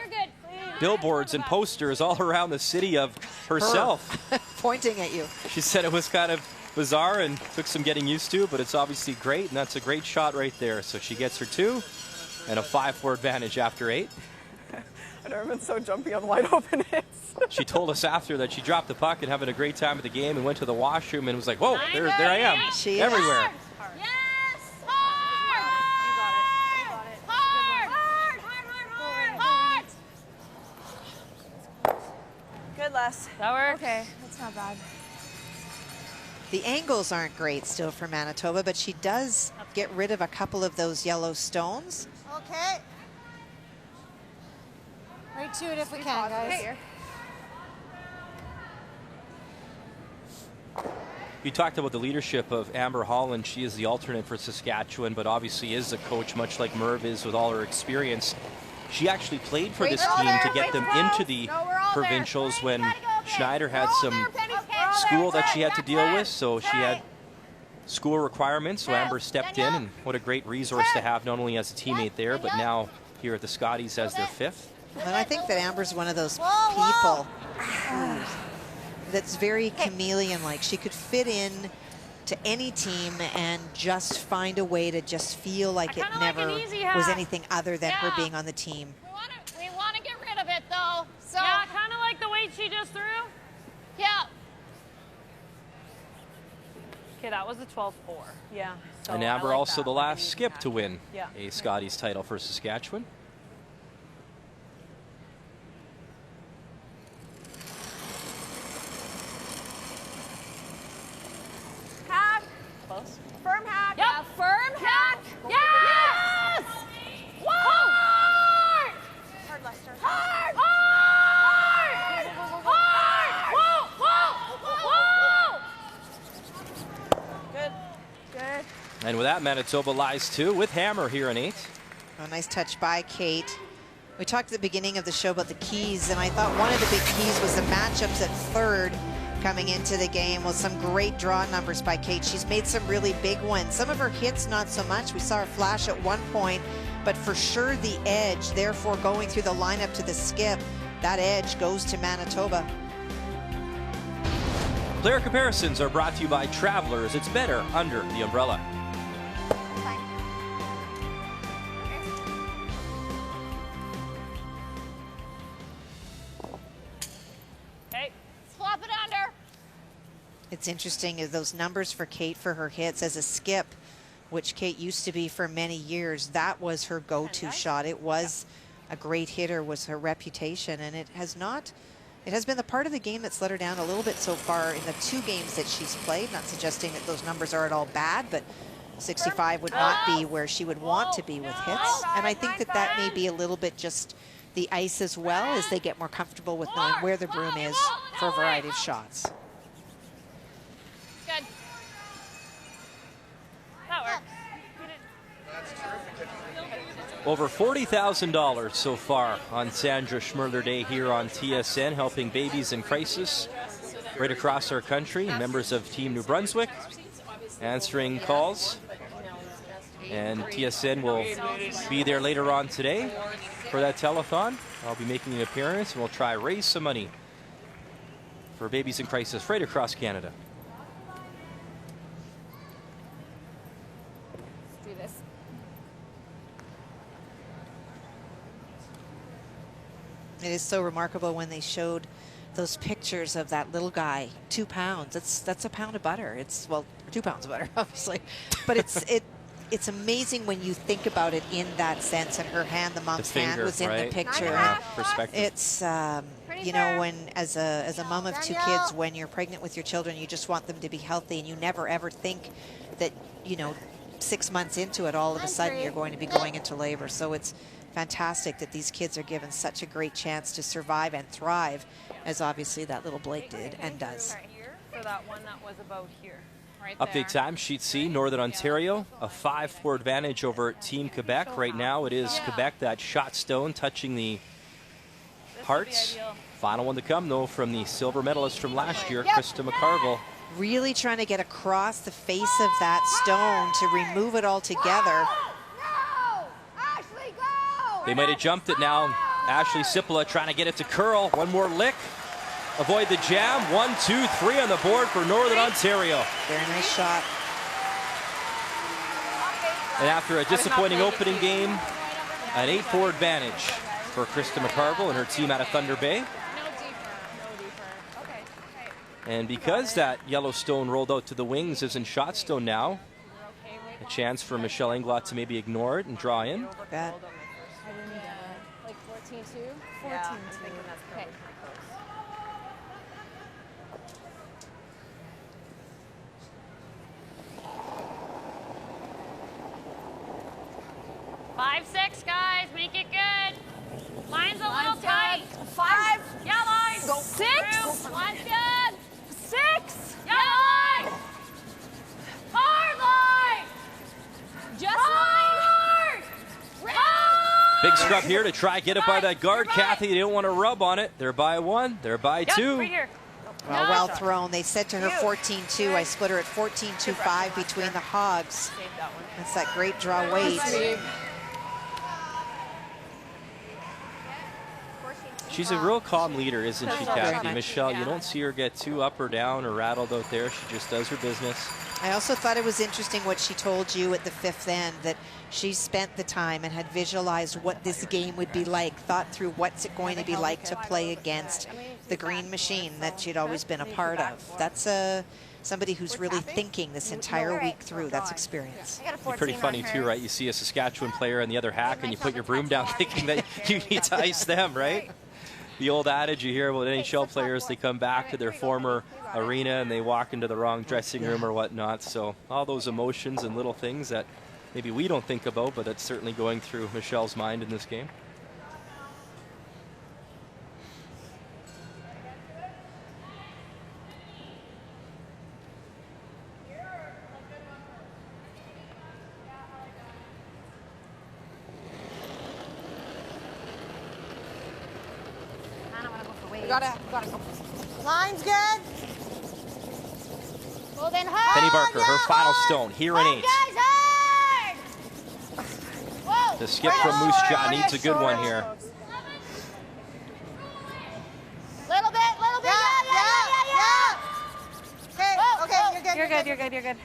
billboards and posters all around the city of herself. Pointing at you. She said it was kind of bizarre and took some getting used to, but it's obviously great, and that's a great shot right there. So she gets her 2 and a 5-4 advantage after 8. I've never been so jumpy on wide open hits. She told us after that she dropped the puck and having a great time at the game and went to the washroom and was like, whoa, there I am. She everywhere. Yes. Hard. Good, Les. That works. Okay, that's not bad. The angles aren't great still for Manitoba, but she does get rid of a couple of those yellow stones. Okay. Right to it if we can, guys. You talked about the leadership of Amber Holland. She is the alternate for Saskatchewan, but obviously is a coach, much like Merv is with all her experience. She actually played for this team to get them into the provincials when Schneider had some school that she had to deal with, so she had school requirements, so Amber stepped in, and what a great resource to have, not only as a teammate there, but now here at the Scotties as their 5th. And I think that Amber's one of those people that's very chameleon-like. She could fit in to any team and just find a way to just feel like it never was anything other than her being on the team. We want to get rid of it, though. So Yeah, kind of like the weight she just threw. Yeah. Okay, that was a 12-4. Yeah. So And I Amber like also that. the last skip to win Yeah. a Scotties title for Saskatchewan. Hack. Close. Firm hack. Yep. Yeah, firm hack. Yes. Hard. Hard, Lester. Hard. Hard. Hard. Good. And with that, Manitoba lies 2 with Hammer here in 8. A nice touch by Kate. We talked at the beginning of the show about the keys, and I thought one of the big keys was the matchups at third coming into the game. Well, some great draw numbers by Kate. She's made some really big ones. Some of her hits, not so much. We saw her flash at one point, but for sure the edge, therefore going through the lineup to the skip, that edge goes to Manitoba. Player comparisons are brought to you by Travelers. It's better under the umbrella. It's interesting is those numbers for Kate for her hits as a skip, which Kate used to be for many years. That was her go-to shot. It was a great hitter, was her reputation, and it has been the part of the game that's let her down a little bit so far in the 2 games that she's played. Not suggesting that those numbers are at all bad, but 65 would not be where she would want to be with hits. And I think that may be a little bit just the ice as well, as they get more comfortable with knowing where the broom is for a variety of shots. Good. That works. Over $40,000 so far on Sandra Schmirler Day here on TSN, helping babies in crisis right across our country. Members of Team New Brunswick answering calls. And TSN will be there later on today for that telethon. I'll be making an appearance, and we'll try raise some money for babies in crisis right across Canada. Let's do this. It is so remarkable when they showed those pictures of that little guy, 2 pounds. That's a pound of butter. It's, well, 2 pounds of butter, obviously. But it's amazing when you think about it in that sense. And her hand, the mom's hand was in the picture. Yeah, perspective. It's, you know, when as a mom of 2 kids, when you're pregnant with your children, you just want them to be healthy, and you never ever think that, you know, 6 months into it, all of a sudden you're going to be going into labor. So it's fantastic that these kids are given such a great chance to survive and thrive, as obviously that little Blake did and does. For that one that was about here. Right Update time, Sheet C, Northern Ontario, a 5-4 advantage over Team Quebec. Right now it is Quebec, that shot stone touching the hearts. Final one to come, though, from the silver medalist from last year, Krista McCarville. Really trying to get across the face of that stone to remove it altogether. They might have jumped it now. Ashley Sipala trying to get it to curl. One more lick. Avoid the jam. 1, 2, 3 on the board for Northern Ontario. Very nice shot. And after a disappointing opening game, an 8-4 advantage for Krista McCarville and her team out of Thunder Bay. And because that yellow stone rolled out to the wings is in shot stone now, a chance for Michelle Englot to maybe ignore it and draw in. Bad. Like 14-2? 14-2. Yeah, I'm thinking that's probably Okay. close. 5-6, guys. Make it good. Line's a little tight. 5. Yeah, line. Go 6. Line's good. 6. Yeah, line. Hard line. Just Hard. Big scrub here to try get it by that guard. Kathy, they don't want to rub on it. They're by 1. They're by 2. Right here. Well thrown. They said to her 14-2. I split her at 14-2-5 between the hogs. That's that great draw weight. She's a real calm leader, isn't she, Kathy? much. Michelle, you don't see her get too up or down or rattled out there. She just does her business. I also thought it was interesting what she told you at the 5th end, that she spent the time and had visualized what this game would be like, thought through what's it going to be like to play against the green machine that she'd always been a part of. That's somebody who's really thinking this entire week through. That's experience. It'd be pretty funny too, right? You see a Saskatchewan player in the other hack and you put your broom down thinking that you need to ice them, right? The old adage you hear about NHL players, they come back to their former arena and they walk into the wrong dressing room or whatnot. So all those emotions and little things that maybe we don't think about, but that's certainly going through Michelle's mind in this game. We gotta go. Line's good. Well, then hard. Penny Barker, her final stone here in 8. Guys, hard. Whoa. The skip from Moose Jaw needs a good one here. Little bit. Yeah. Okay, Whoa, okay, whoa. you're good. You're good.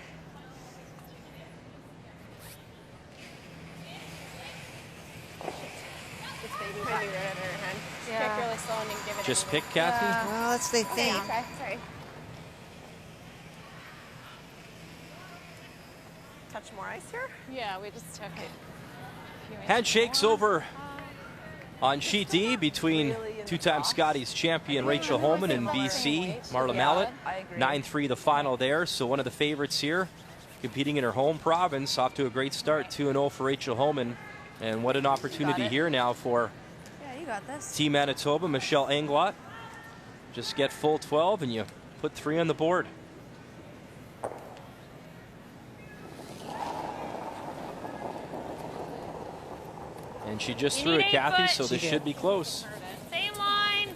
Pick really slow and then give it. Just pick, Kathy? Well, that's the thing. Okay, sorry. Touch more ice here? Yeah, we just took it. Handshakes over on sheet D between two-time Scotties champion Rachel Holman and BC Marla Mallet. 9-3 the final there, so one of the favorites here competing in her home province. Off to a great start, 2-0 for Rachel Holman. And what an opportunity here now for Got this. Team Manitoba, Michelle Englot. Just get full 12 and you put 3 on the board. And she just threw it, Kathy, so this should be close. Same line.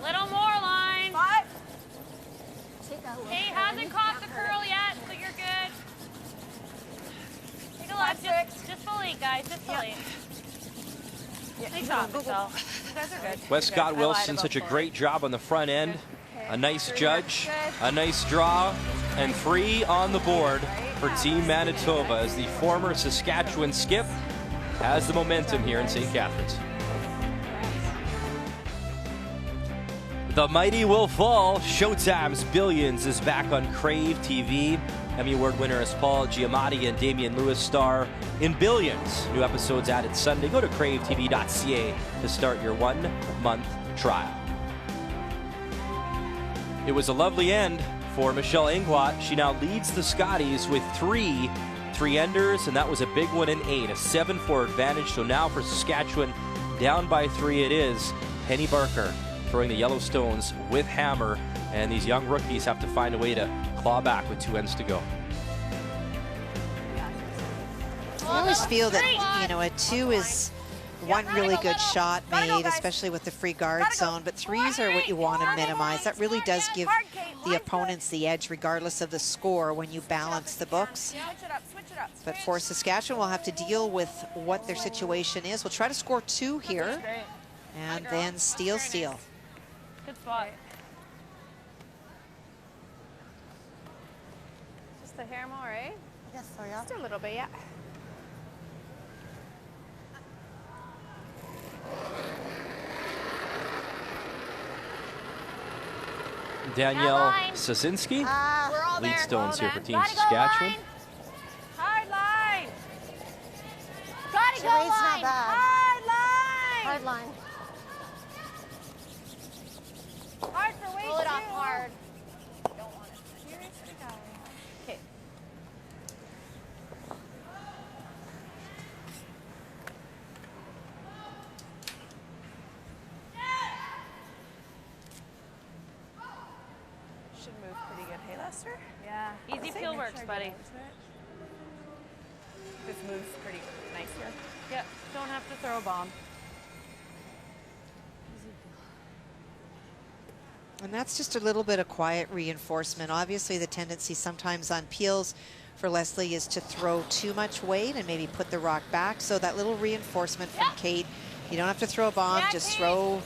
Little more line. 5. Hey, hasn't caught the curl yet, but you're good. Take a look. Just fully, guys. Just fully. Nice job, Michelle. You guys are good. Wes Scott Wilson, such a great job on the front end. A nice judge, a nice draw, and 3 on the board for Team Manitoba as the former Saskatchewan skip has the momentum here in St. Catharines. The mighty will fall. Showtime's Billions is back on Crave TV. Emmy Award winner is Paul Giamatti and Damian Lewis star in Billions. New episodes added Sunday. Go to cravetv.ca to start your 1-month trial. It was a lovely end for Michelle Englot. She now leads the Scotties with 3 3-enders, and that was a big one in 8, a 7-4 advantage. So now for Saskatchewan, down by 3 it is. Penny Barker throwing the Yellowstones with hammer, and these young rookies have to find a way to claw back with 2 ends to go. I always feel that, you know, a 2 is one really good shot made, especially with the free guard zone, but 3s are what you want to minimize. That really does give the opponents the edge regardless of the score when you balance the books. But for Saskatchewan, we'll have to deal with what their situation is. We'll try to score 2 here and then steal. Good spot. Just a hair more, eh? Yes, so yeah. Just a little bit, yeah. Danielle Sasinski, lead stones here for Team Saskatchewan. Hard line. Gotta go line. Hard line. Hard line. Hard for weight. Pull it off hard. Don't want it. Okay. Should move pretty good. Hey, Lester? Yeah. Easy peel works, buddy. This moves pretty nice here. Yep. Don't have to throw a bomb. And that's just a little bit of quiet reinforcement. Obviously, the tendency sometimes on peels for Leslie is to throw too much weight and maybe put the rock back. So that little reinforcement from Kate, you don't have to throw a bomb, just throw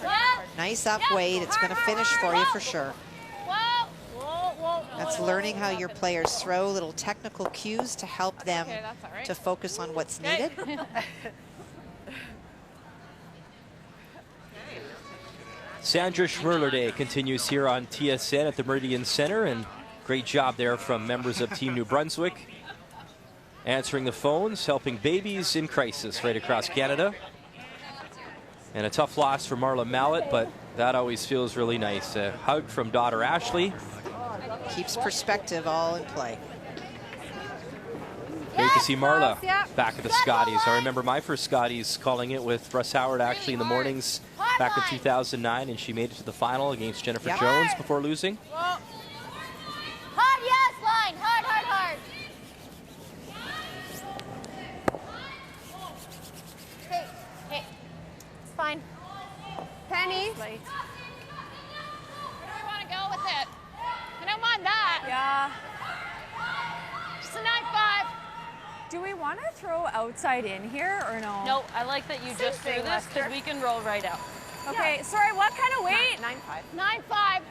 nice up weight. It's going to finish for you for sure. That's learning how your players throw, little technical cues to help them to focus on what's needed. Sandra Schmirler Day continues here on TSN at the Meridian Center, and great job there from members of Team New Brunswick. Answering the phones, helping babies in crisis right across Canada. And a tough loss for Marla Mallet, but that always feels really nice. A hug from daughter Ashley. Keeps perspective all in play. Great to see Marla back at the Scotties. I remember my first Scotties calling it with Russ Howard actually in the mornings back in 2009, and she made it to the final against Jennifer Jones before losing. Hard, yes, line. Hard, hard, hard. Okay, okay. It's fine. Penny. Do we want to throw outside in here or no? No, I like that you just threw this because we can roll right out. Okay, sorry, what kind of weight? 9-5. 9-5.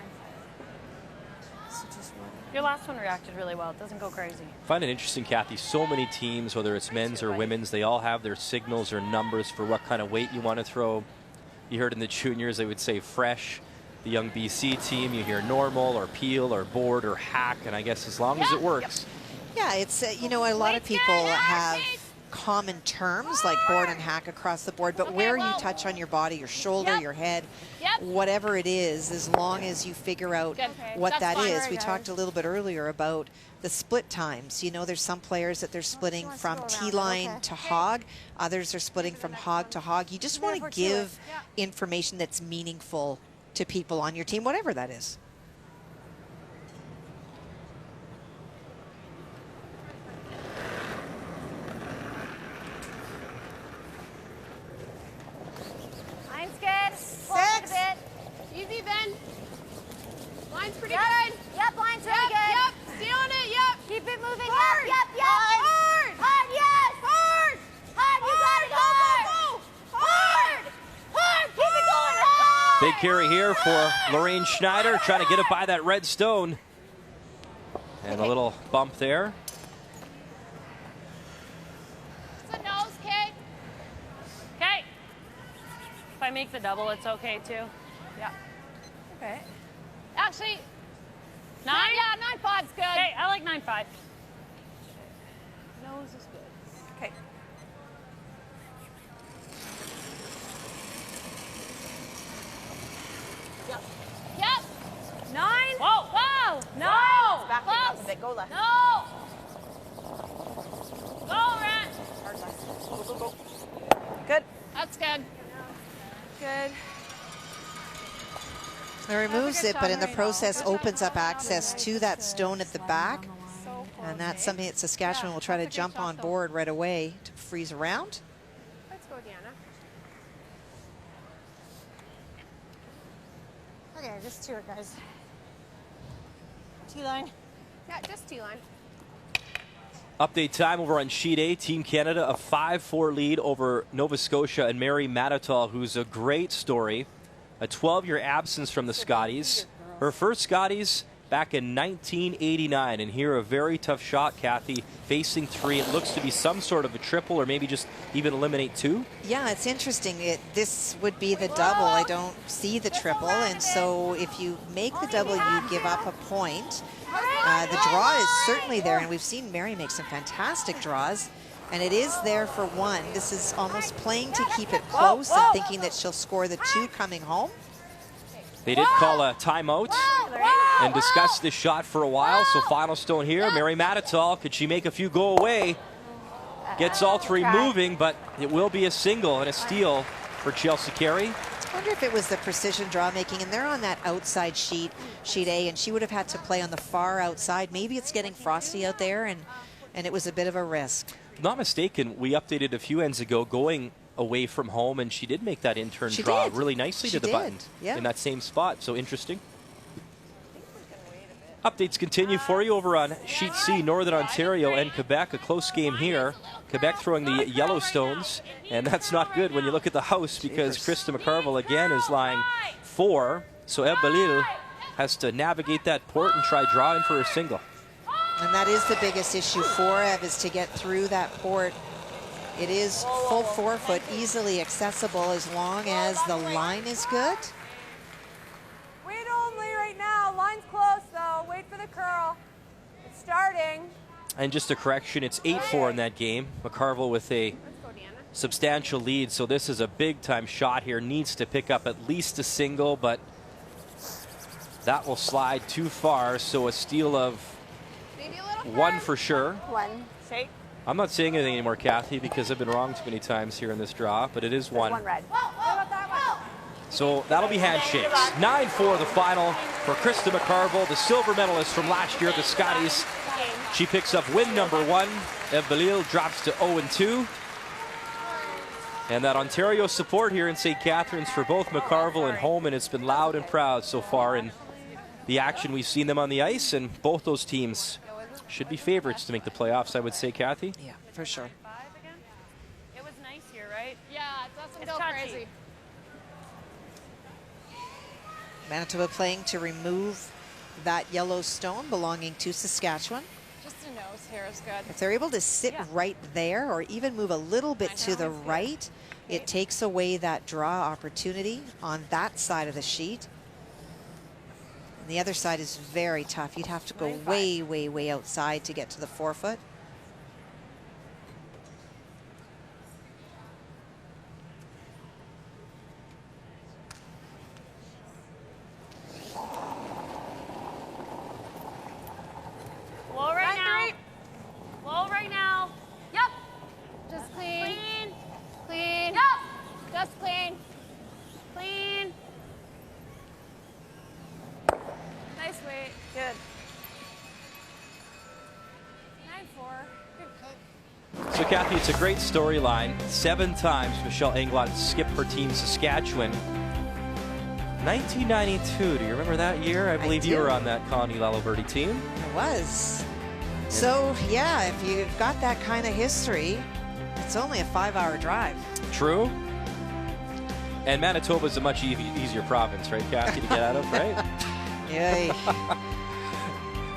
Your last one reacted really well. It doesn't go crazy. I find it interesting, Kathy. So many teams, whether it's men's or women's, they all have their signals or numbers for what kind of weight you want to throw. You heard in the juniors, they would say fresh. The young BC team, you hear normal or peel or board or hack. And I guess as long as it works. Yeah, it's, you know, a lot of people have common terms like board and hack across the board, but where you touch on your body, your shoulder, your head, whatever it is, as long as you figure out what that is. We talked a little bit earlier about the split times. You know, there's some players that they're splitting from T-line to hog, others are splitting from hog to hog. You just want to give information that's meaningful to people on your team, whatever that is. Line's good. 6. Easy, Ben. Line's pretty good. Yep, line's really good. Yep, stay on it, yep. Keep it moving. Hard. Yep. Hard. Hard, yes. Hard. Hard, you got it. Go. Hard. Hard. Keep it going. Hard. Big carry here for Lorraine Schneider, trying to get it by that red stone. And a little bump there. It's a nose, okay? Okay. If I make the double, it's okay too. Yeah. Okay. Actually, 9? Yeah, 9-5's good. Okay, I like 9-5. Nose is good. Okay. Yep. 9? Whoa. Whoa. No. Back Close. up a bit. Go left. No. Go, Ren. Hard left. Go. Good. That's good. Good. It removes it, but in the process opens up access to that stone at the back. And that's something that Saskatchewan will try to jump on board right away to freeze around. Let's go, Deanna. Okay, just do it, guys. T-line. Yeah, just T-line. Update time over on sheet A. Team Canada, a 5-4 lead over Nova Scotia and Mary Matatal, who's a great story. A 12-year absence from the Scotties. Her first Scotties back in 1989. And here a very tough shot, Kathy, facing 3. It looks to be some sort of a triple or maybe just even eliminate 2. Yeah, it's interesting. This would be the double. I don't see the triple. And so if you make the double, you give up a point. The draw is certainly there. And we've seen Mary make some fantastic draws. And it is there for 1. This is almost playing to keep it close and thinking that she'll score the 2 coming home. They did call a timeout and discuss this shot for a while. So final stone here. Mary Matatal, could she make a few go away? Gets all 3 moving, but it will be a single and a steal for Chelsea Carey. I wonder if it was the precision draw making, and they're on that outside sheet A, and she would have had to play on the far outside. Maybe it's getting frosty out there, and it was a bit of a risk. Not mistaken, we updated a few ends ago going away from home, and she did make that in-turn draw really nicely to the button in that same spot. So interesting. Updates continue for you over on sheet C. Northern Ontario and Quebec, a close game here. Quebec throwing the Yellowstones, and that's not good when you look at the house because Krista McCarville again is lying 4. So Eve Belil has to navigate that port and try drawing for a single. And that is the biggest issue for Ev, is to get through that port. It is full 4-foot, easily accessible as long as the line is good. Wait only right now. Line's close, though. Wait for the curl. It's starting. And just a correction, it's 8-4 in that game. McCarville with a substantial lead, so this is a big-time shot here. Needs to pick up at least a single, but that will slide too far, so a steal of 1 for sure. 1. Shake. I'm not saying anything anymore, Kathy, because I've been wrong too many times here in this draw, but it is 1. 1 red. So that'll be handshakes. 9-4 the final for Krista McCarville, the silver medalist from last year at the Scotties. She picks up win number 1. Eve Belil drops to 0-2. And that Ontario support here in St. Catharines for both McCarville and Holman, it's been loud and proud so far in the action. We've seen them on the ice, and both those teams should be favorites to make the playoffs, I would say, Kathy. Yeah, for sure. It was nice here, right? Yeah, it doesn't It's go touchy. crazy. Manitoba playing to remove that yellow stone belonging to Saskatchewan. Just a nose here is good. If they're able to sit right there or even move a little bit to the right, it takes away that draw opportunity on that side of the sheet. And the other side is very tough. You'd have to go way, way, way outside to get to the 4-foot. Low right now. Low right now. Yep. Just clean. Clean. Clean. Yep. Just clean. Clean. Nice weight. Good. 9-4. So, Kathy, it's a great storyline. 7 times Michelle Englot skipped her team Saskatchewan. 1992, do you remember that year? I believe you were on that Connie Laloberti team. It was. So, yeah, if you've got that kind of history, it's only a 5-hour drive. True. And Manitoba is a much easier province, right, Kathy, to get out of, right? Yay.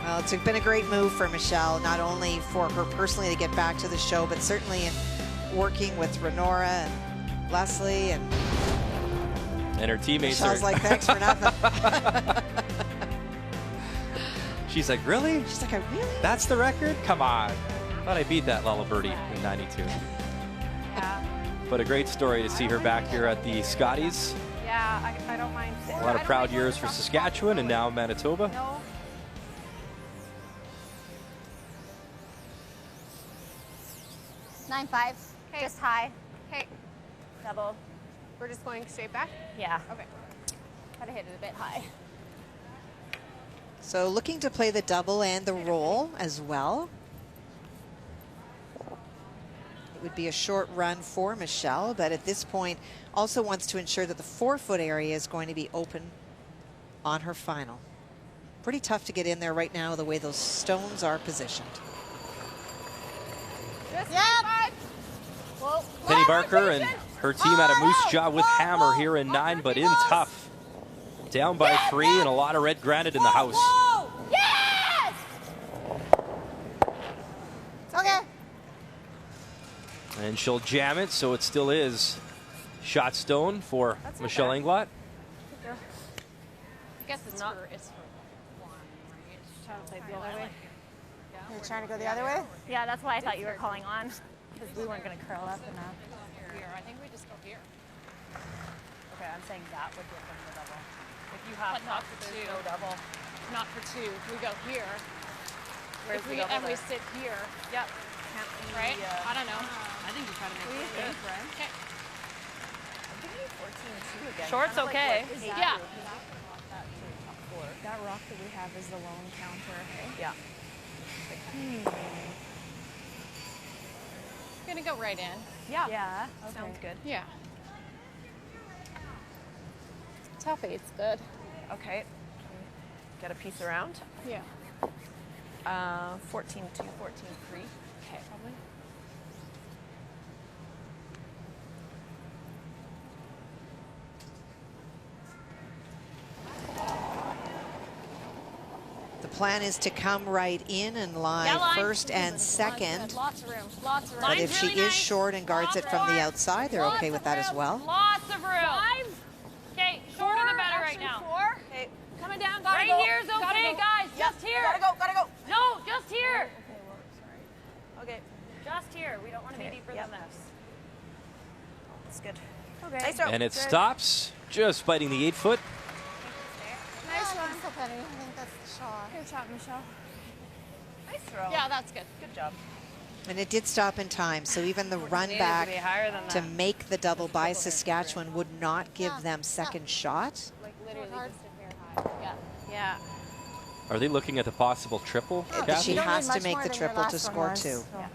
Well, it's been a great move for Michelle, not only for her personally to get back to the show, but certainly in working with Renora and Leslie and her teammates Michelle's are like, thanks for nothing. She's like, really? She's like, really? That's the record? Come on. Thought I beat that Laloberti in 92. Yeah. But a great story to see her back here at the Scotties. Yeah, I don't mind. A lot of proud years for Saskatchewan and now Manitoba. No. 9-5. Just high. Okay. Double. We're just going straight back? Yeah. Okay. Gotta hit it a bit high. So looking to play the double and the roll as well. It would be a short run for Michelle, but at this point also wants to ensure that the 4-foot area is going to be open on her final. Pretty tough to get in there right now the way those stones are positioned. Penny Barker and her team at a Moose Jaw with hammer here in 9, but in tough. Down by 3 and a lot of red granite in the house. Yes! Okay. And she'll jam it, so it still is shot stone for Michelle Englot. I guess it's not. It's for 1, right? Trying to play the other way. You're trying to go the other way? Yeah, that's why I thought you were calling on. Because we weren't going to curl up enough. Here, I think we just go here. Okay, I'm saying that would give them the double. If you have But not for there's 2. no double. Not for 2. We go here. Where's If the we, double and we there? sit here. Yep. Right? I don't know. I think you try to make What do you it think, right? Okay. Short's okay. Yeah. That rock that we have is the lone counter. Yeah. Gonna go right in. Yeah. Yeah. Sounds good. Yeah. Tough 8's good. Okay. Get a piece around. Yeah. 14-2, 14-3. Okay. Probably. The plan is to come right in and lie Yeah, line. first and second. Lots of room. Lots of room. But if she is short and guards it from the outside, they're okay with that as well. Lots of room. Okay, shorter the better right now. 4. Okay. Coming down. Gotta Right go. here's okay, guys. Just here. Gotta go. No, just here. Okay. Just here. We don't want to be deeper than this. That's good. Okay. And it stops, just biting the 8-foot. Nice one. So Penny. I think that's the shot. Good shot, Michelle. Nice throw. Yeah, that's good. Good job. And it did stop in time, so even the run needed to back be higher than to that. make the double by Saskatchewan would not give them second shot. Like literally just a hair high. Yeah. Yeah. Are they looking at the possible triple, Kathy? She has to make the triple to score 2. Yeah.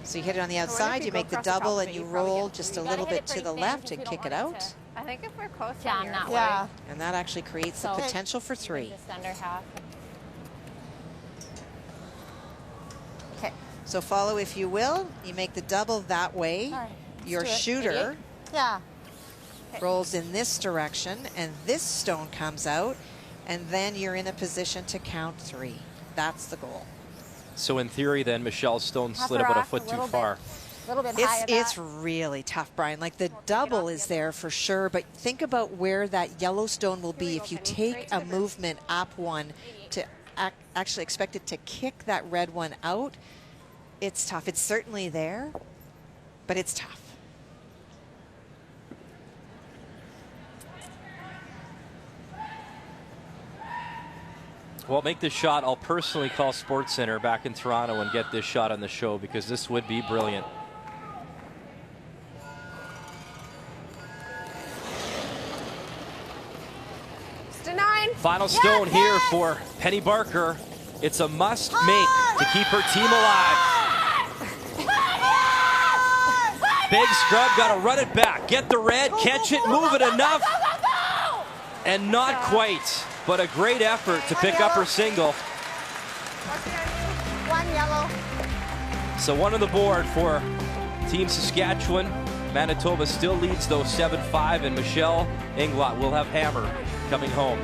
So you hit it on the outside, you make the double, and you roll just a little bit to the left and kick it out. I think if we're close Jam here, that Yeah. And that actually creates the potential for 3. just under half. So follow if you will. You make the double that way. All right, Your let's do it. shooter Yeah. rolls in this direction, and this stone comes out, and then you're in a position to count 3. That's the goal. So in theory, then, Michelle's stone Have slid her about a off foot a too little far. A little bit high. It's really tough, Brian. Like the double is there for sure, but think about where that yellow stone will be if you take a movement up one to actually expect it to kick that red one out. It's tough. It's certainly there, but it's tough. Well, make this shot. I'll personally call SportsCenter back in Toronto and get this shot on the show because this would be brilliant. It's a 9. Final stone here for Penny Barker. It's a must make to keep her team alive. Big scrub, got to run it back. Get the red, catch it, move it enough. And not quite, but a great effort to pick up her single. 1 yellow. So 1 on the board for Team Saskatchewan. Manitoba still leads though 7-5, and Michelle Englot will have hammer coming home.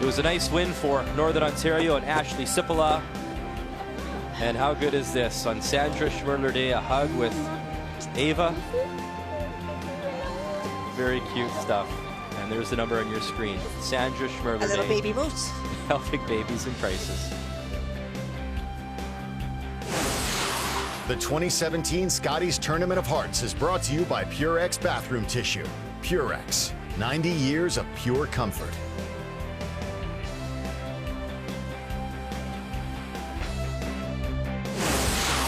It was a nice win for Northern Ontario and Ashley Sipola. And how good is this? On Sandra Schmirler Day, a hug with Ava. Very cute stuff. And there's the number on your screen. Sandra Schmirler Day. A little baby moose. Helping babies in crisis. The 2017 Scotties Tournament of Hearts is brought to you by Purex Bathroom Tissue. Purex, 90 years of pure comfort.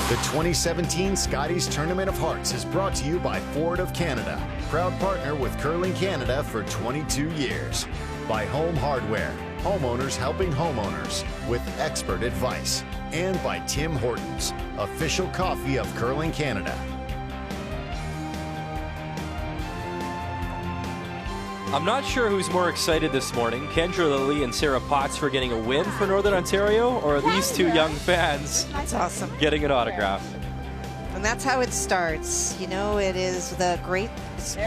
The 2017 Scotties Tournament of Hearts is brought to you by Ford of Canada, proud partner with Curling Canada for 22 years. By Home Hardware, homeowners helping homeowners with expert advice. And by Tim Hortons, official coffee of Curling Canada. I'm not sure who's more excited this morning, Kendra Lilly and Sarah Potts for getting a win for Northern Ontario, or these two young fans That's awesome. getting an autograph. And that's how it starts. You know, it is the great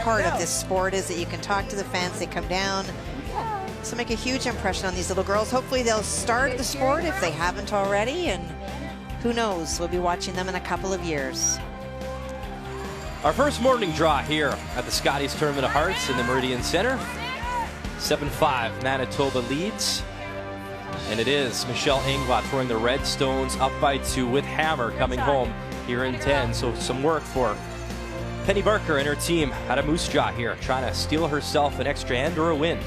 part of this sport is that you can talk to the fans, they come down. So make a huge impression on these little girls. Hopefully they'll start the sport if they haven't already, and who knows, we'll be watching them in a couple of years. Our first morning draw here at the Scotties Tournament of Hearts in the Meridian Center. 7-5, Manitoba leads. And it is Michelle Englot throwing the red stones up by 2 with hammer coming home here in 10. So some work for Penny Barker and her team out of Moose Jaw here, trying to steal herself an extra hand or a win.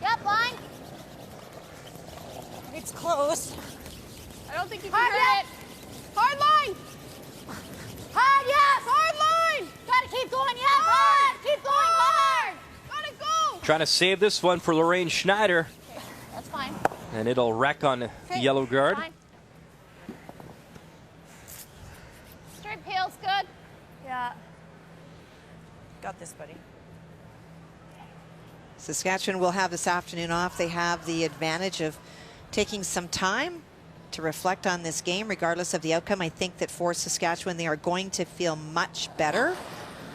Yep, line. It's close. I don't think you can hurt it. Hard line. Hard, yes. Hard line. Gotta keep going, yes. Hard. Keep going, hard. Gotta go. Trying to save this one for Lorraine Schneider. Okay, that's fine. And it'll wreck on the yellow guard. Fine. Straight peel's good. Yeah. Got this, buddy. Saskatchewan will have this afternoon off. They have the advantage of taking some time to reflect on this game, regardless of the outcome. I think that for Saskatchewan, they are going to feel much better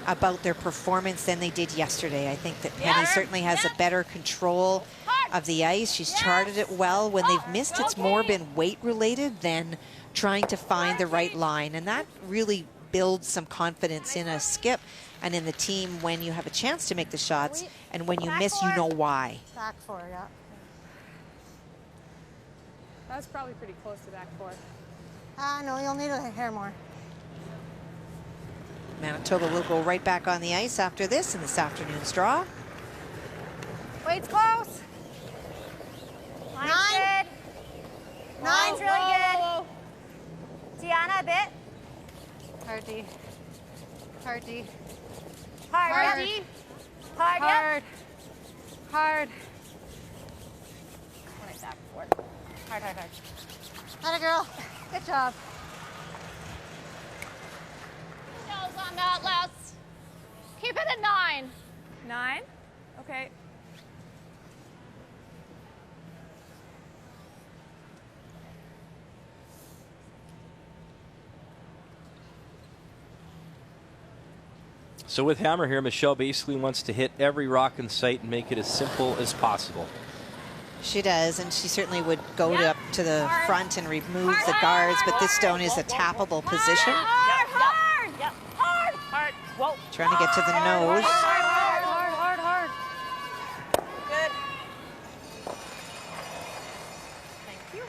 about their performance than they did yesterday. I think that Penny certainly has a better control of the ice. She's charted it well. When they've missed, it's more been weight related than trying to find the right line. And that really builds some confidence in a skip and in the team when you have a chance to make the shots, and when you miss, you know why. Back 4, yeah. That's probably pretty close to back 4. No, you'll need a hair more. Manitoba will go right back on the ice after this in this afternoon's draw. Weight's close. Line's good. Line's really good. Deanna, a bit. Hard D. Hard D. Hard. Hard. Yep. Hard. Yep. Hard. When it's back 4. Hard, hard, hard. Atta girl. Good job. good at 9. 9? Okay. So with Hammer here, Michelle basically wants to hit every rock in sight and make it as simple as possible. She does, and she certainly would go up to the front and remove the guards, but this stone is a tappable position. Hard. Whoa. Trying to get to the nose. Hard. Good. Thank you.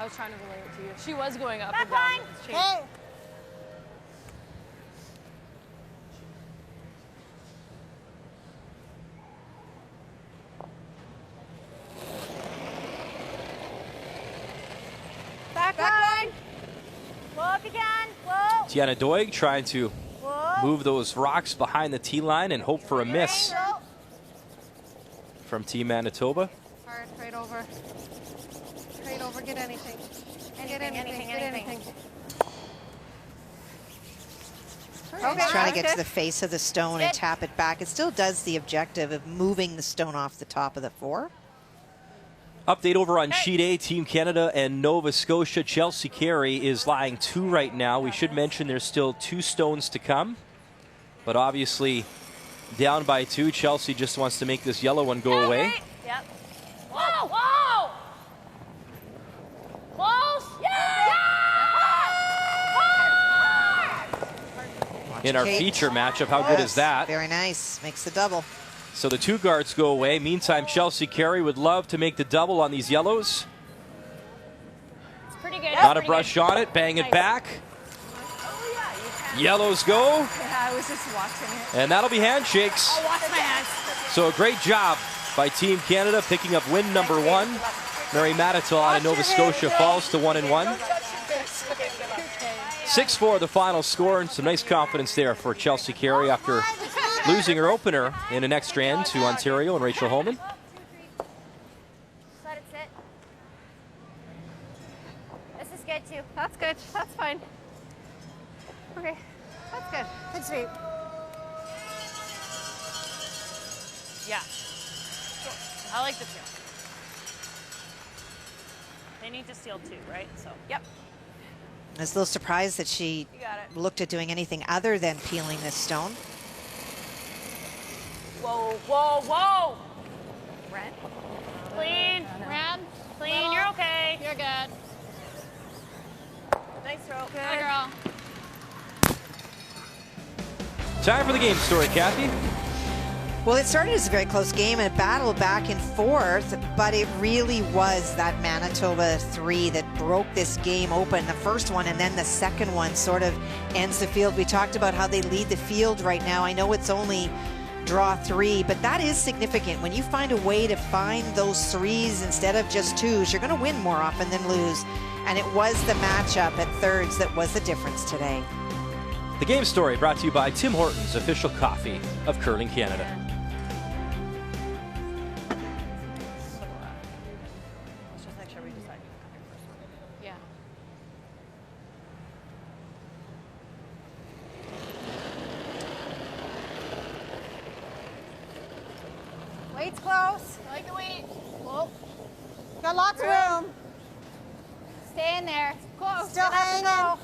I was trying to relay it to you. She was going up Back and down. line. It's changed. Hey. Back line. Whoa, if you can. Whoa. Deanna Doig trying to move those rocks behind the tee line and hope for a miss from Team Manitoba. Hard, right over. Straight over, get anything. Anything. Okay. Trying to get to the face of the stone and tap it back. It still does the objective of moving the stone off the top of the 4. Update over on Sheet A, Team Canada and Nova Scotia. Chelsea Carey is lying 2 right now. We should mention there's still 2 stones to come. But obviously, down by 2, Chelsea just wants to make this yellow one go away. Yep. Whoa! Close! In our feature matchup, how good is that? Very nice, makes the double. So the 2 guards go away. Meantime, Chelsea Carey would love to make the double on these yellows. It's pretty good. Not a brush on it, bang it back. Yellows go. Yeah, I was just watching it. And that'll be handshakes. I'll wash my hands. So a great job by Team Canada picking up win number 1. Mary Manitou out of Nova Scotia falls to 1-1. 6-4 the final score, and some nice confidence there for Chelsea Carey after losing her opener in an extra end to Ontario and Rachel Holman. Let it sit. This is good too. That's good. That's fine. Okay. That's good. Good sweep. Yeah. Sure. I like the 2. They need to steal 2, right? So, yep. I was a little surprised that she looked at doing anything other than peeling this stone. Whoa. Ren. Clean. Ren. Clean. You're okay. You're good. Nice throw. Good girl. Time for the game story, Kathy. Well, it started as a very close game and a battle back and forth, but it really was that Manitoba 3 that broke this game open. The first one and then the second one sort of ends the field. We talked about how they lead the field right now. I know it's only draw 3, but that is significant. When you find a way to find those 3s instead of just 2s, you're going to win more often than lose. And it was the matchup at thirds that was the difference today. The game story brought to you by Tim Hortons, official coffee of Curling Canada. Let's just make sure we decide. Yeah. Weight's close. I like the weight. Whoa. Got lots of room. Stay in there. Close. Still hanging.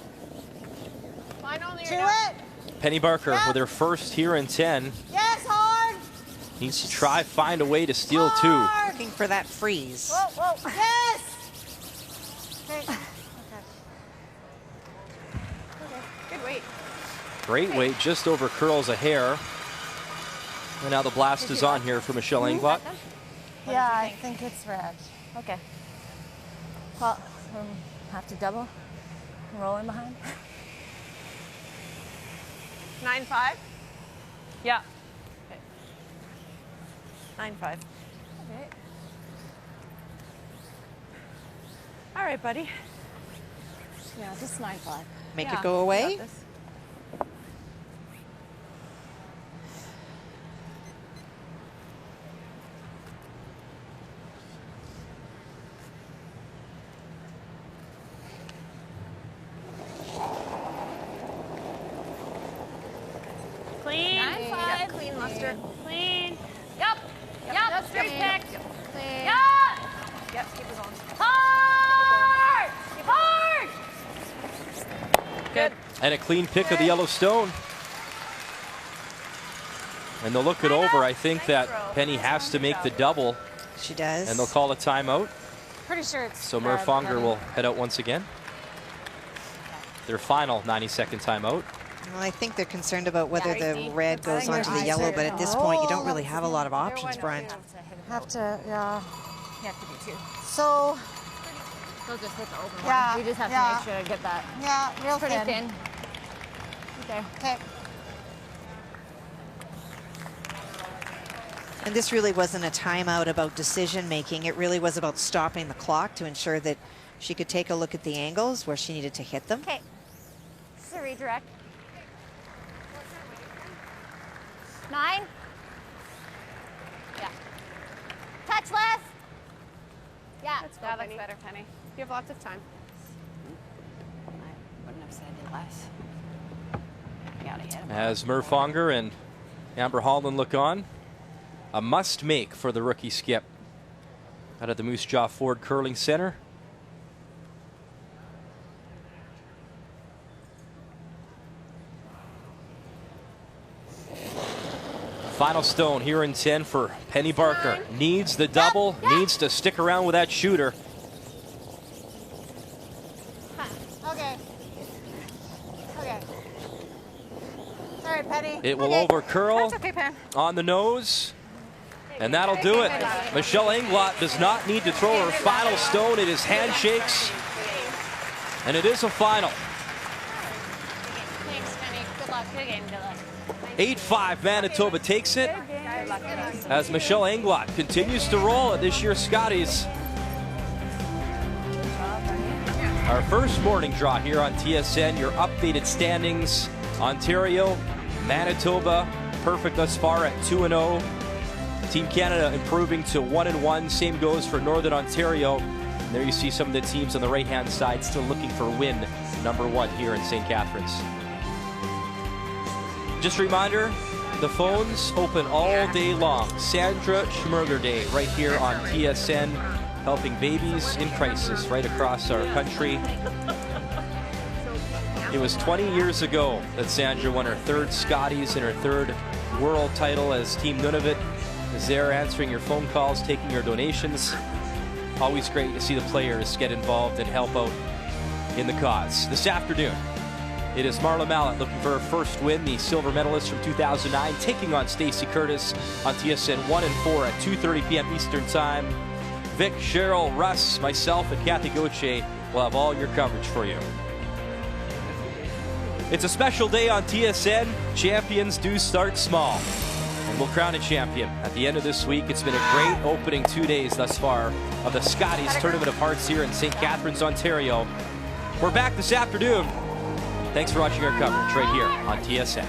Mine only To it. Penny Barker with her first here in 10. Yes, hard. Needs to try find a way to steal 2. Looking for that freeze. Whoa. Yes. Okay. Good weight. Great weight, just over curls a hair. And now the blast is on here for Michelle Englot. Yeah, I think it's red. Okay. Well, have to double and roll in behind. 9-5. Yeah. Okay. 9-5. Okay. All right, buddy. Yeah, just 9-5. Make it go away. Clean. 9-5. Clean, Lester. Clean. Yep. Yep. That's Straight clean. pick. Clean. Yeah. Yep. Keep us on. Hard. Hard. Good. And a clean pick of the Yellowstone. And they'll look it over. I think that Penny has to make the double. She does. And they'll call a timeout. Pretty sure it's. So Murphonger will head out once again. Their final 90-second timeout. Well, I think they're concerned about whether the red goes onto the yellow, but at this point, you don't really have a lot of options, Brian. Have to, yeah. You have to do 2. So. They'll just hit the open Yeah, one. We just have yeah. to make sure to get that. Yeah, real Pretty thin. thin. Okay. Okay. And this really wasn't a timeout about decision making. It really was about stopping the clock to ensure that she could take a look at the angles where she needed to hit them. Okay. This is a redirect. 9. Yeah. Touch less. Yeah. That looks better, Penny. You have lots of time. I wouldn't have said it less. You gotta hit him. As Murphonger and Amber Holland look on, a must make for the rookie skip out of the Moose Jaw Ford Curling Center. Final stone here in 10 for Penny Barker. Needs the double, needs to stick around with that shooter. Okay. Okay. Sorry, Penny. It will over curl That's okay, Pen. on the nose, and that'll do it. Michelle Englot does not need to throw her final stone. It is handshakes, and it is a final. Thanks, Penny. Good luck. Good game. Good luck. 8-5, Manitoba takes it as Michelle Englot continues to roll at this year's Scotties. Our first morning draw here on TSN, your updated standings. Ontario, Manitoba, perfect thus far at 2-0. Team Canada improving to 1-1. Same goes for Northern Ontario. And there you see some of the teams on the right-hand side still looking for win number 1 here in St. Catharines. Just a reminder, the phones open all day long. Sandra Schmirler Day right here on TSN, helping babies in crisis right across our country. It was 20 years ago that Sandra won her 3rd Scotties and her 3rd world title as Team Nunavut is there answering your phone calls, taking your donations. Always great to see the players get involved and help out in the cause. This afternoon, it is Marla Mallett looking for her first win, the silver medalist from 2009, taking on Stacey Curtis on TSN 1 and 4 at 2:30 p.m. Eastern Time. Vic, Cheryl, Russ, myself, and Kathy Gauthier will have all your coverage for you. It's a special day on TSN. Champions do start small, and we'll crown a champion at the end of this week. It's been a great opening 2 days thus far of the Scotties Tournament of Hearts here in St. Catharines, Ontario. We're back this afternoon. Thanks for watching our coverage right here on TSN.